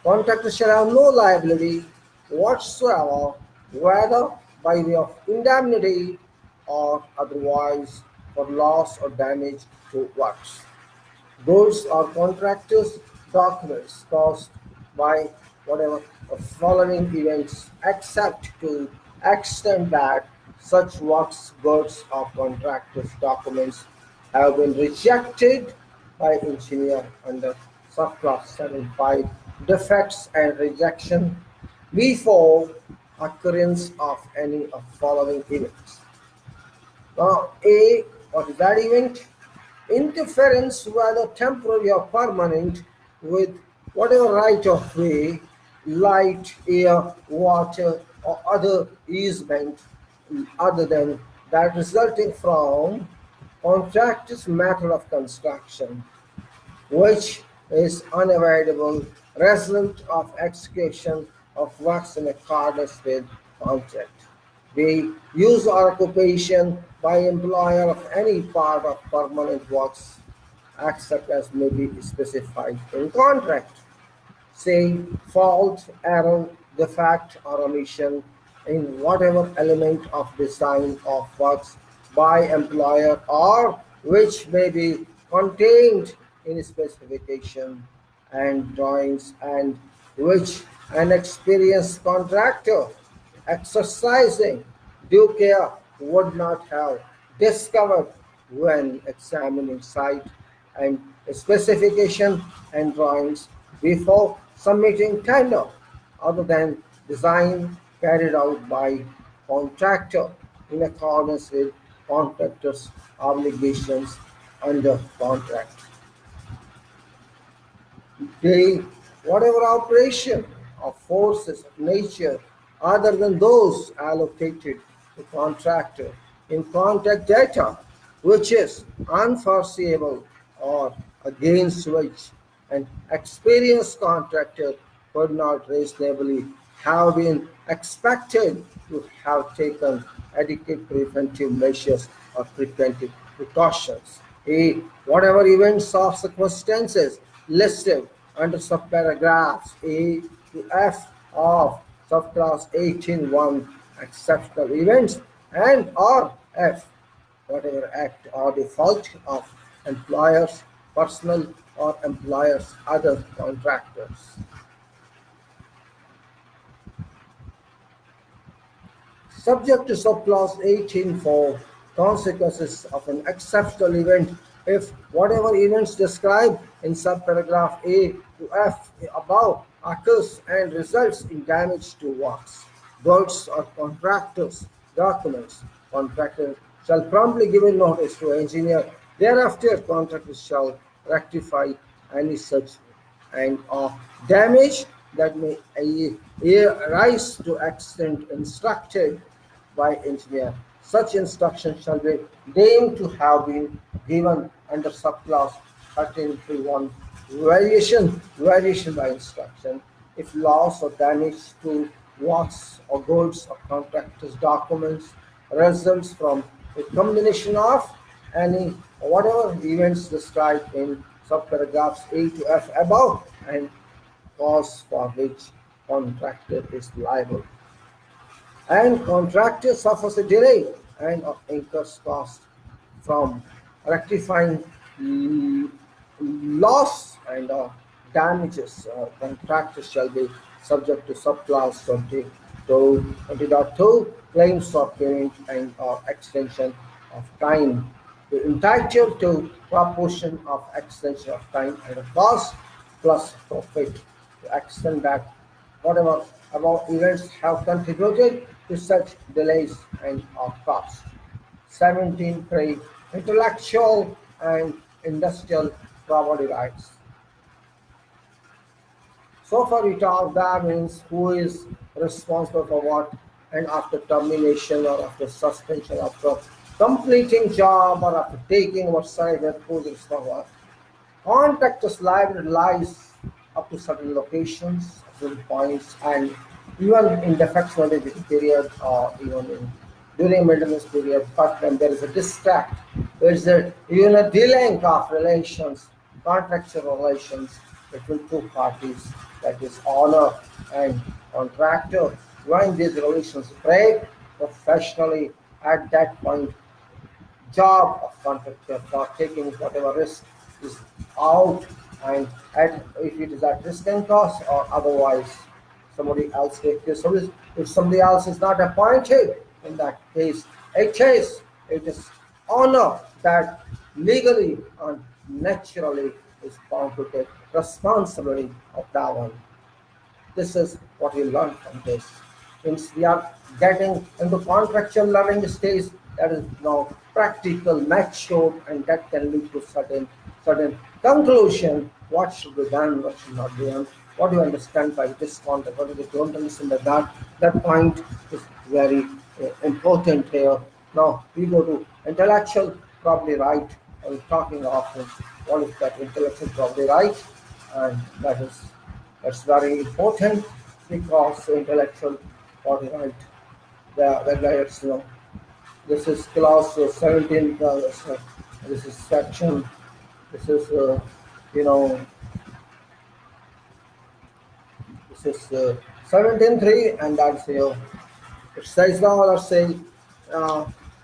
Speaker 1: Contractor shall have no liability whatsoever, whether by way of indemnity or otherwise for loss or damage to works. Goods or contractors' documents caused by whatever the following events, except to extent that such works, goods, or contractors' documents have been rejected by engineer under subclass 7.5 defects and rejection before occurrence of any of following events. Now, A, what is that event? Interference, whether temporary or permanent, with whatever right of way, light, air, water, or other easement other than that resulting from contractor's method of construction, which is unavoidable result of execution of works in accordance with contract. The use or occupation by employer of any part of permanent works except as may be specified in contract. Say fault, error, defect, or omission in whatever element of design of works by employer or which may be contained in specification and drawings and which an experienced contractor exercising due care would not have discovered when examining site and specification and drawings before submitting tender, other than design carried out by contractor in accordance with contractor's obligations under contract. They, whatever operation of forces of nature other than those allocated to contractor in contract data, which is unforeseeable or against which an experienced contractor could not reasonably have been expected to have taken adequate preventive measures or preventive precautions. A. Whatever events or circumstances listed under subparagraphs A to F of subclass 18.1 exceptional events and or F whatever act or default of employers, personal or employers, other contractors. Subject to subclause 18 for consequences of an exceptional event if whatever events described in subparagraph A to F above occurs and results in damage to works, goods or contractors' documents. Contractor shall promptly give a notice to engineer. Thereafter, contractor shall rectify any such and or damage that may arise to extent instructed by engineer. Such instruction shall be deemed to have been given under subclass 13.1 variation by instruction if loss or damage to works or goods or contractors' documents results from a combination of any or whatever events described in subparagraphs A to F above and cause for which contractor is liable. And contractor suffers a delay and incurs cost from rectifying loss and damages. Contractor shall be subject to subclass 20 to 20.2 claims for payment and or extension of time. Be entitled to proportion of extension of time and cost plus profit to extend that whatever about events have contributed to such delays and or costs. 17. Create intellectual and industrial property rights. So far we talked that means who is responsible for what and after termination or after suspension, after completing job or after taking what side and who's responsible for what. Contractor's liability lies up to certain locations, certain points, and even in defects notification period or even in during maintenance period. But when there is a distract, there is a even a delaying of relations, contractual relations between two parties, that is owner and contractor. When these relations break professionally at that point, job of contractor for taking whatever risk is out, and if it is at risk and cost or otherwise somebody else takes this service. If somebody else is not appointed, in that case it is honor that legally and naturally is bound to take responsibility of that one. This is what we learn from this. Since we are getting into contractual learning stage, that is now practical, matured, and that can lead to certain conclusion. What should be done, what should not be done, what do you understand by this contract, what do you don't understand by that. That point is very important here. Now we go to intellectual property right. I'm talking of what is that intellectual property right, and that's very important because intellectual property right, the rights, this is clause 17, this is section, this is, you know, this is 17.3, and that's, it says now, let's say,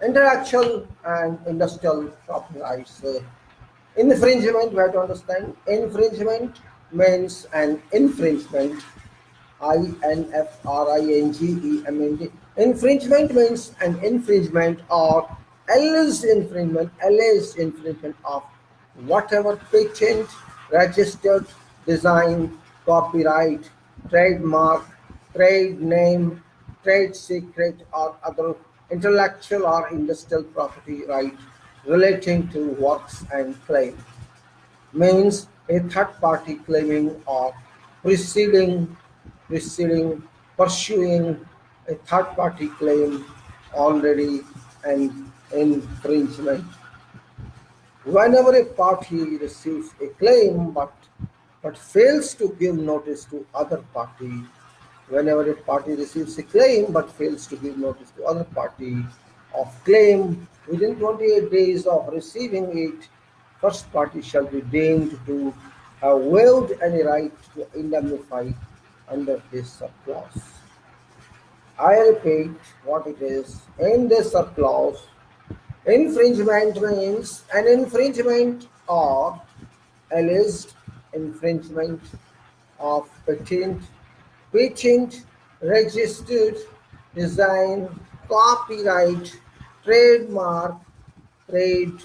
Speaker 1: intellectual and industrial property rights. Infringement, we have to understand, infringement means an infringement, infringement. Infringement means an infringement or alleged infringement of whatever patent, registered design, copyright, trademark, trade name, trade secret, or other intellectual or industrial property right relating to works and claim. Means a third party claiming or preceding, pursuing a third party claim already an infringement. Whenever a party receives a claim but fails to give notice to other party, whenever a party receives a claim but fails to give notice to other party of claim within 28 days of receiving it, first party shall be deemed to have waived any right to indemnify under this subclause. I repeat what it is. In this subclause, infringement means an infringement or alleged infringement of patent, registered design, copyright, trademark, trade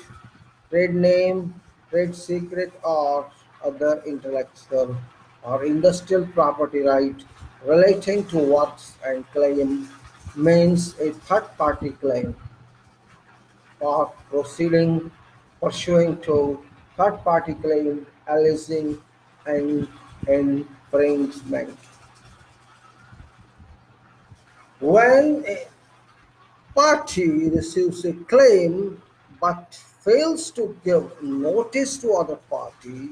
Speaker 1: name, trade secret, or other intellectual or industrial property right relating to works and claim. Means a third party claim or proceeding pursuing to third party claim alleging an infringement. When a party receives a claim but fails to give notice to other party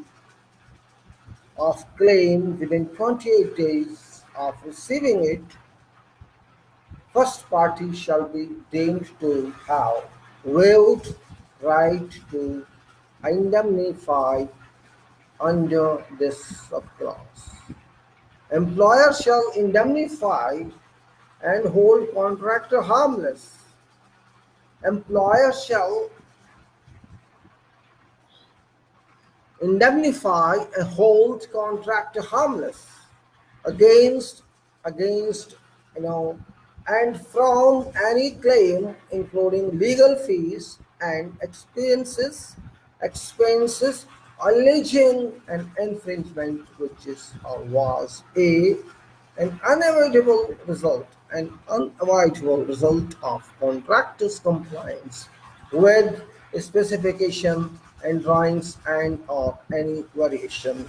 Speaker 1: of claim within 28 days of receiving it, first party shall be deemed to have waived right to indemnify under this subclause. Employer shall indemnify and hold contractor harmless. Employer shall indemnify and hold contractor harmless against and from any claim including legal fees and expenses alleging an infringement which is or was an unavoidable result of contractor's compliance with specification and drawings and or any variation,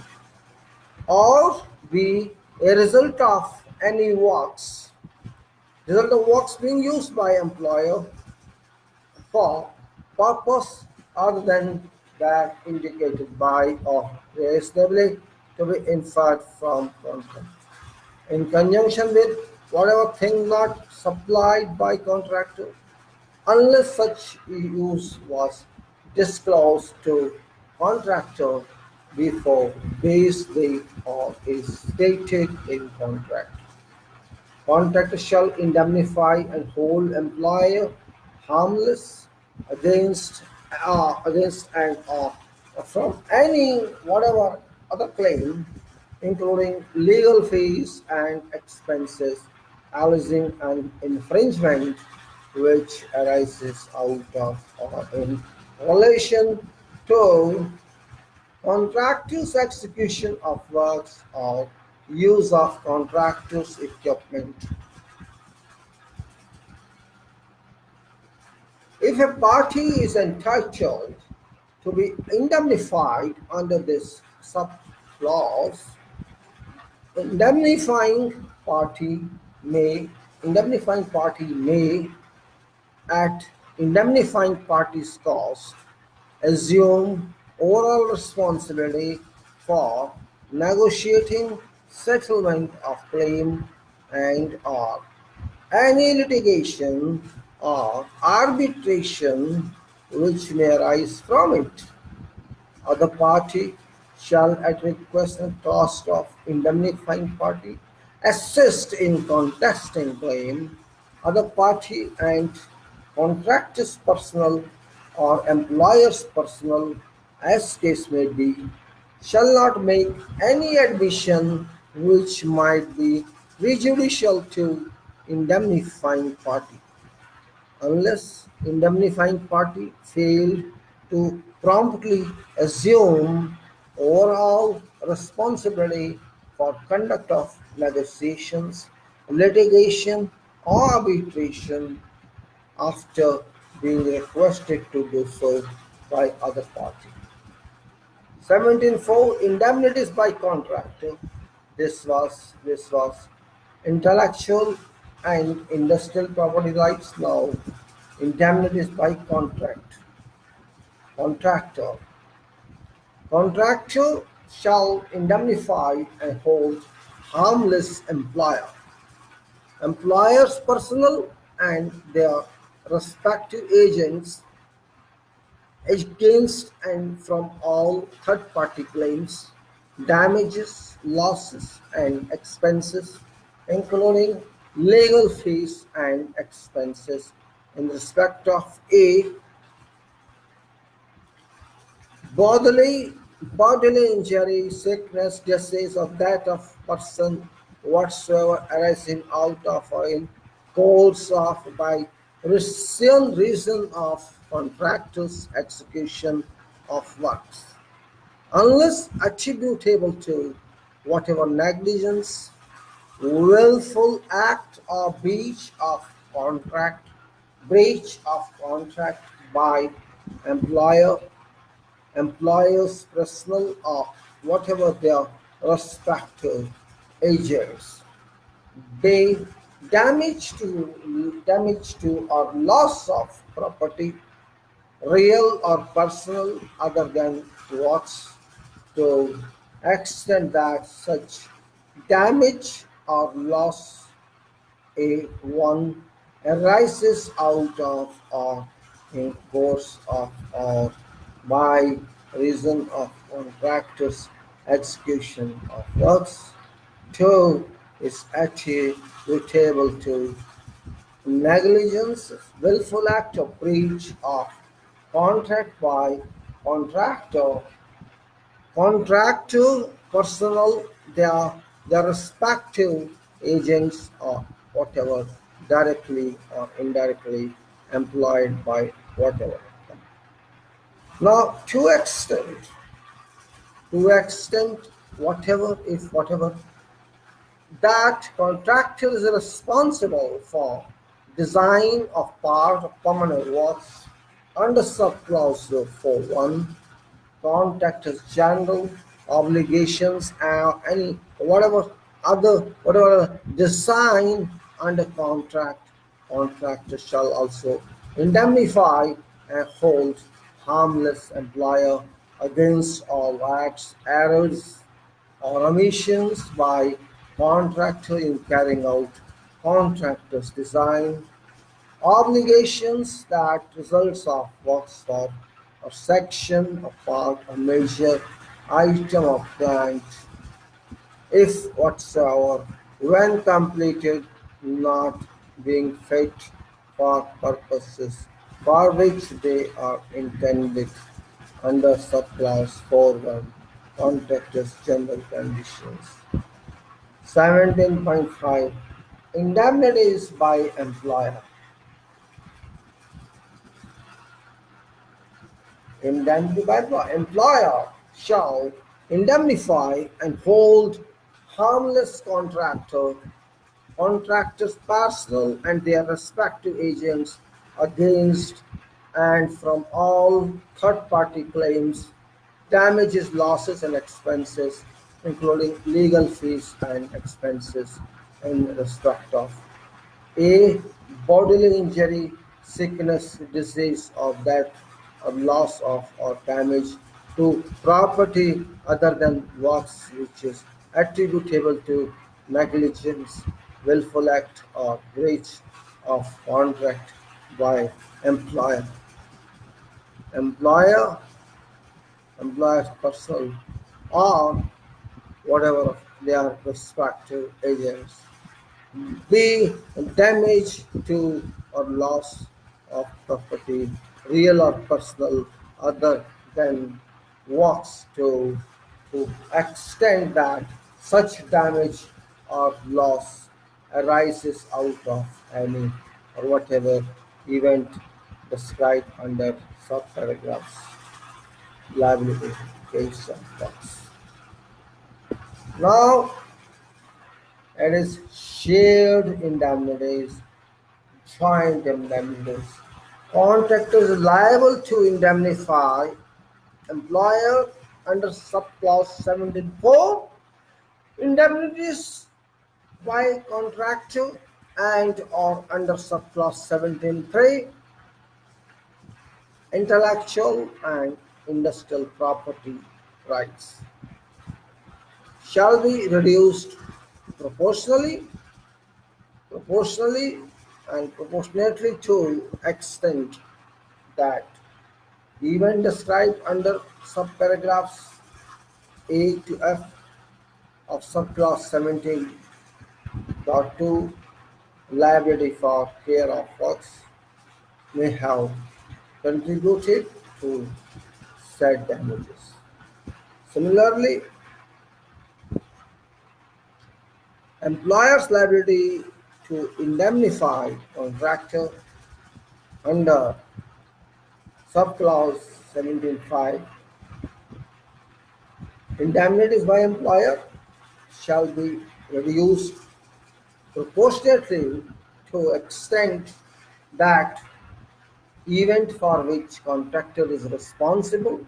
Speaker 1: or b a result of any works being used by employer for purpose other than that indicated by or reasonably to be inferred from contract, in conjunction with whatever thing not supplied by contractor, unless such use was disclosed to contractor before base date or is stated in contract. Contractor shall indemnify and hold employer harmless against against and from any whatever other claim, including legal fees and expenses arising an infringement which arises out of or in relation to contractor's execution of works or use of contractor's equipment. If a party is entitled to be indemnified under this subclause, indemnifying party may indemnifying party may at indemnifying party's cost assume overall responsibility for negotiating settlement of claim and or any litigation or arbitration which may arise from it. Other party shall at request and cost of indemnifying party assist in contesting claim. Other party and contractor's personnel or employer's personnel, as case may be, shall not make any admission which might be prejudicial to indemnifying party unless indemnifying party failed to promptly assume overall responsibility for conduct of negotiations, litigation, or arbitration after being requested to do so by other party. 17.4 Indemnities by contractor. This was intellectual and industrial property rights. Now indemnities by contractor. Contractor shall indemnify and hold harmless employers' personnel and their respective agents against and from all third-party claims, damages, losses, and expenses, including legal fees and expenses in respect of a bodily injury, sickness, disease of that of person whatsoever arising out of or in course of by reason of contractor's execution of works, unless attributable to whatever negligence, willful act or breach of contract by employer, employers' personnel, or whatever their respective agents. They damage to or loss of property, real or personal, other than works, to extent that such damage or loss a one arises out of or in course of or by reason of contractor's execution of works. Two is attributable to negligence, willful act of breach of contract by contractor, contractor personnel, their respective agents or whatever, directly or indirectly employed by whatever. Now, to extent, whatever, if whatever, that contractor is responsible for design of part of permanent works under subclause 4.1, contractor's general obligations and any whatever design under contract, contractor shall also indemnify and hold harmless employer against all acts, errors, or omissions by contractor in carrying out contractor's design, obligations that results of works for a section, a part, a major item of plant, if whatsoever, when completed, not being fit for purposes for which they are intended under subclass 4.1 contractor's general conditions. 17.5 Indemnities by employer. Indemnity by employer shall indemnify and hold harmless contractors' personnel and their respective agents against and from all third-party claims, damages, losses, and expenses, including legal fees and expenses in respect of a bodily injury, sickness, disease, or death, or loss of or damage to property other than works which is attributable to negligence, willful act, or breach of contract by employer, employer, employer's personnel, or whatever of their respective agents. B. Damage to or loss of property, real or personal, other than works to extent that such damage or loss arises out of any or whatever event described under subparagraphs liability case of tax. Now it is shared indemnities, joint indemnities. Contractor is liable to indemnify employer under subclause 17.4, indemnities by contractor and or under subclause 17.3, intellectual and industrial property rights shall be reduced proportionally and proportionately to extent that event described under subparagraphs A to F of subclass 17.2 liability for care of works may have contributed to said damages. Similarly, employer's liability to indemnify contractor under subclause 17.5, indemnities by employer shall be reduced proportionately to extent that event for which contractor is responsible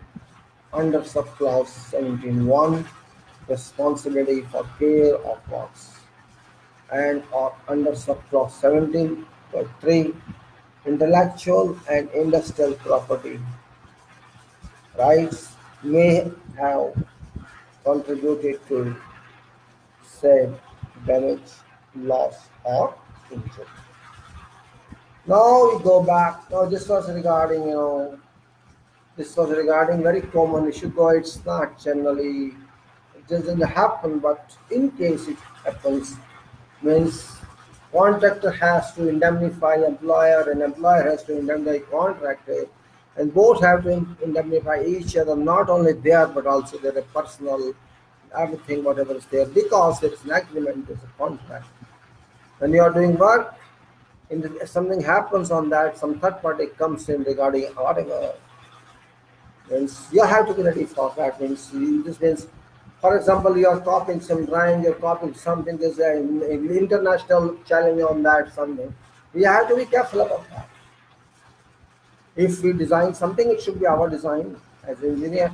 Speaker 1: under subclause 17.1, responsibility for care of works, and or under subclause 17.3, intellectual and industrial property rights may have contributed to said damage, loss, or injury. Now we go back. Now this was regarding, this was regarding very common issue, though it's not generally, it doesn't happen, but in case it happens, means contractor has to indemnify employer and employer has to indemnify contractor, and both have to indemnify each other, not only there but also their personal, everything, whatever is there, because there is an agreement, there is a contract. When you are doing work, something happens on that, some third party comes in regarding whatever, means you have to be ready for that. Means this means, for example, you are copying some drawing, you're copying something, there's an international challenge on that, something. We have to be careful about that. If we design something, it should be our design as an engineer.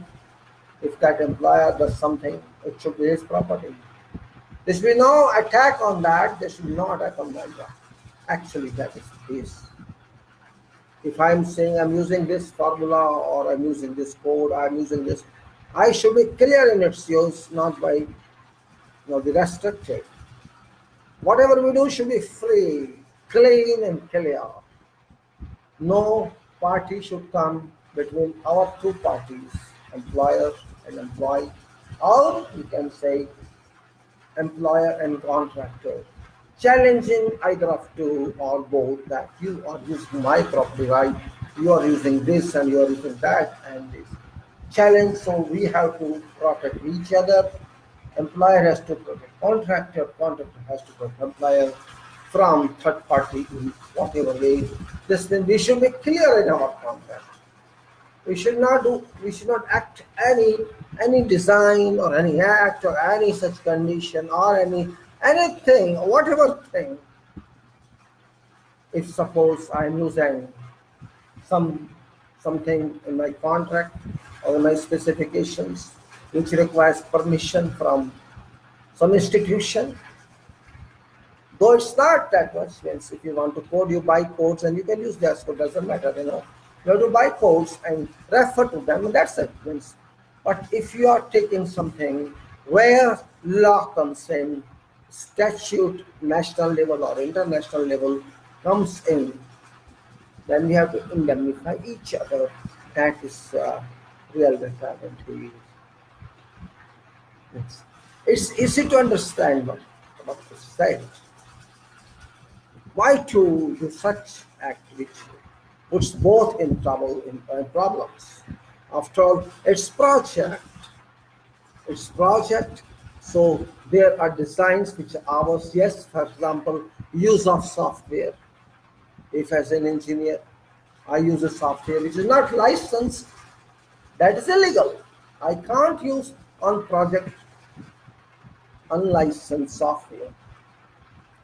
Speaker 1: If that employer does something, it should be his property. There should be no attack on that, there should be no attack on that. Actually, that is the case. If I'm saying I'm using this formula or I'm using this code, I'm using this, I should be clear in its use, not by be restricted. Whatever we do should be free, clean and clear. No party should come between our two parties, employer and employee, or you can say employer and contractor, challenging either of two or both that you are using my property right you are using this and you are using that and this challenge. So we have to protect each other. Employer has to protect contractor, contractor has to protect employer from third party in whatever way. This thing we should be clear in our contract. We should not act any design or any act or any such condition or anything or whatever thing. If suppose I am using some something in my contract or my specifications which requires permission from some institution, though it's not that much. Means if you want to code, you buy codes and you can use that code, doesn't matter. You have to buy codes and refer to them, and that's it. Means, but if you are taking something where law comes in, statute, national level or international level comes in, then we have to indemnify each other. That is real requirement to use. It's easy to understand what is said. Why to do such act which puts both in trouble in problems? After all, it's project. It's project. So there are designs which are ours. Yes, for example, use of software. If as an engineer I use a software which is not licensed, that is illegal. I can't use on project unlicensed software.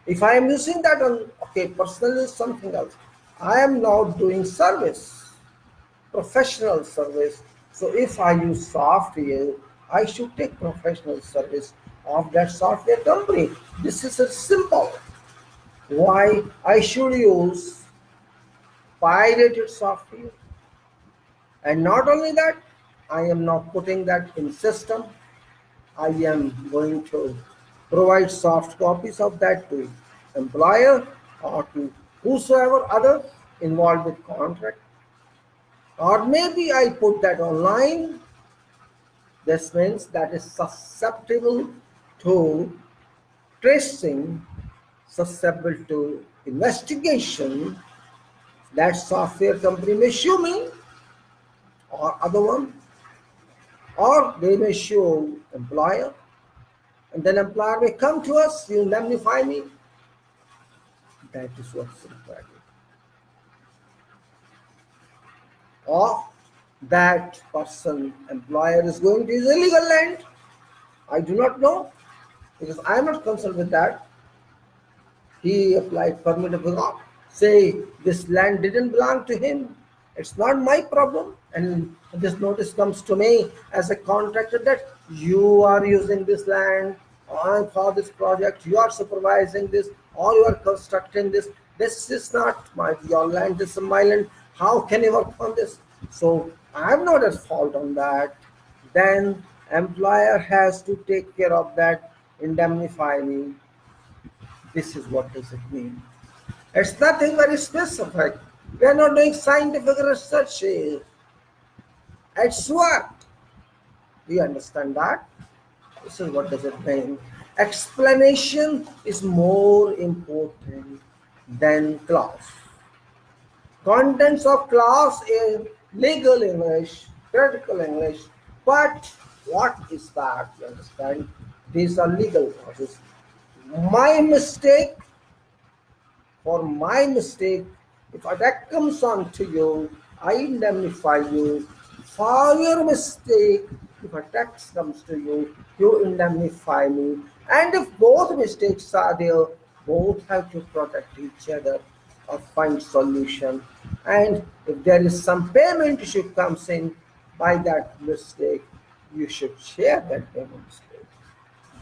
Speaker 1: If I am using that on, okay, personal is something else. I am now doing service, professional service. So if I use software, I should take professional service of that software company. This is a simple. Why I should use pirated software? And not only that, I am now putting that in system. I am going to provide soft copies of that to employer or to whosoever other involved with contract. Or maybe I put that online. This means that is susceptible to tracing, susceptible to investigation. That software company may sue me or other one, or they may sue employer, and then employer may come to us, you indemnify me. That is what's required. Or that person, employer, is going to his illegal land. I do not know, because I am not concerned with that. He applied permit of law. Say this land didn't belong to him. It's not my problem. And this notice comes to me as a contractor that you are using this land for this project, you are supervising this, or you are constructing this. This is not your land, this is my land. How can you work on this? So I am not at fault on that. Then employer has to take care of that, indemnify me. This is what does it mean. It's nothing very specific. We are not doing scientific research here. It's what? Do you understand that? This is what does it mean. Explanation is more important than clause. Contents of clause is legal English, critical English, but what is that? You understand? These are legal clauses. My mistake, for my mistake, if attack comes on to you, I indemnify you. For your mistake, if attack comes to you, you indemnify me. And if both mistakes are there, both have to protect each other or find solution. And if there is some payment issue comes in by that mistake, you should share that payment mistake.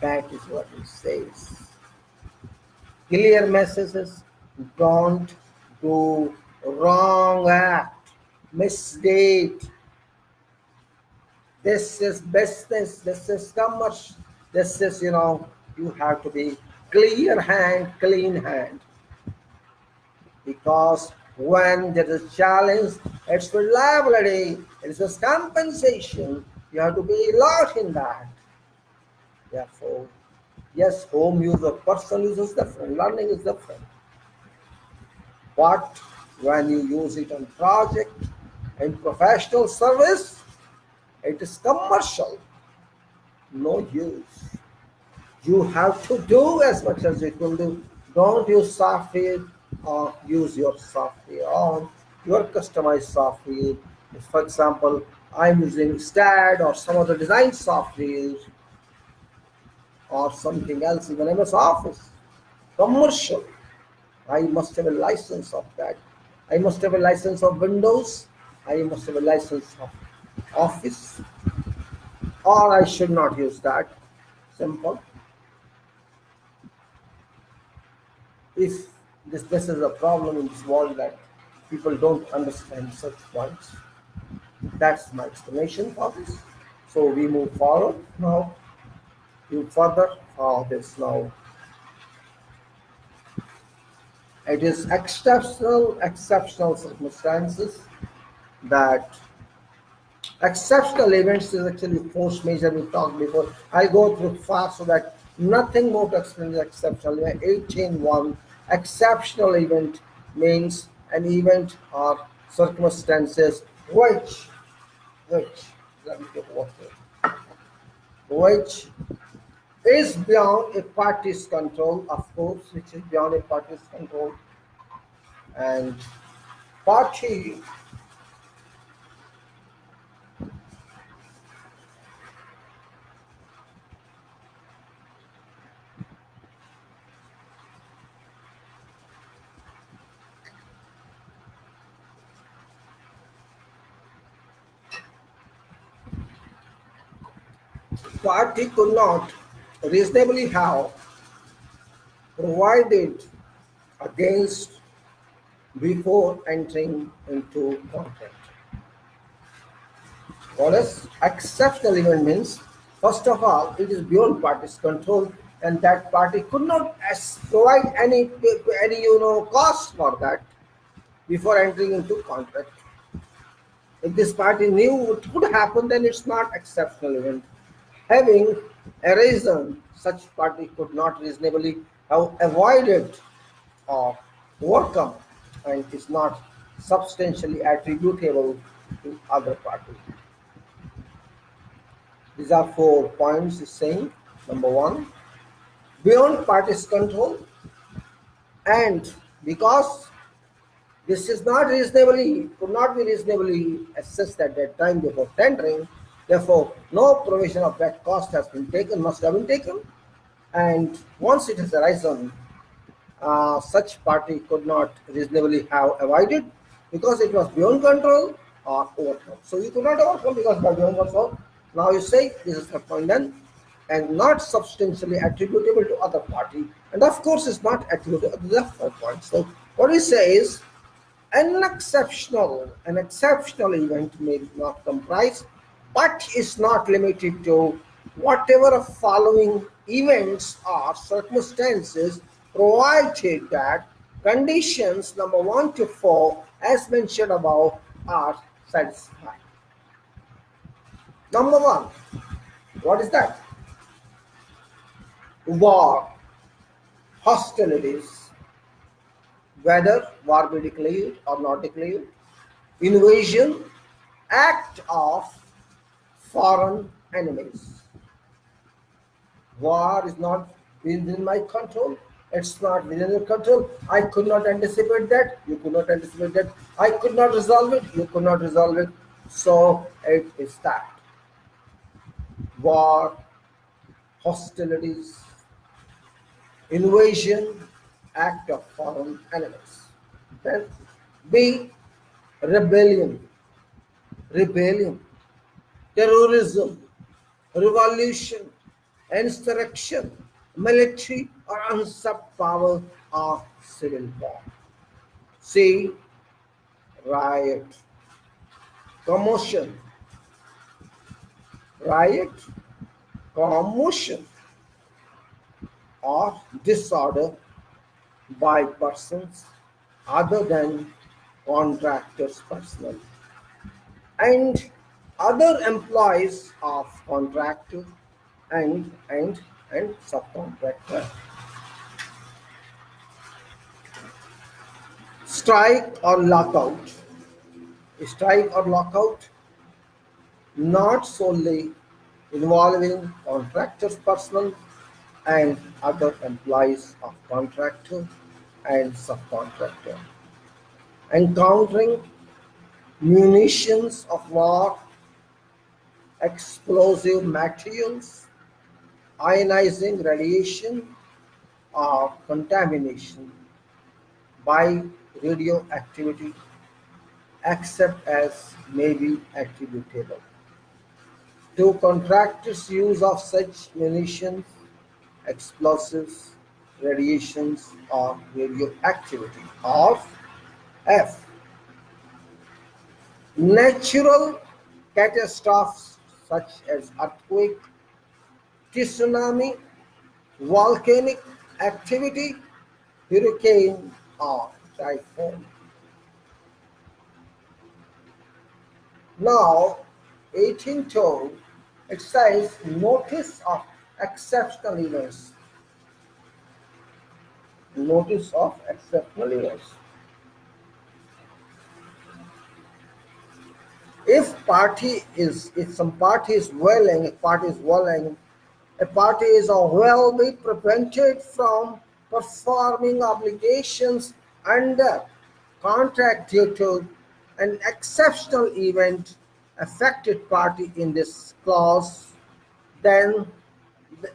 Speaker 1: That is what it says. Clear messages: don't do wrong act, misdate. This is business, this is commerce, this is, you have to be clear hand, clean hand. Because when there is challenge, it's for liability, it's just compensation. You have to be alert in that. Therefore, yes, home user, personal use is different, learning is different. But When you use it on project and professional service, it is commercial, no use. You have to do as much as you can do. Don't use software or use your software on your customized software. If, for example, I'm using STAD or some other design software or something else, even MS Office, commercial, I must have a license of that. I must have a license of Windows. I must have a license of Office, or I should not use that. Simple. If this is a problem in this world that people don't understand such points, that's my explanation for this. So we move forward now. Move further for this now. It is exceptional circumstances that exceptional events is actually force majeure we talked before. I'll go through fast so that nothing more to explain is exceptional. 18.1 exceptional event means an event or circumstances which let me get water, which is beyond a party's control, of course, which is beyond a party's control, and party party could not reasonably have provided against before entering into contract. What is exceptional event means? First of all, it is beyond party's control, and that party could not provide any cost for that before entering into contract. If this party knew it could happen, then it's not exceptional event. Having arisen, such party could not reasonably have avoided or overcome, and is not substantially attributable to other party. These are 4 points he's saying. Number one, beyond party's control, and because this is not reasonably, could not be reasonably assessed at that time before tendering, therefore no provision of that cost has been taken, must have been taken, and once it has arisen, such party could not reasonably have avoided because it was beyond control or overcome. So you could not overcome because it was beyond control. Now you say this is the point then, and not substantially attributable to other party, and of course it's not attributable to the 4 points. So what we say is an exceptional event may not comprise, but is not limited to whatever of following events or circumstances, provided that conditions number 1 to 4 as mentioned above are satisfied. Number 1, what is that? War, hostilities, whether war be declared or not declared, invasion, act of foreign enemies. War is not within my control. It's not within your control. I could not anticipate that. You could not anticipate that. I could not resolve it. You could not resolve it. So it is that. War, hostilities, invasion, act of foreign enemies. Then B, rebellion, terrorism, revolution, insurrection, military or usurped power or civil war. C, riot, commotion, or disorder by persons other than contractors' personnel and other employees of contractor and subcontractor. Strike or lockout. Strike or lockout, not solely involving contractor's personnel and other employees of contractor and subcontractor. Encountering munitions of war, explosive materials, ionizing radiation, or contamination by radioactivity, except as may be attributable to contractors' use of such munitions, explosives, radiations, or radioactivity. Or F. Natural catastrophes such as earthquake, tsunami, volcanic activity, hurricane, or typhoon. Now, 18.2, it says notice of exceptional events. Notice of exceptional events. If some party is willing, a party is will be prevented from performing obligations under contract due to an exceptional event affected party in this clause, then the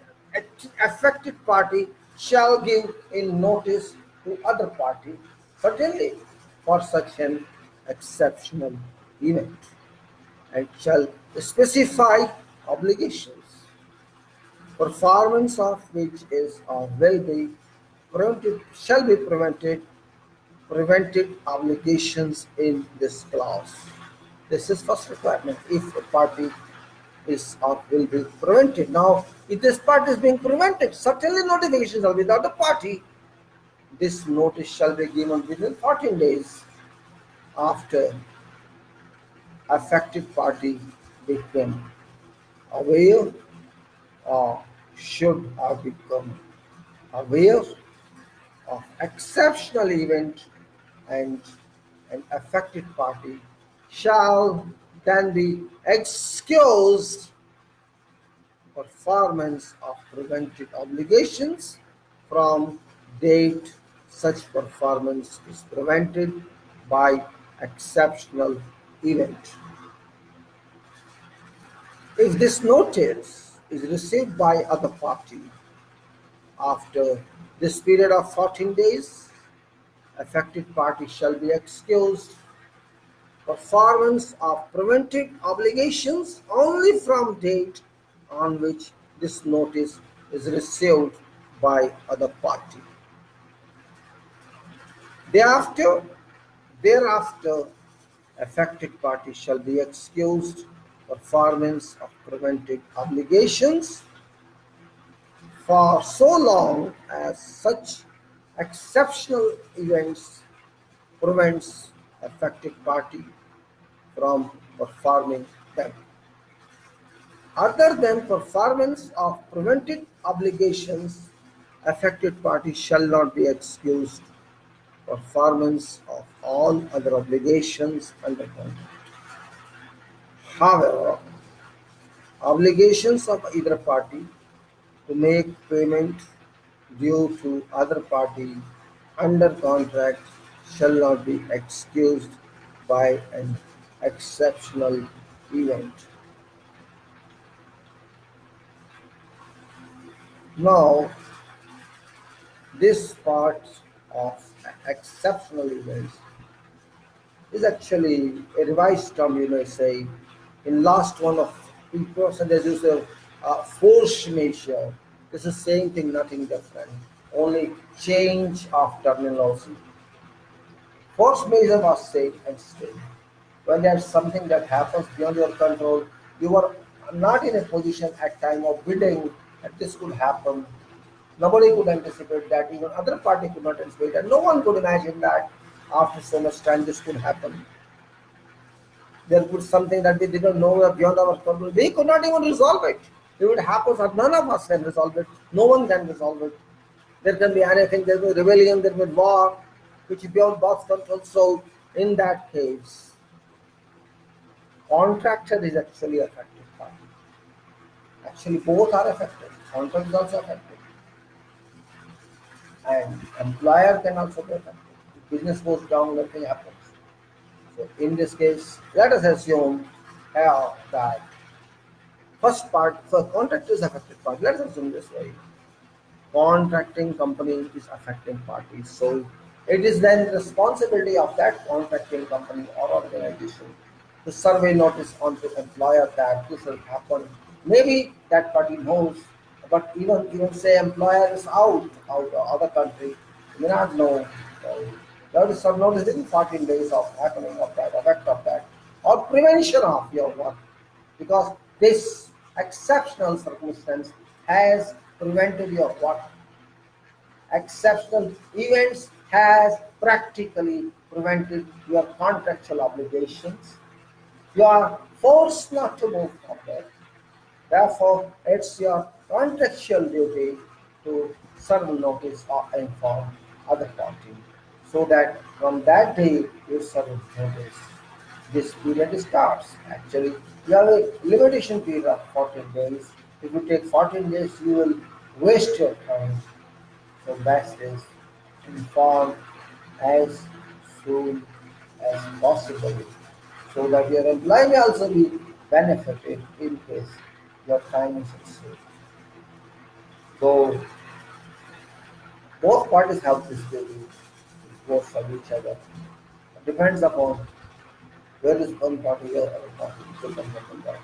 Speaker 1: affected party shall give in notice to other party, certainly for such an exceptional event, and shall specify obligations, performance of which is or will be prevented, shall be prevented obligations in this clause. This is first requirement. If a party is or will be prevented. Now, if this party is being prevented, certainly notifications are without the party. This notice shall be given within 14 days after affected party became aware or should have become aware of exceptional event, and an affected party shall then be excused performance of prevented obligations from date such performance is prevented by exceptional event. If this notice is received by other party after this period of 14 days, affected party shall be excused performance of prevented obligations only from date on which this notice is received by other party. Thereafter, affected party shall be excused performance of prevented obligations for so long as such exceptional events prevents affected party from performing them. Other than performance of prevented obligations, affected party shall not be excused performance of all other obligations under contract. However, obligations of either party to make payment due to other party under contract shall not be excused by an exceptional event. Now, this part of exceptional events is actually a revised term, say. In last one of person there's use a force majeure. This is same thing, nothing different, only change of terminology. Force majeure was said and stayed. When there's something that happens beyond your control, you are not in a position at time of bidding that this could happen. Nobody could anticipate that, even other party could not anticipate that. No one could imagine that after so much time this could happen. There was something that we didn't know beyond our control. We could not even resolve it. If it happens, none of us can resolve it. No one can resolve it. There can be anything. There will be rebellion. There will be war. which is beyond boss control. So in that case, contractor is actually affected party. Actually, both are affected. Contractor is also affected, and employer can also be affected. If business goes down, nothing happens. So in this case, let us assume that first part, for contractor is affected party. Let us assume this way: contracting company is affecting parties. So it is then the responsibility of that contracting company or organization to survey notice onto employer that this will happen. Maybe that party knows, but even say employer is out of other country, may not know. So there is some notice within 14 days of happening of that, effect of that, or prevention of your work, because this exceptional circumstance has prevented your work. Exceptional events has practically prevented your contractual obligations. You are forced not to move forward. Therefore, it's your contractual duty to serve notice or inform other party, so that from that day you serve notice. This period starts. Actually, you have a limitation period of 14 days. If you take 14 days, you will waste your time. So best is inform as soon as possible, so that your employee may also be benefited in case your time is saved. So both parties have this duty to work for each other. It depends upon where is one party or other party depends upon that.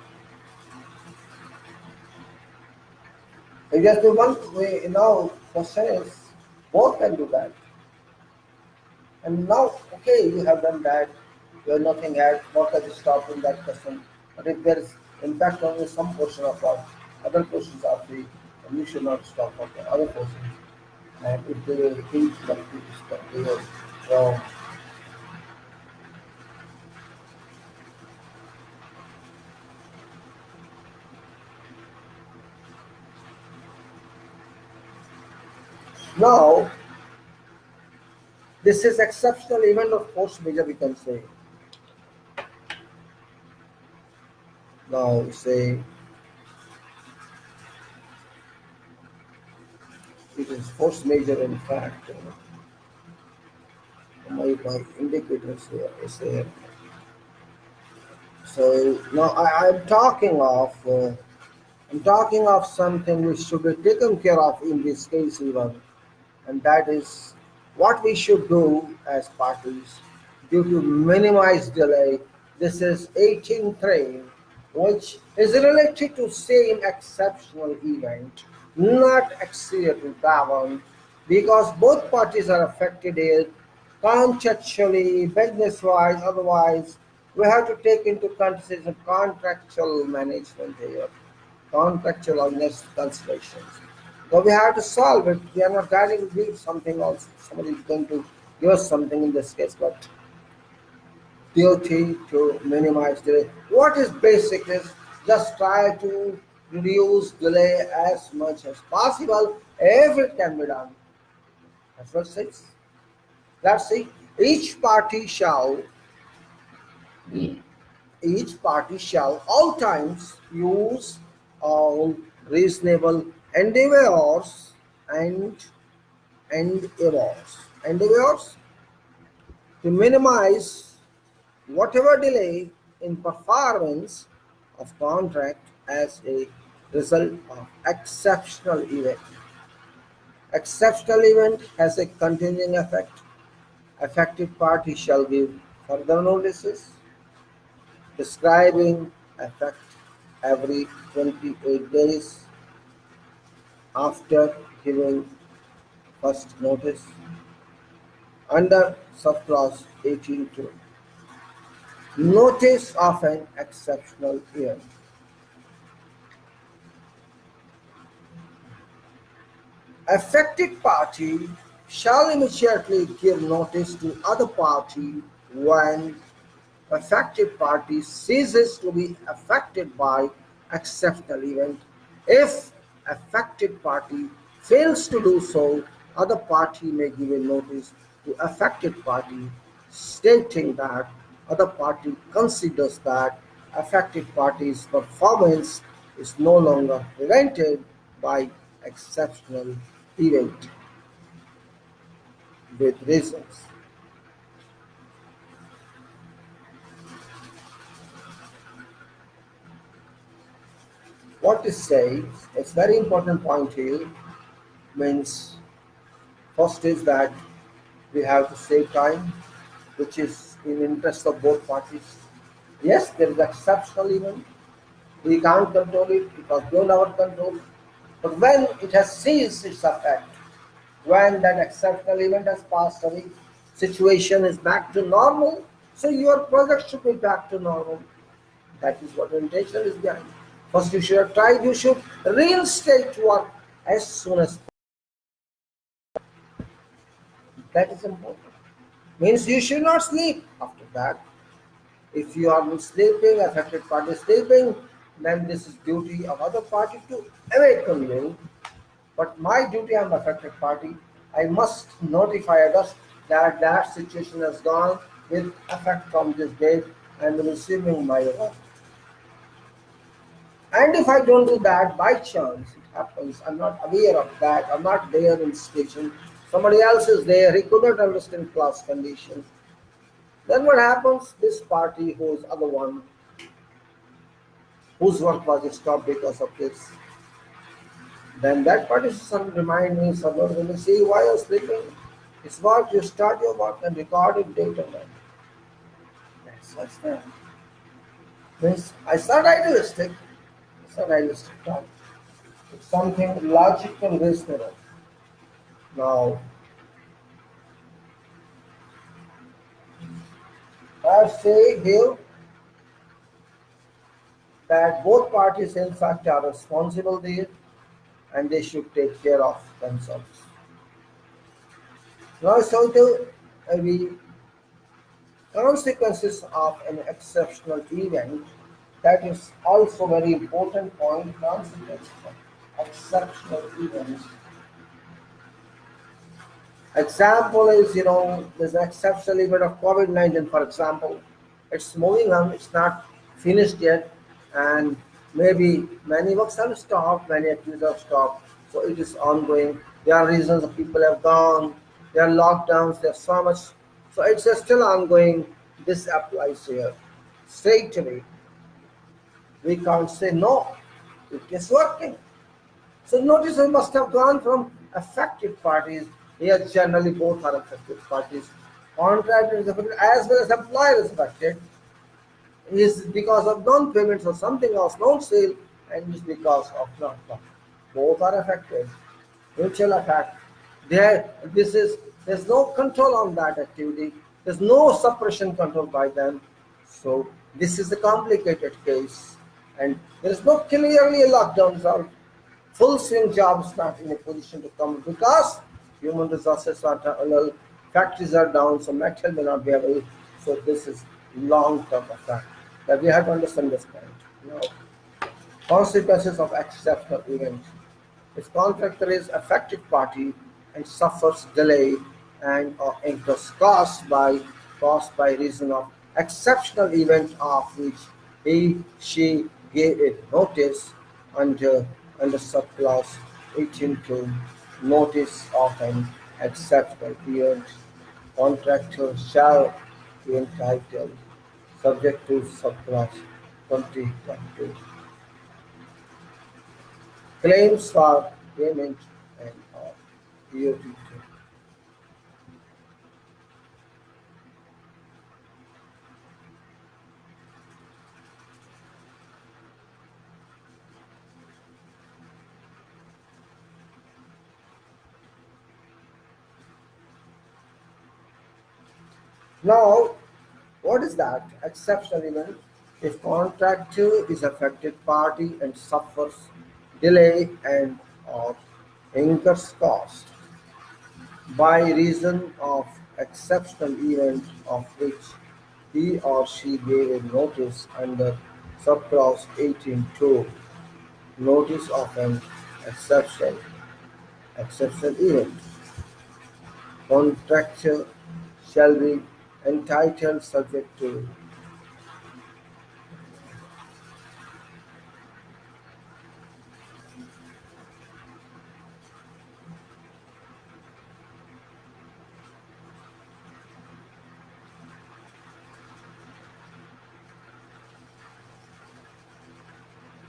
Speaker 1: If just the one way now question is both can do that. And now, okay, you have done that, you have nothing at, what does it stop in that question? But if there is impact on some portion of our other portions are free, then you should not stop on the other portions. And if they will think that it is they will wrong. Now, this is exceptional event of force major, we can say. Now, say it is force major in fact. My indicators here is here. So now I'm talking of something which should be taken care of in this case even, and that is what we should do as parties due to minimize delay. This is 18.3, which is related to same exceptional event, not accessory to that one, because both parties are affected here, contractually, business-wise, otherwise. We have to take into consideration contractual management here, contractual considerations. So we have to solve it. We are not guiding to give something else. Somebody is going to give us something in this case, but duty to minimize delay. What is basic is just try to reduce delay as much as possible if it can be done. That's what it says. Let's see. Each party shall each party shall all times use all reasonable endeavors and endeavors to minimize whatever delay in performance of contract as a result of exceptional event. Exceptional event has a continuing effect. Affected party shall give further notices describing effect every 28 days after giving first notice under subclause 18.2. Notice of an exceptional event. Affected party shall immediately give notice to other party when affected party ceases to be affected by exceptional event. If affected party fails to do so, other party may give a notice to affected party, stating that other party considers that affected party's performance is no longer prevented by exceptional event with reasons. What it says, it's very important point here, means first is that we have to save time, which is in interest of both parties. Yes, there is exceptional event. We can't control it, it was beyond our control. But when it has ceased its effect, when that exceptional event has passed away, situation is back to normal, so your project should be back to normal. That is what the intention is behind. First, you should have tried, you should reinstate work as soon as possible. That is important. Means you should not sleep after that. If you are sleeping, affected party is sleeping, then this is duty of other party to awaken me. But my duty, I'm affected party. I must notify others that that situation has gone with effect from this date and receiving my work. And if I don't do that, by chance it happens, I'm not aware of that, I'm not there in the station, somebody else is there, he could not understand class conditions. Then what happens? This party who's other one, whose work was stopped because of this, then that party should remind me, someone will say, why are you sleeping? It's work, you start your work and record it date and time. That's what's there. Means it's not idealistic, it's not idealistic thought. It's something logical, reasonable. Now, I say here that both parties, in fact, are responsible there and they should take care of themselves. Now, so the consequences of an exceptional event, that is also very important point. Consequences of exceptional events. Example is, there's an exceptional event of COVID-19, for example. It's moving on, it's not finished yet, and maybe many works have stopped, many activities have stopped, so it is ongoing. There are reasons that people have gone, there are lockdowns, there's so much, so it's still ongoing. This applies here. Straight away, we can't say no, it is working. So notice we must have gone from affected parties. Here generally both are affected parties. Contractor is affected as well as employer is affected. Is because of non-payments or something else, non-sale, and is because of not. Both are affected. Mutual effect. There's no control on that activity. There's no suppression control by them. So this is a complicated case, and there is no clearly a lockdown result. Full swing jobs not in a position to come because human resources are down, factories are down, so metal may not be able. So this is long-term effect that we have to understand this point. Now, consequences of exceptional events. If contractor is affected party and suffers delay and or incurs cost by reason of exceptional event of which she gave it notice under subclause 18 notice of an exceptional event, contractor shall be entitled subject to subclause 20.2 claims for payment and or EOT. Now, what is that? Exceptional event. If contractor is affected party and suffers delay and or incurs cost by reason of exceptional event of which he or she gave a notice under subclause 18.2 notice of an exception exceptional event. contractor shall be entitled subject to.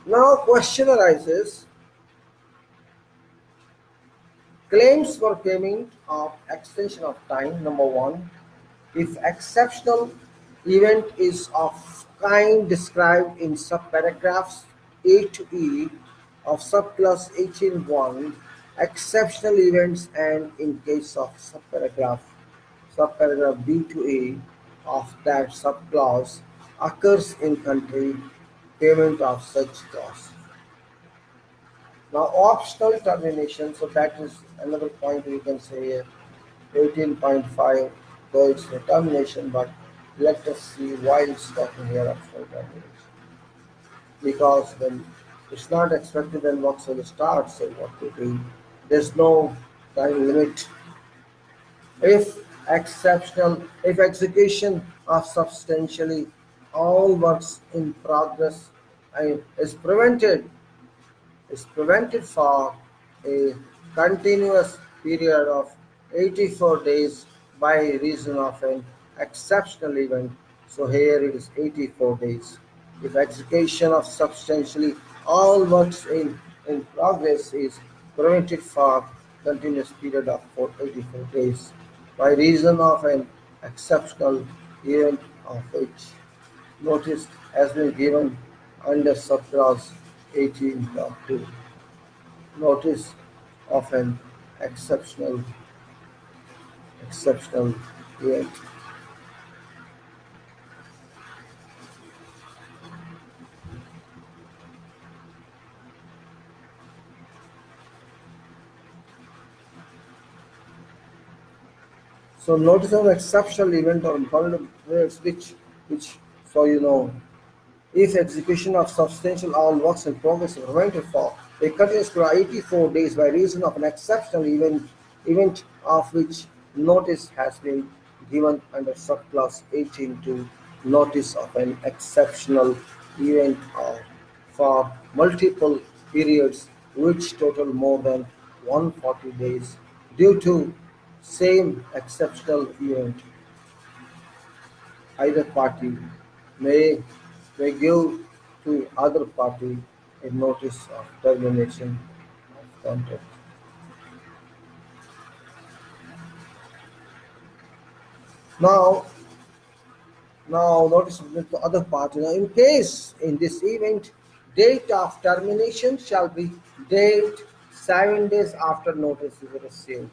Speaker 1: Now question arises, claims for payment of extension of time. Number one, if exceptional event is of kind described in subparagraphs A to E of subclass 18.1, exceptional events, and in case of subparagraph B to A of that subclause occurs in country, payment of such clause. Now optional termination, so that is another point we can say here. 18.5, though it's a termination, but let us see why it's talking here optional termination. Because when it's not expected, then works will start, so what to do? There's no time limit. If execution of substantially all works in progress is prevented for a continuous period of 84 days by reason of an exceptional event. So here it is 84 days. If execution of substantially all works in progress is prevented for continuous period of 84 days by reason of an exceptional event of which notice has been given under subclause 18.2. Notice of an exceptional event. So notice of exceptional event or important words which so you know, if execution of substantial all works in progress is prevented for a continuous period 84 days by reason of an exceptional event of which notice has been given under subclass 18 to notice of an exceptional event or for multiple periods which total more than 140 days due to same exceptional event. Either party may may give to other party a notice of termination of contract. Now, now notice with the other party. Now, in case in this event, date of termination shall be date 7 days after notice is received.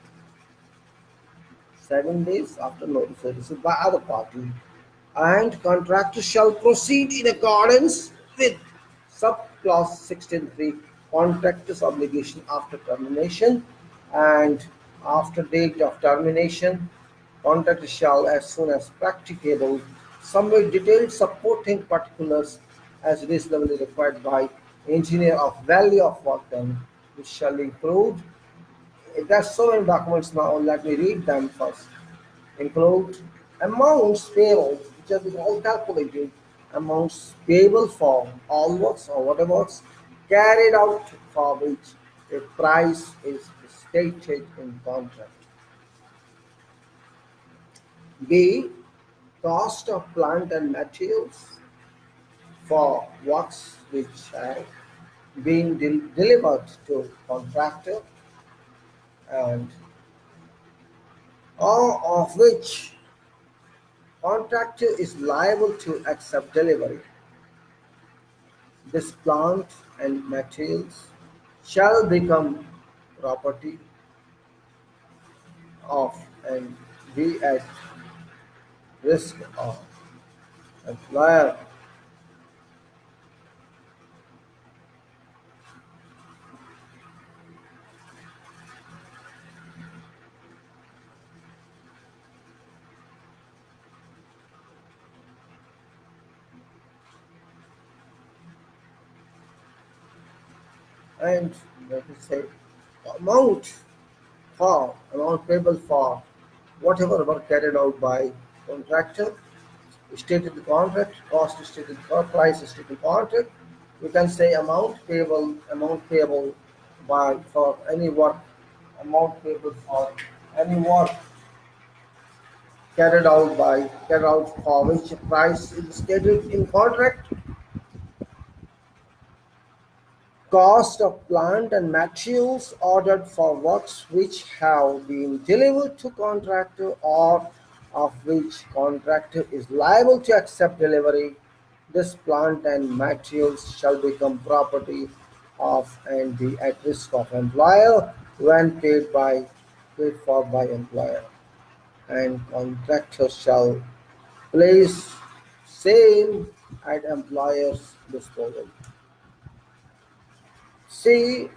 Speaker 1: 7 days after notice is received by other party, and contractor shall proceed in accordance with subclause 16.3 contractor's obligation after termination, and after date of termination contractor shall as soon as practicable submit detailed supporting particulars as reasonably required by engineer of value of work done, which shall include, there's so many documents now, let me read them first. Include amounts payable, which have been all calculated, amounts payable for all works or whatever works carried out for which a price is stated in contract. B. Cost of plant and materials for works which have been delivered to contractor and or of which contractor is liable to accept delivery. This plant and materials shall become property of and be at risk of employer. And let me say amount payable for whatever work carried out by contractor, stated the contract, cost stated price stated contract. We can say amount payable by for any work, amount payable for any work carried out for which price is stated in contract. Cost of plant and materials ordered for works which have been delivered to contractor or of which contractor is liable to accept delivery. This plant and materials shall become property of and be at risk of employer when paid for by employer, and contractor shall place same at employer's disposal. See,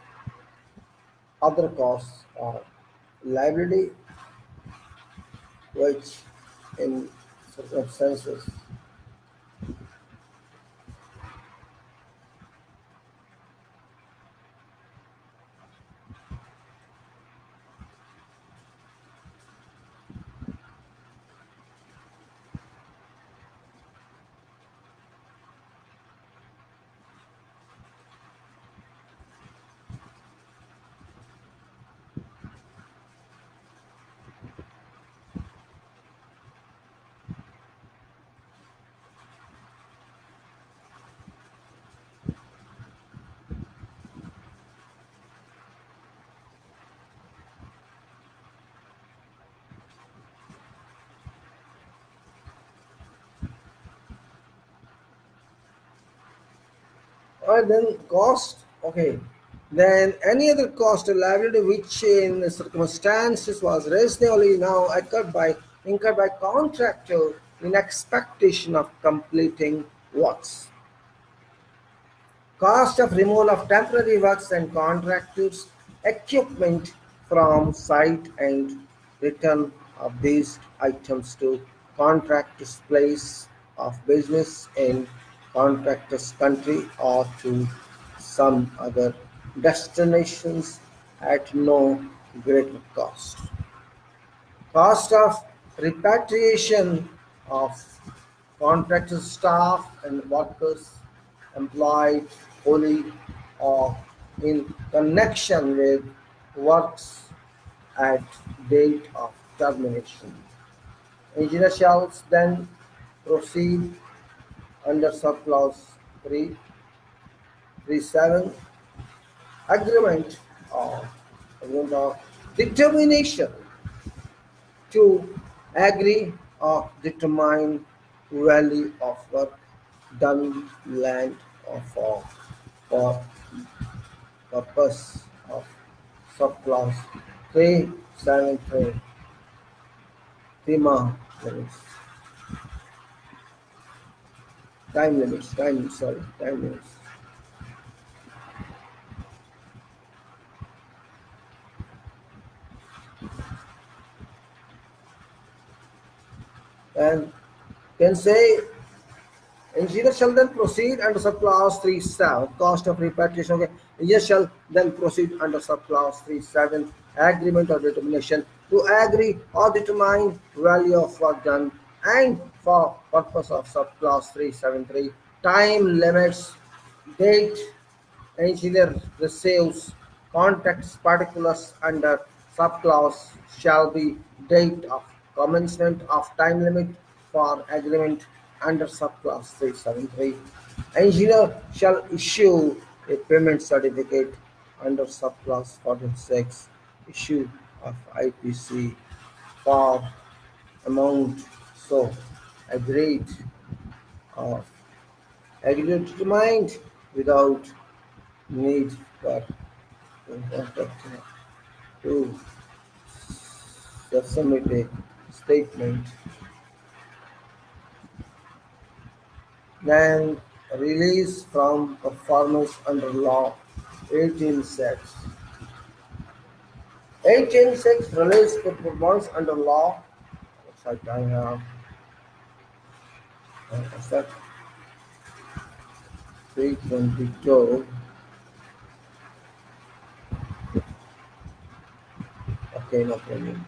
Speaker 1: other costs are liability, which in circumstances. And then cost, okay. Then any other cost or liability which in circumstances was reasonably now incurred by contractor in expectation of completing works. Cost of removal of temporary works and contractors' equipment from site and return of these items to contractor's place of business in contractor's country or to some other destinations at no greater cost. Cost of repatriation of contractor staff and workers employed wholly or in connection with works at date of termination. Engineer shall then proceed under subclause 337 agreement of agreement of determination to agree or determine value of work done land or for purpose of subclause 373 TIMA limits, time limits. And can say engineer shall then proceed under subclause 37, cost of repatriation. Okay, engineer shall then proceed under subclause 37, agreement or determination to agree or determine value of work done, and for purpose of subclause 373, time limits, date engineer receives contacts particulars under subclause shall be date of commencement of time limit for agreement under subclause 373. Engineer shall issue a payment certificate under subclause 46 issue of IPC for amount so agreed of agreed determined without need for contractor to submit a statement. Then release from performance under law 18.6. 18.6 release performance under law. Looks like I have set 322. Okay, no problem.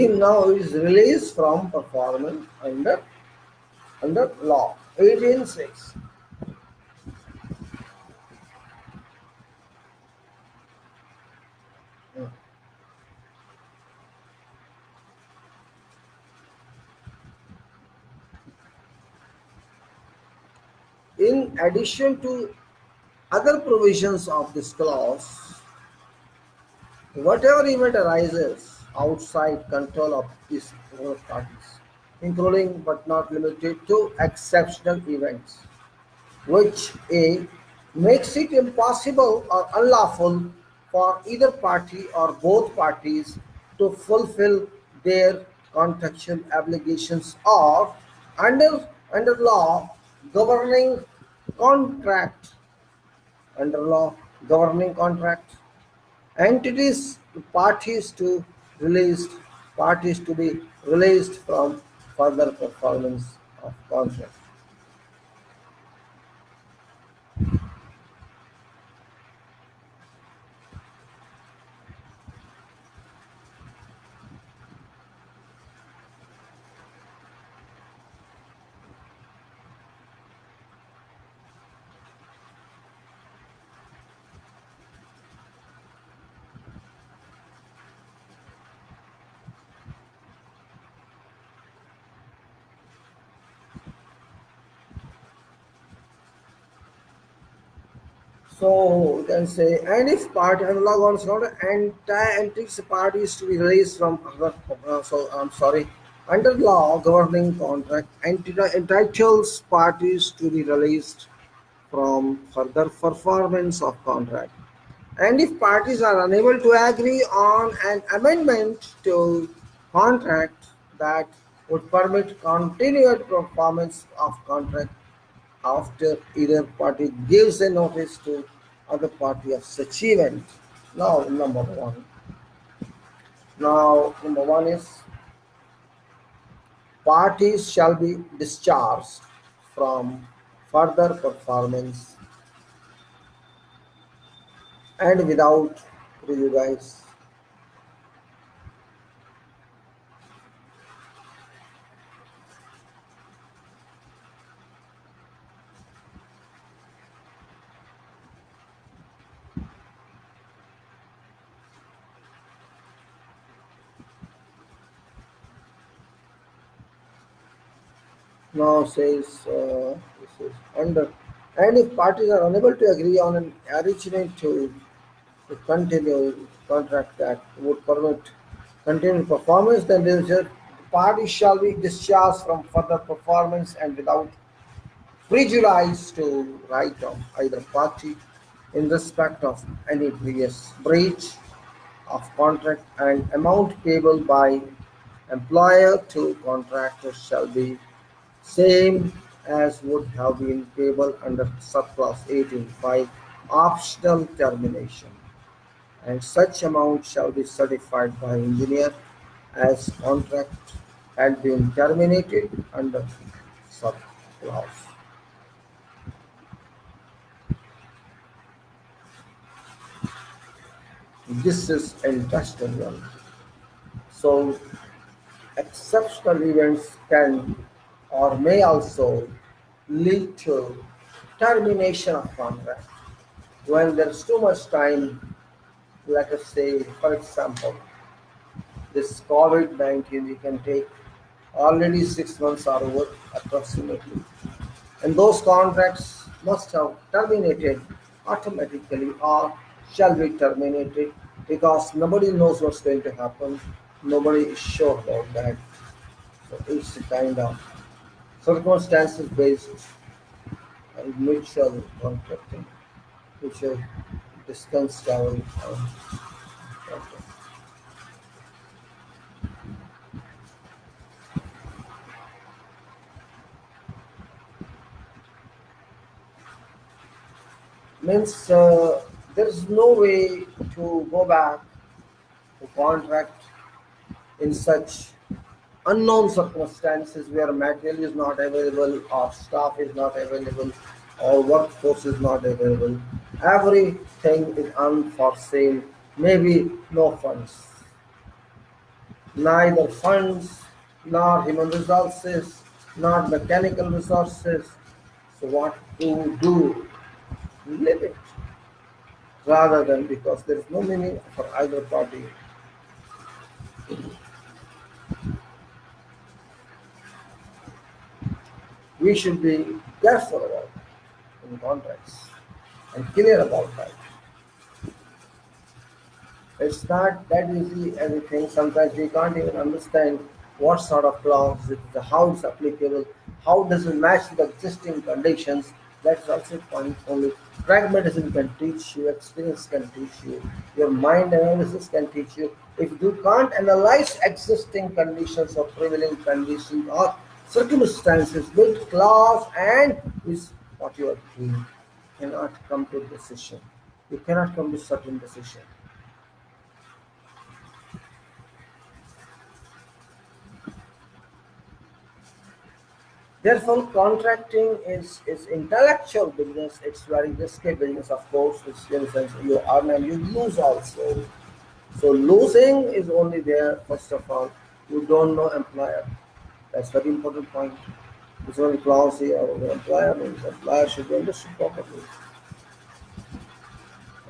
Speaker 1: now is released from performance under law 18.6. In addition to other provisions of this clause, whatever event arises outside control of these both parties, including but not limited to exceptional events, which A makes it impossible or unlawful for either party or both parties to fulfill their contractual obligations or under law governing contract under law governing contract entities parties to released parties to be released from further performance of contract. So we can say, and if part analog on not entire entities parties to be released from other, so I'm sorry, under law governing contract, entitles parties to be released from further performance of contract. And if parties are unable to agree on an amendment to contract that would permit continued performance of contract after either party gives a notice to other party of such event. Now number one. Now number one is parties shall be discharged from further performance and without prejudice. Now says this is under, and if parties are unable to agree on an arrangement to continue contract that would permit continued performance, then the party shall be discharged from further performance and without prejudice to right of either party in respect of any previous breach of contract, and amount payable by employer to contractor shall be same as would have been payable under subclause 18.5 optional termination, and such amount shall be certified by engineer as contract had been terminated under subclause. This is interesting one. So exceptional events can or may also lead to termination of contract when there's too much time. Let us say, for example, this COVID-19, we can take already 6 months are over approximately, and those contracts must have terminated automatically or shall be terminated because nobody knows what's going to happen. Nobody is sure about that. So it's a kind of circumstances based and mutual contracting, mutual distance travel. Contract. Means there is no way to go back to contract in such unknown circumstances where material is not available or staff is not available or workforce is not available. Everything is unforeseen, maybe no funds. neither funds, nor human resources, nor mechanical resources. So what to do? Live it rather than because there is no meaning for either party. We should be careful about in contracts and clear about that. It's not that easy as we think. Sometimes we can't even understand what sort of clause it is, how it's applicable, how does it match the existing conditions. That's also a point only. Pragmatism can teach you, experience can teach you, your mind analysis can teach you. If you can't analyze existing conditions or prevailing conditions or circumstances with clause and is what you are doing, you cannot come to a decision. You cannot come to certain decision. Therefore, contracting is intellectual business. It's very risky business, of course. It's in the sense you earn and you lose also. So losing is only there. First of all, you don't know employer. That's very important point. It's only clause here. The employer means employer should be understood properly.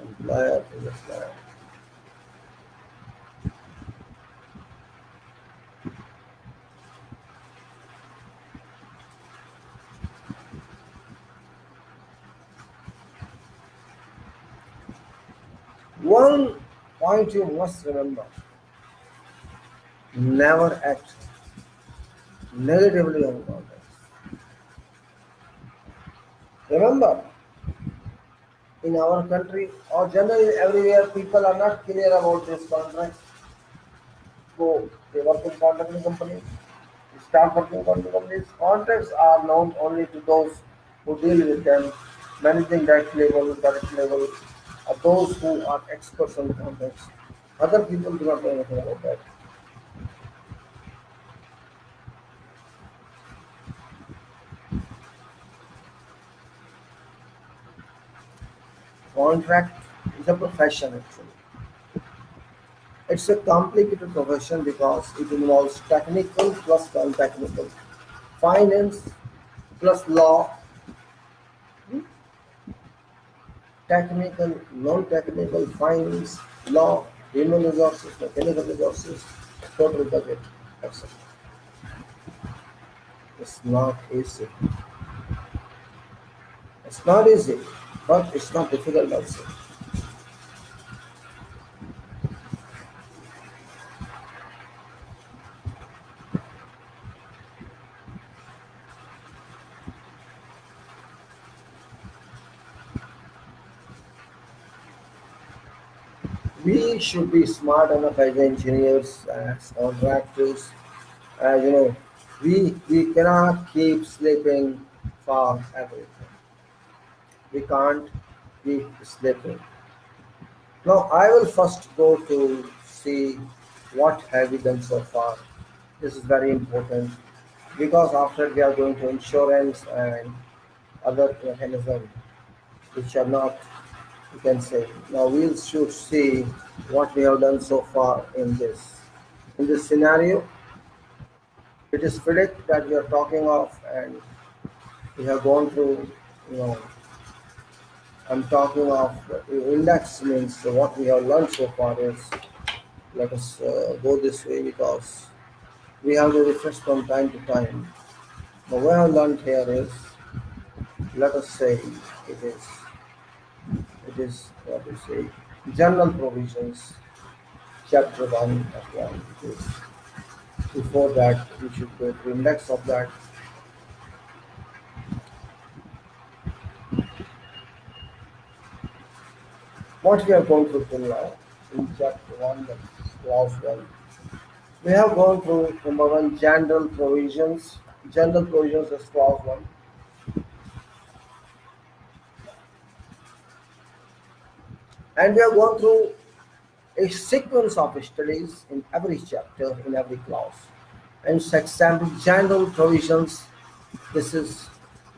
Speaker 1: Employer is employer. One point you must remember: never act negatively on contracts. Remember, in our country or generally everywhere, people are not clear about this contract. So they work in contracting companies, they start working contracting companies. Contracts are known only to those who deal with them, managing direct level, or those who are experts on contracts. Other people do not know anything about that. Contract is a profession actually. It's a complicated profession because it involves technical plus non-technical, finance plus law, technical, non-technical, finance, law, human resources, mechanical resources, total budget, etc. It's not easy. It's not easy, but it's not difficult also. We should be smart enough as engineers, as contractors, as we cannot keep sleeping for everything. We can't keep sleeping. Now I will first go to see what have we done so far. This is very important because after we are going to insurance and other mechanism which are not, you can say. Now we should see what we have done so far in this. In this scenario, it is FIDIC that we are talking of, and we have gone through, you know, I'm talking of the index means what we have learned so far is let us go this way because we have to refresh from time to time. But what I have learned here is let us say is it is what we say general provisions chapter one of one. It is before that we should go to index of that. What we have gone through till now in chapter one, that's clause one. We have gone through number one general provisions. General provisions is clause one. And we have gone through a sequence of studies in every chapter, in every clause. And example general provisions, this is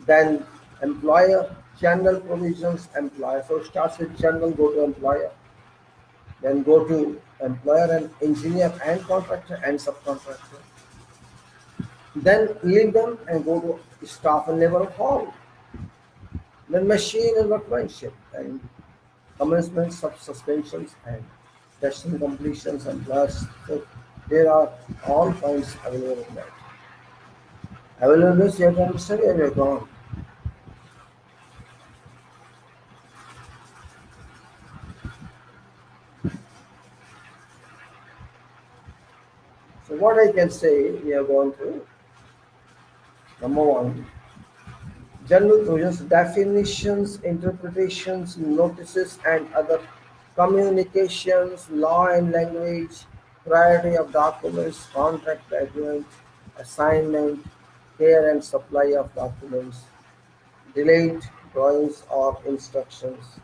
Speaker 1: then employer, general provisions, employer. So it starts with general, go to employer, then go to employer and engineer and contractor and subcontractor. Then leave them and go to staff and labor of hall. Then machine and workmanship and commencements of suspensions and testing completions and plus. So there are all points available in that. Available means you have to understand where you're going. So what I can say we are going through. Number one, general provisions, definitions, interpretations, notices, and other communications, law and language, priority of documents, contract agreement, assignment, care and supply of documents, delayed drawings or instructions.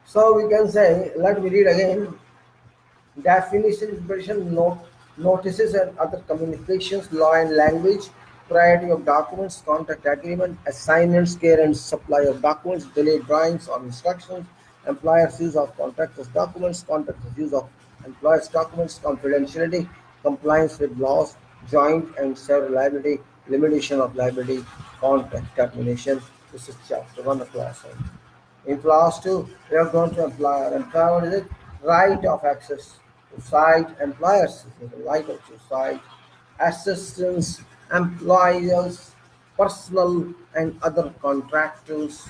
Speaker 1: So we can say, let me read again. Definition, interpretation, notices and other communications, law and language, priority of documents, contract agreement, assignments, care and supply of documents, delayed drawings or instructions, employer's use of contractor's documents, contractor's use of employer's documents, confidentiality, compliance with laws, joint and several liability, limitation of liability, contract termination. This is chapter 1 of class 1. In class 2, we are going to employer. Employer, what is it? Right of access to site. Employers, is the right of to site. Assistance, employers, personal and other contractors,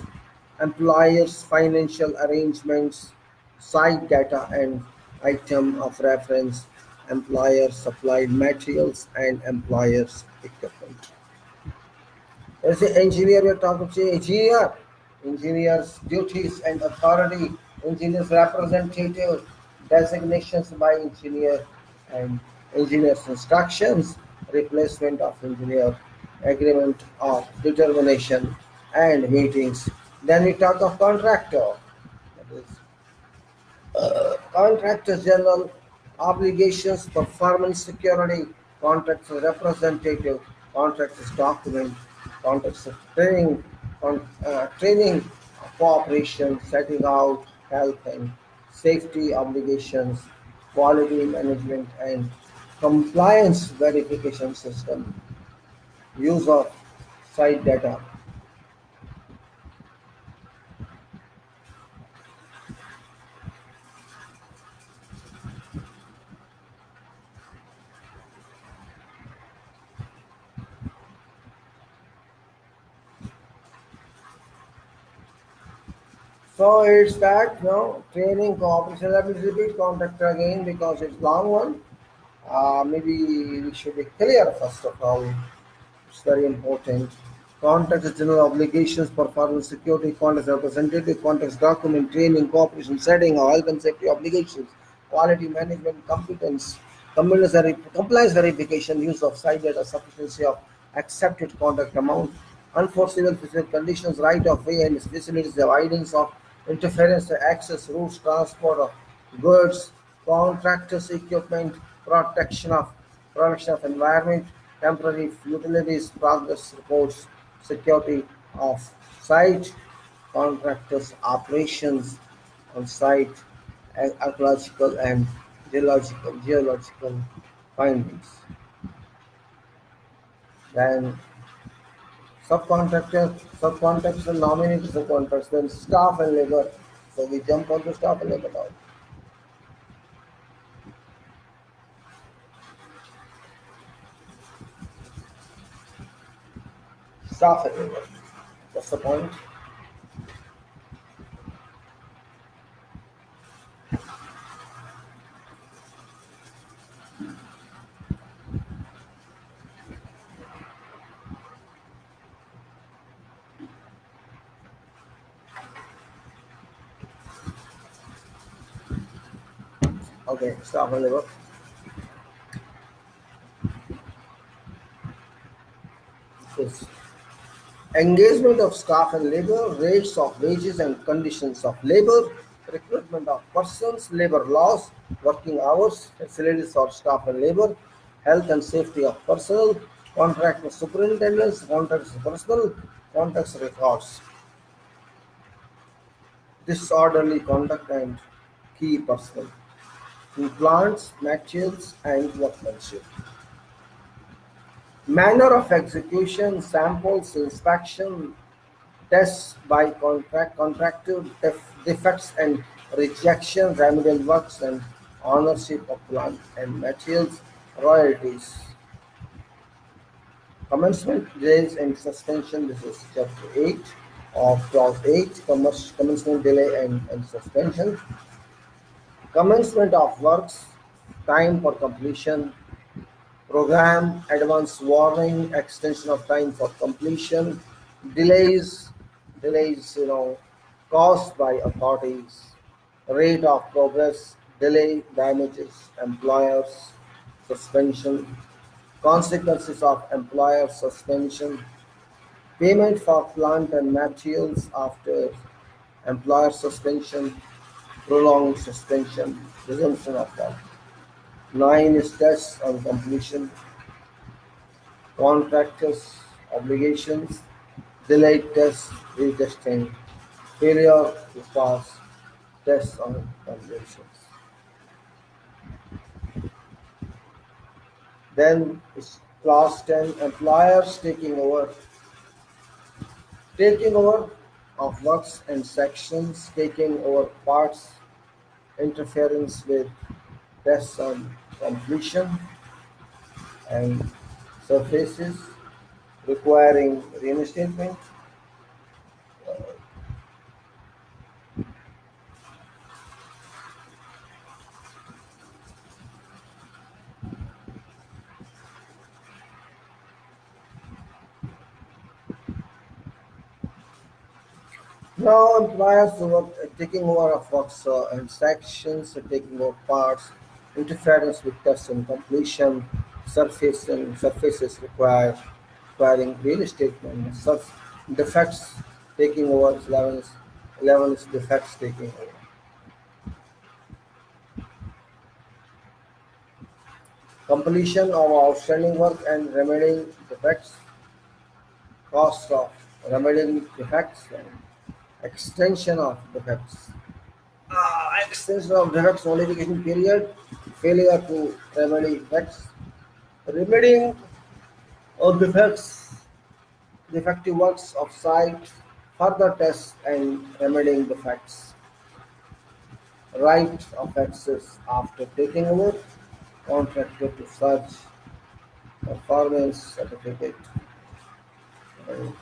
Speaker 1: employers' financial arrangements, site data and item of reference, employer supplied materials and employers' equipment. As an engineer, we are talking to engineer, engineer's duties and authority, engineer's representative, designations by engineer, and engineer's instructions, replacement of engineer, agreement of determination, and meetings. Then we talk of contractor, that is contractors general obligations, performance security, contractors representative, contractors document, contractors training, training, cooperation, setting out health and safety obligations, quality management and compliance verification system, use of site data. So it's that, training, cooperation. Let me repeat contractor again because it's long one. Maybe we should be clear first of all. It's very important. Contract general obligations, performance security, contract representative, contract document, training, cooperation, setting, health and safety obligations, quality management, competence, compliance verification, use of site data, sufficiency of accepted contract amount, unforeseeable physical conditions, right of way and facilities, avoidance of interference, access, routes, transport of goods, contractors, equipment, protection of environment, temporary utilities, progress reports, security of site, contractors' operations on site, archaeological and geological findings. Then subcontractors and nominated subcontractors, then staff and labor. So we jump onto staff and labor now. Staff and labor. What's the point? Okay, staff and labor. Yes. Engagement of staff and labor, rates of wages and conditions of labor, recruitment of persons, labor laws, working hours, facilities for staff and labor, health and safety of personnel, contract with superintendents, contracts with personnel, contracts records, disorderly conduct and key personnel, in plants, materials and workmanship. Manner of execution, samples, inspection, tests by contractor defects and rejection, remedial works and ownership of plant and materials, royalties. Commencement, delays and suspension. This is chapter 8 of clause 8, commencement, delay and suspension. Commencement of works, time for completion, program, advance warning, extension of time for completion, delays, caused by authorities, rate of progress, delay, damages, employers, suspension, consequences of employer suspension, payment for plant and materials after employer suspension, prolonged suspension, resumption of work. 9 is tests on completion, contractors' obligations, delayed tests, retesting, failure to pass tests on completions. Then is class 10, employers taking over of works and sections, taking over parts, interference with tests on completion and surfaces requiring reinstatement. Now employers taking over of works and sections, taking over parts, interference with test and completion, surfaces requiring reinstatement, defects taking over, 11 is defects taking over. Completion of outstanding work and remedying defects, cost of remedying defects, and extension of defects. Extension of defects notification period, failure to remedy defects, remedying of defects, defective works of site, further tests and remedying defects, right of access after taking over, contractor to search, performance certificate. And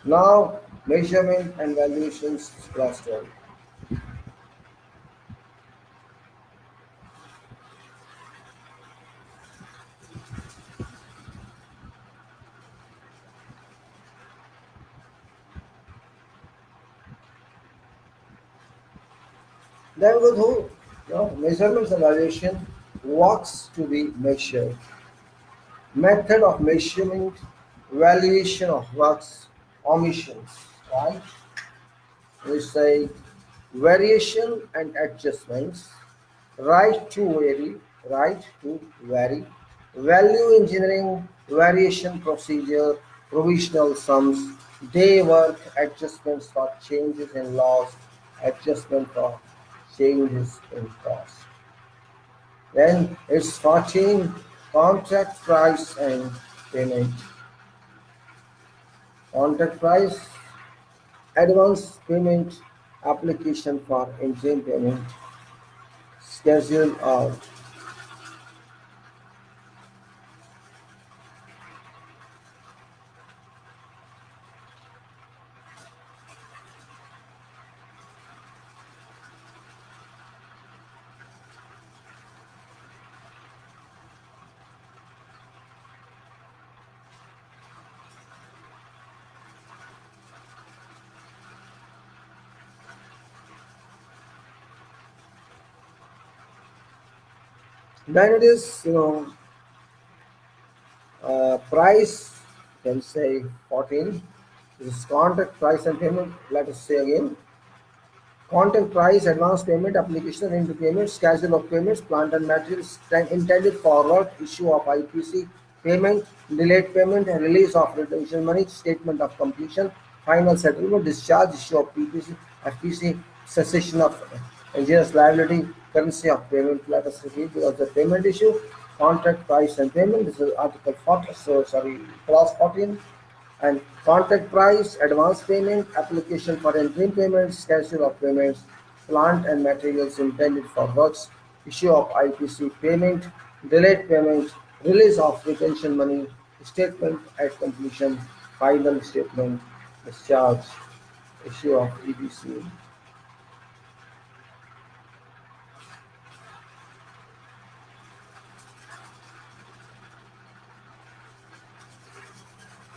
Speaker 1: now measurement and valuations class 12. Then we go through measurements and valuation, works to be measured, method of measurement, valuation of works, omissions, right? We say variation and adjustments, right to vary, value engineering, variation procedure, provisional sums, day work, adjustments for changes in laws, adjustment for changes in cost. Then it's 14, contract price and payment. Contract price, advance payment, application for interim payment, schedule out. Then it is, price, you can say 14. This is contract price and payment. Let us say again. Content price, advance payment, application into payments, schedule of payments, plant and materials, intended forward, issue of IPC, payment, delayed payment, and release of retention money, statement of completion, final settlement, discharge, issue of PPC, FPC, cessation of engineer's liability, currency of payment. Let us repeat because the payment issue, contract price and payment. This is Article 40, so sorry, Clause 14. And contract price, advance payment, application for interim payments, schedule of payments, plant and materials intended for works, issue of IPC payment, delayed payment, release of retention money, statement at completion, final statement, discharge, issue of EPC.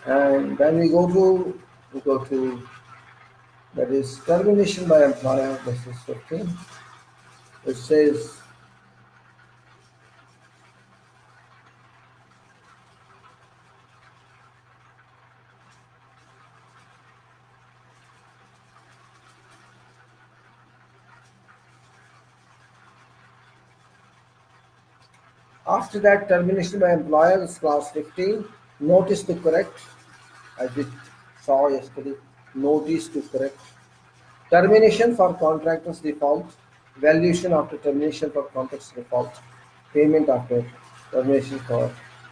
Speaker 1: And then we go to that is termination by employer. This is 15. It says after that, termination by employer is clause 15. Notice to correct, as we saw yesterday. Notice to correct. Termination for contractor's default. Valuation after termination for contractor's default. Payment after termination for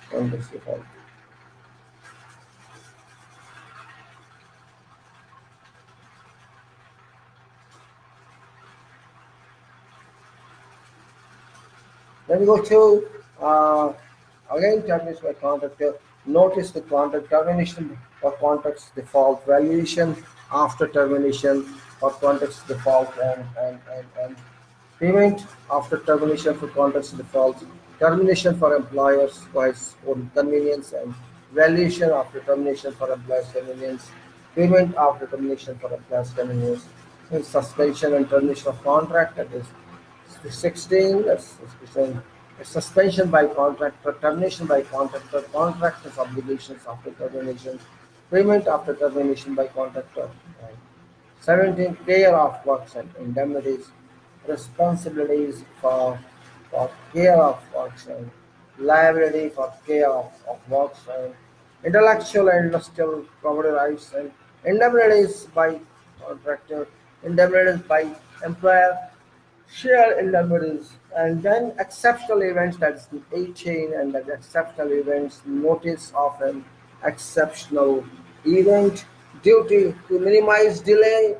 Speaker 1: contractor's default. Then we go to again termination by contractor. Notice the contract termination for contract's default. Valuation after termination for contract's default and payment after termination for contract's default. Termination for employers wise own convenience and valuation after termination for employers' convenience. Payment after termination for employers' convenience. And suspension and termination of contract, that is 16, that's suspension by contractor, termination by contractor, contractor's obligations after termination, payment after termination by contractor. And 17, care of works and indemnities, responsibilities for care of works and liability for care of works and intellectual and industrial property rights and indemnities by contractor, indemnities by employer, share indemnities, and then exceptional events, that's the 18, and that exceptional events, notice of an exceptional event, duty to minimize delay,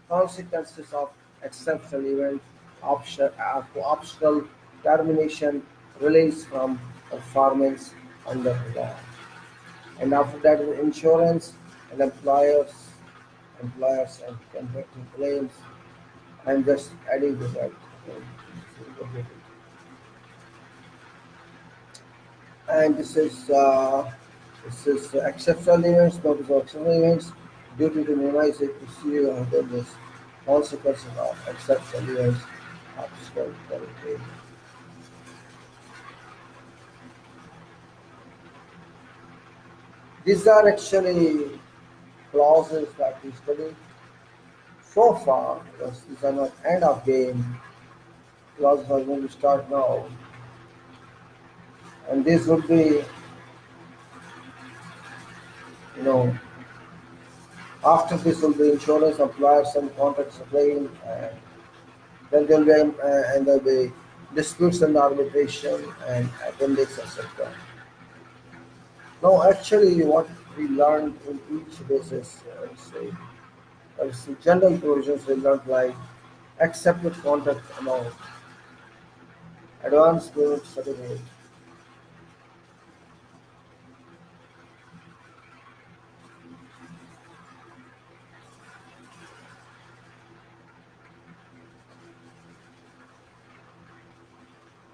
Speaker 1: consequences of exceptional event, optional termination, release from performance under law. And after that, insurance and employers and contracting claims. I'm just adding to that. And this is exceptional events, notice of exceptional events, duty to minimize it, procedure and this consequences of exceptional events, obstacle quality. These are actually clauses that we studied so far, because these are not end of game. Clauses are going to start now, and this would be, you know, after this will be insurance, employers and contracts claim, and then there'll be disputes and arbitration and appendix, etc. Now, actually, what we learned in each basis, let's say general provisions we learned like accepted contract amount, advance payment certificate,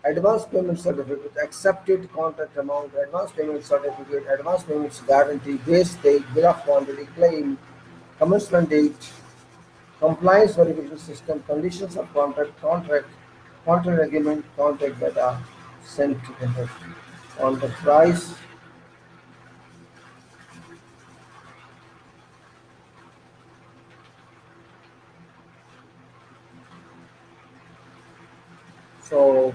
Speaker 1: advance payment certificate, accepted contract amount, advance payment certificate, advance payments guarantee, base date, bill of quantity, claim, commencement date, compliance verification system, conditions of contract, contract agreement, contract data, sent together on the price. So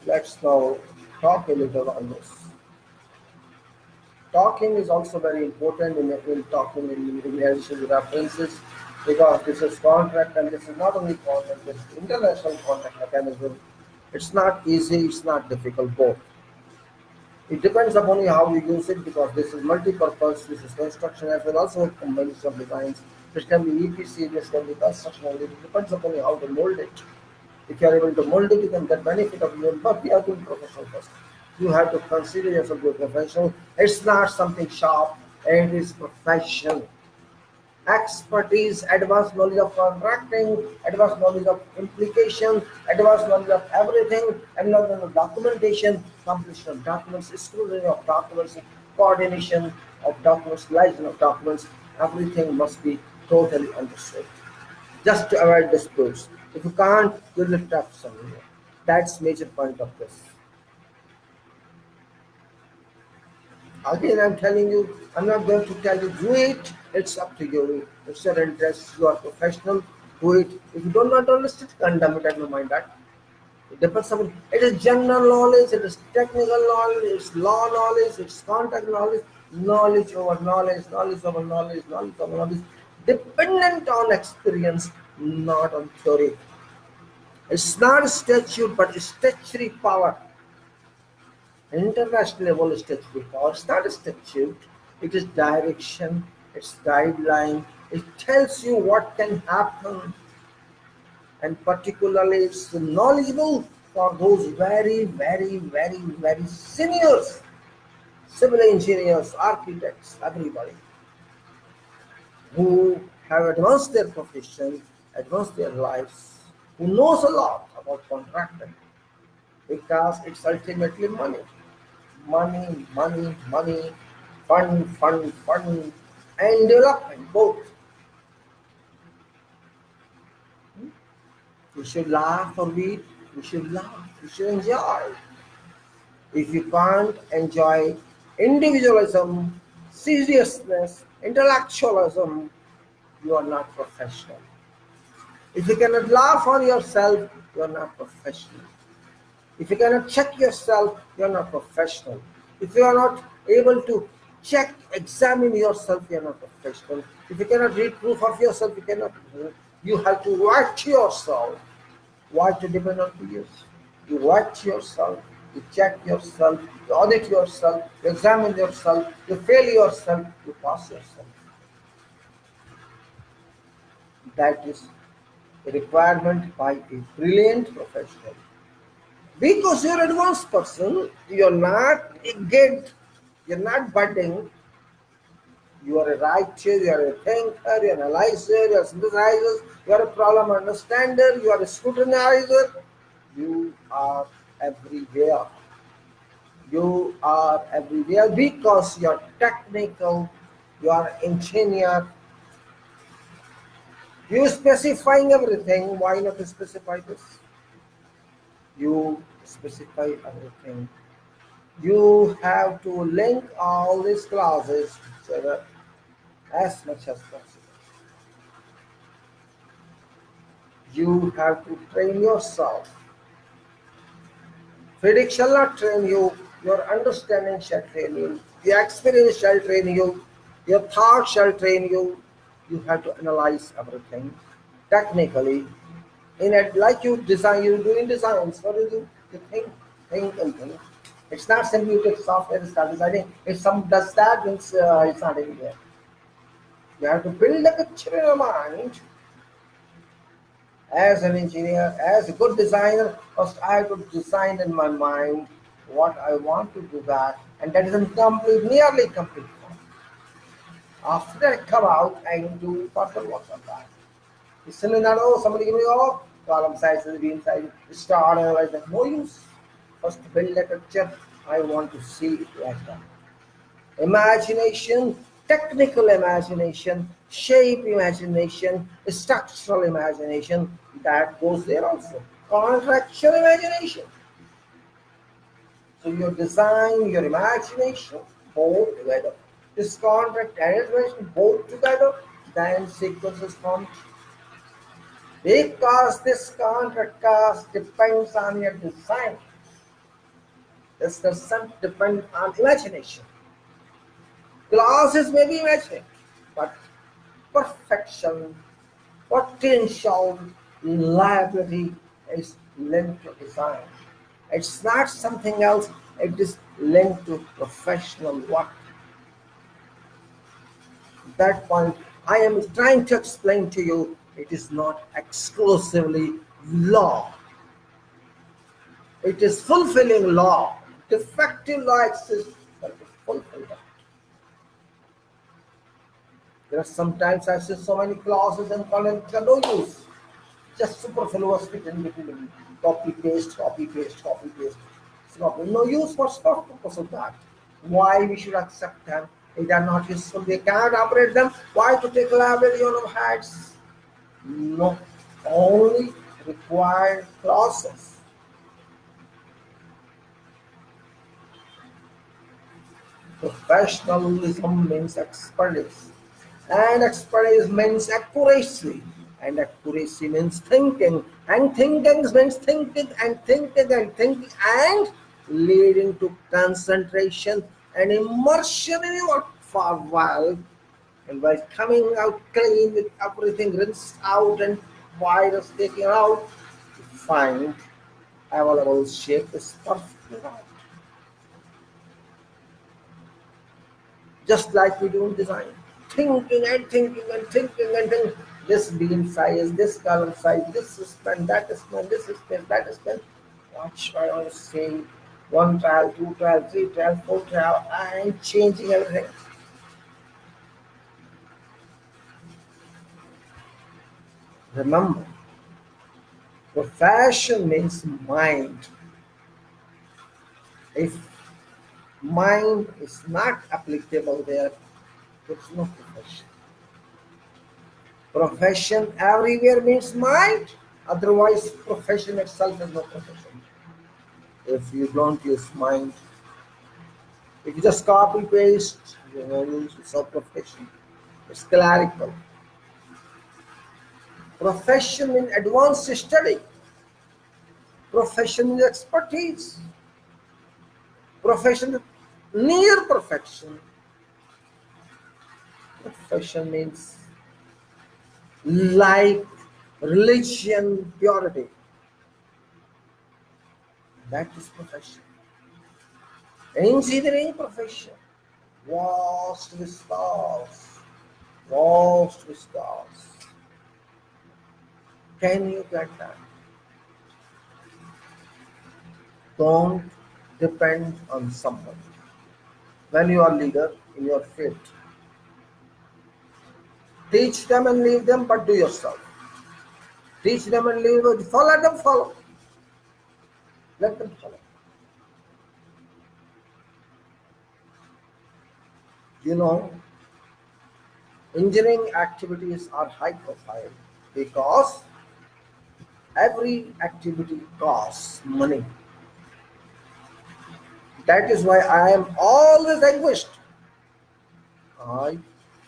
Speaker 1: let's now talk a little on this. Talking is also very important in talking in addition to references, because this is contract, and this is not only contract, this is international contract mechanism. It's not easy, it's not difficult both. It depends upon how you use it, because this is multi-purpose, this is construction as well, also combination of designs. This can be EPC, this can be construction only. It depends upon how to mold it. If you are able to mold it, you can get benefit of it, but we are doing professional first. You have to consider yourself to be a professional. It's not something sharp, it is professional. Expertise, advanced knowledge of contracting, advanced knowledge of implication, advanced knowledge of everything, advanced knowledge of documentation, completion of documents, scrutiny of documents, coordination of documents, liaison of documents, everything must be totally understood. Just to avoid disputes. If you can't, you will trap somewhere. That's major point of this. Again, I'm telling you, I'm not going to tell you do it. It's up to you. It's your interest. You are professional. Do it. If you don't want to understand, condemn it. I don't mind that. It depends on it is general knowledge, it is technical knowledge, it's law knowledge, it's contact knowledge, knowledge over knowledge, knowledge over knowledge, knowledge over knowledge, dependent on experience, not on theory. It's not a statute, but it's statutory power. International level statutory power. It's not a statute, it is direction, it's guideline, it tells you what can happen, and particularly it's knowledgeable for those very, very, very, very seniors, civil engineers, architects, everybody who have advanced their profession, advanced their lives, who knows a lot about contracting, because it's ultimately money. Money, money, money, fund, fund, fund, and development both. We should laugh or weep. We should laugh. We should enjoy. If you can't enjoy individualism, seriousness, intellectualism, you are not professional. If you cannot laugh on yourself, you are not professional. If you cannot check yourself, you are not professional. If you are not able to check, examine yourself, you are not professional. If you cannot read proof of yourself, you cannot. You have to watch yourself. Why to depend on others? You watch yourself, you check yourself, you audit yourself, you examine yourself, you fail yourself, you pass yourself. That is a requirement by a brilliant professional. Because you're an advanced person, you're not a kid, you're not budding, you are a writer, you are a thinker, you are an analyzer, you are a synthesizer, you are a problem understander, you are a scrutinizer, you are everywhere. You are everywhere because you are technical, you are engineer, you specifying everything. Why not specify this? You specify everything. You have to link all these clauses together as much as possible. You have to train yourself. FIDIC shall not train you, your understanding shall train you, your experience shall train you, your thought shall train you. You have to analyze everything technically. In it, like you design, you do in designs. What do you do? You think, and think. It's not simply you take software and start designing. If someone does that, means it's not in there. You have to build a picture in your mind. As an engineer, as a good designer, first I have to design in my mind what I want to do that, and that is in complete, nearly complete form. After I come out, I do further work on that. It's simply not, oh, somebody give me, oh, column sizes, beam size, start analyze that. No use. First build a picture, I want to see it like that. Imagination, technical imagination, shape imagination, structural imagination, that goes there also. Contractual imagination. So your design, your imagination, both together. This contract and imagination both together, then sequences formed. Because this contract cost depends on your design. This doesn't depend on imagination. Classes may be imagined, but perfection, potential, liability is linked to design. It's not something else, it is linked to professional work. At that point, I am trying to explain to you it is not exclusively law. It is fulfilling law. Defective law exists, but it fulfills that. There are sometimes I see so many clauses and comments are no use. Just superfluous written between copy paste, copy paste, copy paste. It's no use. What's the purpose of that? Why we should accept them? If they are not useful, we cannot operate them. Why to take liability on our heads? No, only required clauses. Professionalism means expertise, and expertise means accuracy, and accuracy means thinking, and thinking means thinking and thinking and thinking and leading to concentration and immersion in your work for a while, and while coming out clean with everything rinsed out and virus taken out, you find available shape is perfect. Just like we do in design. Thinking and thinking and thinking and thinking. This beam size, this color size, this is pen, that is pen, this is pen, that is pen. What should I want to say? One trial, two trial, three trial, four trial, and changing everything. Remember, profession means mind. If mind is not applicable there, it's no profession. Profession everywhere means mind, otherwise profession itself is no profession. If you don't use mind, if you just copy paste, you know, it's no profession. It's clerical. Profession in advanced study. Profession in expertise. Profession near perfection. Profession means life, religion, purity. That is profession. Engineering profession. Vast vistas. Vast vistas. Can you get that? Don't depend on someone. When you are leader in your field, teach them and leave them, but do yourself. Teach them and leave them. Let them follow. Let them follow. You know, engineering activities are high profile because every activity costs money. That is why I am always anguished. I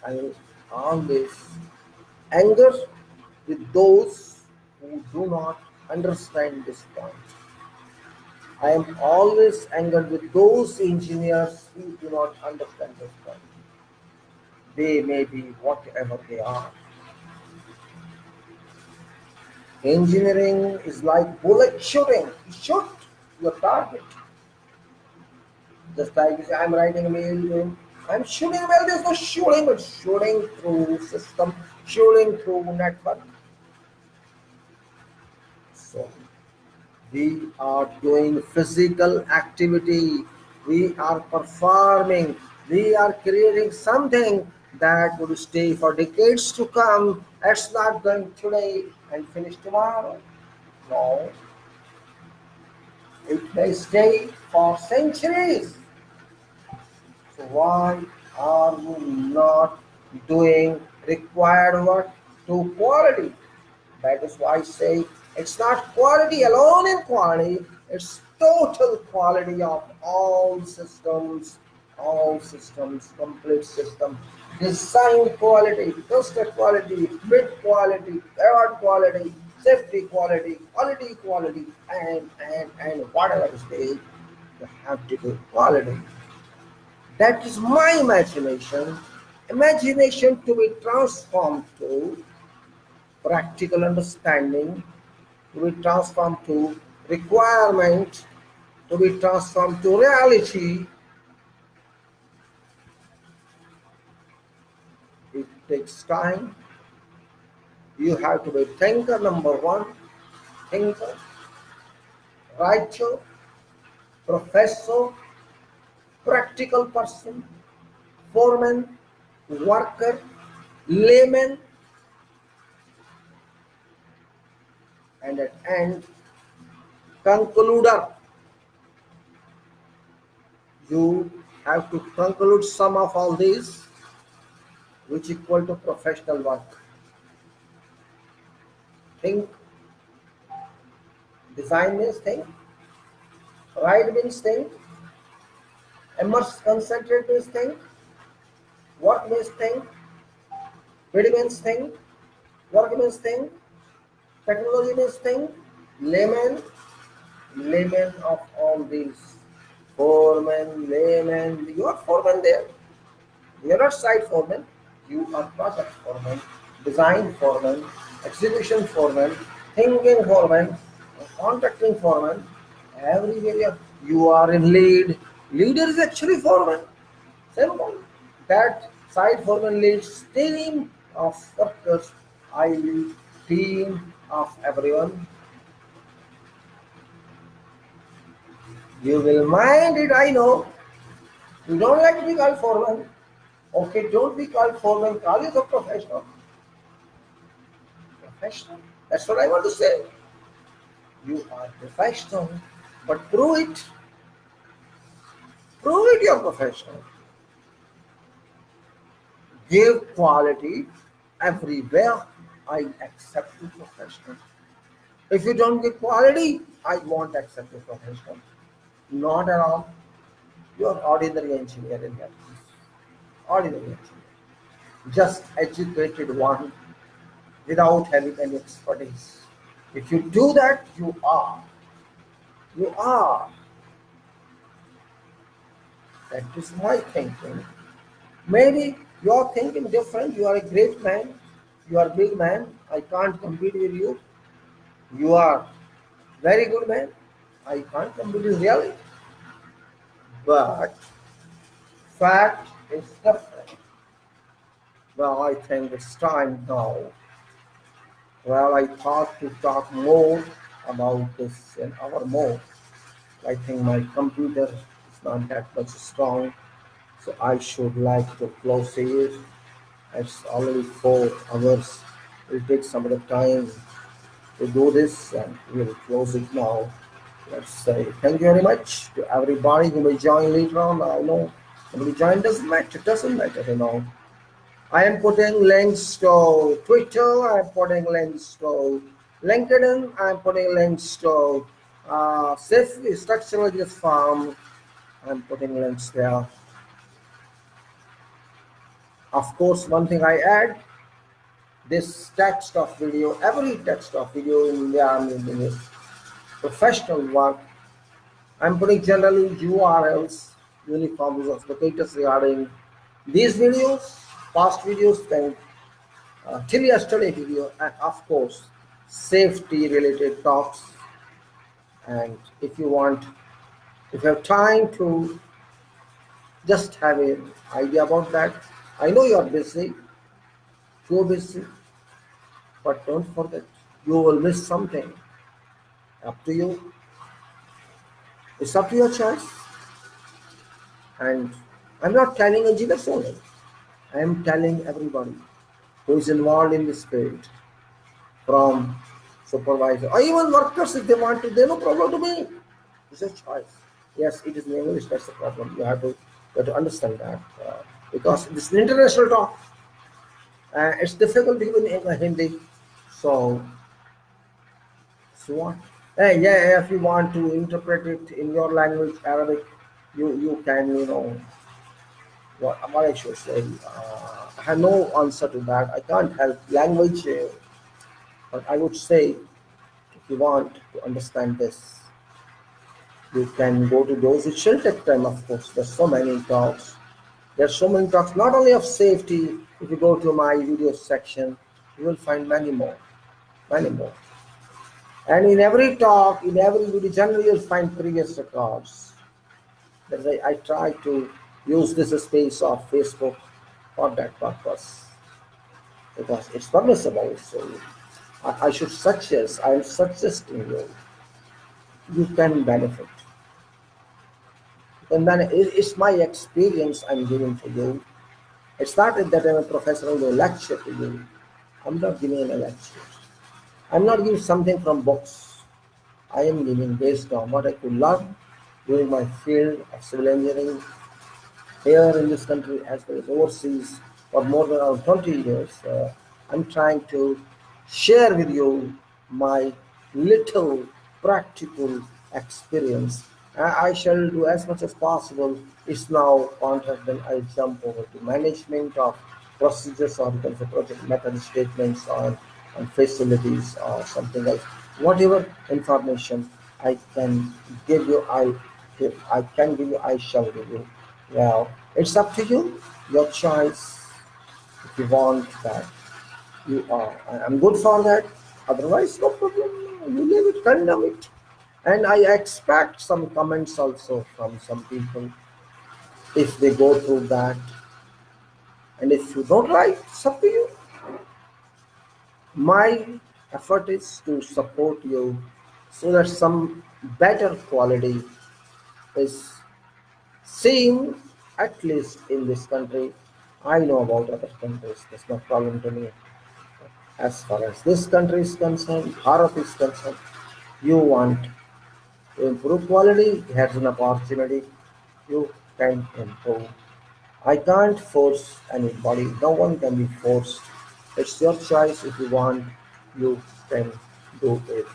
Speaker 1: am always angry with those who do not understand this point. I am always angered with those engineers who do not understand this point. They may be whatever they are. Engineering is like bullet shooting. You shoot your target. Just like you say, I'm writing a mail, I'm shooting a mail, there's no shooting, but shooting through system, shooting through network. So we are doing physical activity, we are performing, we are creating something that would stay for decades to come. It's not going today and finish tomorrow. No, it may stay for centuries. So why Are you not doing required work to quality? That is why I say it's not quality alone in quality, it's total quality of all systems, complete system. Design quality, cluster quality, bit quality, error quality, safety quality, quality, and whatever is there, you have to do quality. That is my imagination. Imagination to be transformed to practical understanding, to be transformed to requirement, to be transformed to reality. It takes time. You have to be thinker, number one, thinker, writer, professor, practical person, foreman, worker, layman, and at end, concluder. You have to conclude some of all these, which equal to professional work. Think, design means think, write means think, immerse, concentrate means think, work means think, read means think, work means think, technology means think, layman, layman of all these. Foreman, layman, you are foreman there. You are not site foreman, you are project foreman, design foreman, execution foreman, thinking foreman, contracting foreman. Everywhere you are in lead. Leader is actually foreman. Simple. That site foreman leads team of workers. I lead team of everyone. You will mind it, I know. You don't like to be called foreman. Okay, don't be called foreman. Call yourself professional. Professional. That's what I want to say. You are professional, but prove it. Prove it you're professional. Give quality everywhere. I accept you professional. If you don't give quality, I won't accept you professional. Not at all. You are ordinary engineer in that case. Ordinary engineer. Just educated one without having any expertise. If you do that, you are. You are. That is my thinking. Maybe you are thinking different. You are a great man. You are a big man. I can't compete with you. You are very good man. I can't compete with really. But fact is different. Well, I think it's time now. Well, I thought to talk more about this an hour more. I think my computer is not that much strong, so I should like to close here. It's already 4 hours. It'll take some other time to do this, and we'll close it now. Let's say thank you very much to everybody who may join later on. I know nobody join doesn't matter, you know. I am putting links to Twitter, I am putting links to LinkedIn, I am putting links to Safe Structural Just Farm, I am putting links there. Of course, one thing I add, this text of video, every text of video in India, I mean, in this professional work, I'm putting generally URLs, uniform use of locators regarding these videos, past videos, and till yesterday video, and of course safety related talks. And if you want, if you have time to just have an idea about that, I know you are busy, too busy, but don't forget, you will miss something. Up to you. It's up to your choice. And I'm not telling engineers only. I am telling everybody who is involved in this field, from supervisor or even workers, if they want to, they no problem to me. It's a choice. Yes, it is in English, that's the problem. You have to understand that. because this is an international talk. It's difficult even in Hindi. So, what? Yeah, if you want to interpret it in your language, Arabic, you can, what I should say. I have no answer to that. I can't help language, but I would say if you want to understand this, you can go to those. It shall take time, of course. There's so many talks. There's so many talks, not only of safety. If you go to my video section, you will find many more, many more. And in every talk, in every video, generally you'll find previous records. That's why I try to use this space of Facebook for that purpose because it's permissible. So I should suggest, I'm suggesting you, you can benefit. And then it's my experience I'm giving to you. It's not that I'm a professor and will lecture to you. I'm not giving a lecture. I'm not giving something from books. I am giving based on what I could learn during my field of civil engineering here in this country as well as overseas for more than around 20 years. I'm trying to share with you my little practical experience. I shall do as much as possible. It's now contact, then I jump over to management of procedures or you can say project method statements on facilities or something else. Whatever information I can give you, I can give you, I shall give you. Well, it's up to you, your choice. If you want that, you are. I'm good for that. Otherwise, no problem. You leave it, condemn it. And I expect some comments also from some people if they go through that. And if you don't like, it's up to you. My effort is to support you so that some better quality is seen at least in this country. I know about other countries, that's no problem to me. As far as this country is concerned, Bharat is concerned, you want to improve quality, here's an opportunity. You can improve. I can't force anybody. No one can be forced. It's your choice. If you want, you can do it.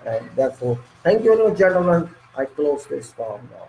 Speaker 1: And therefore, thank you, gentlemen. I close this form now.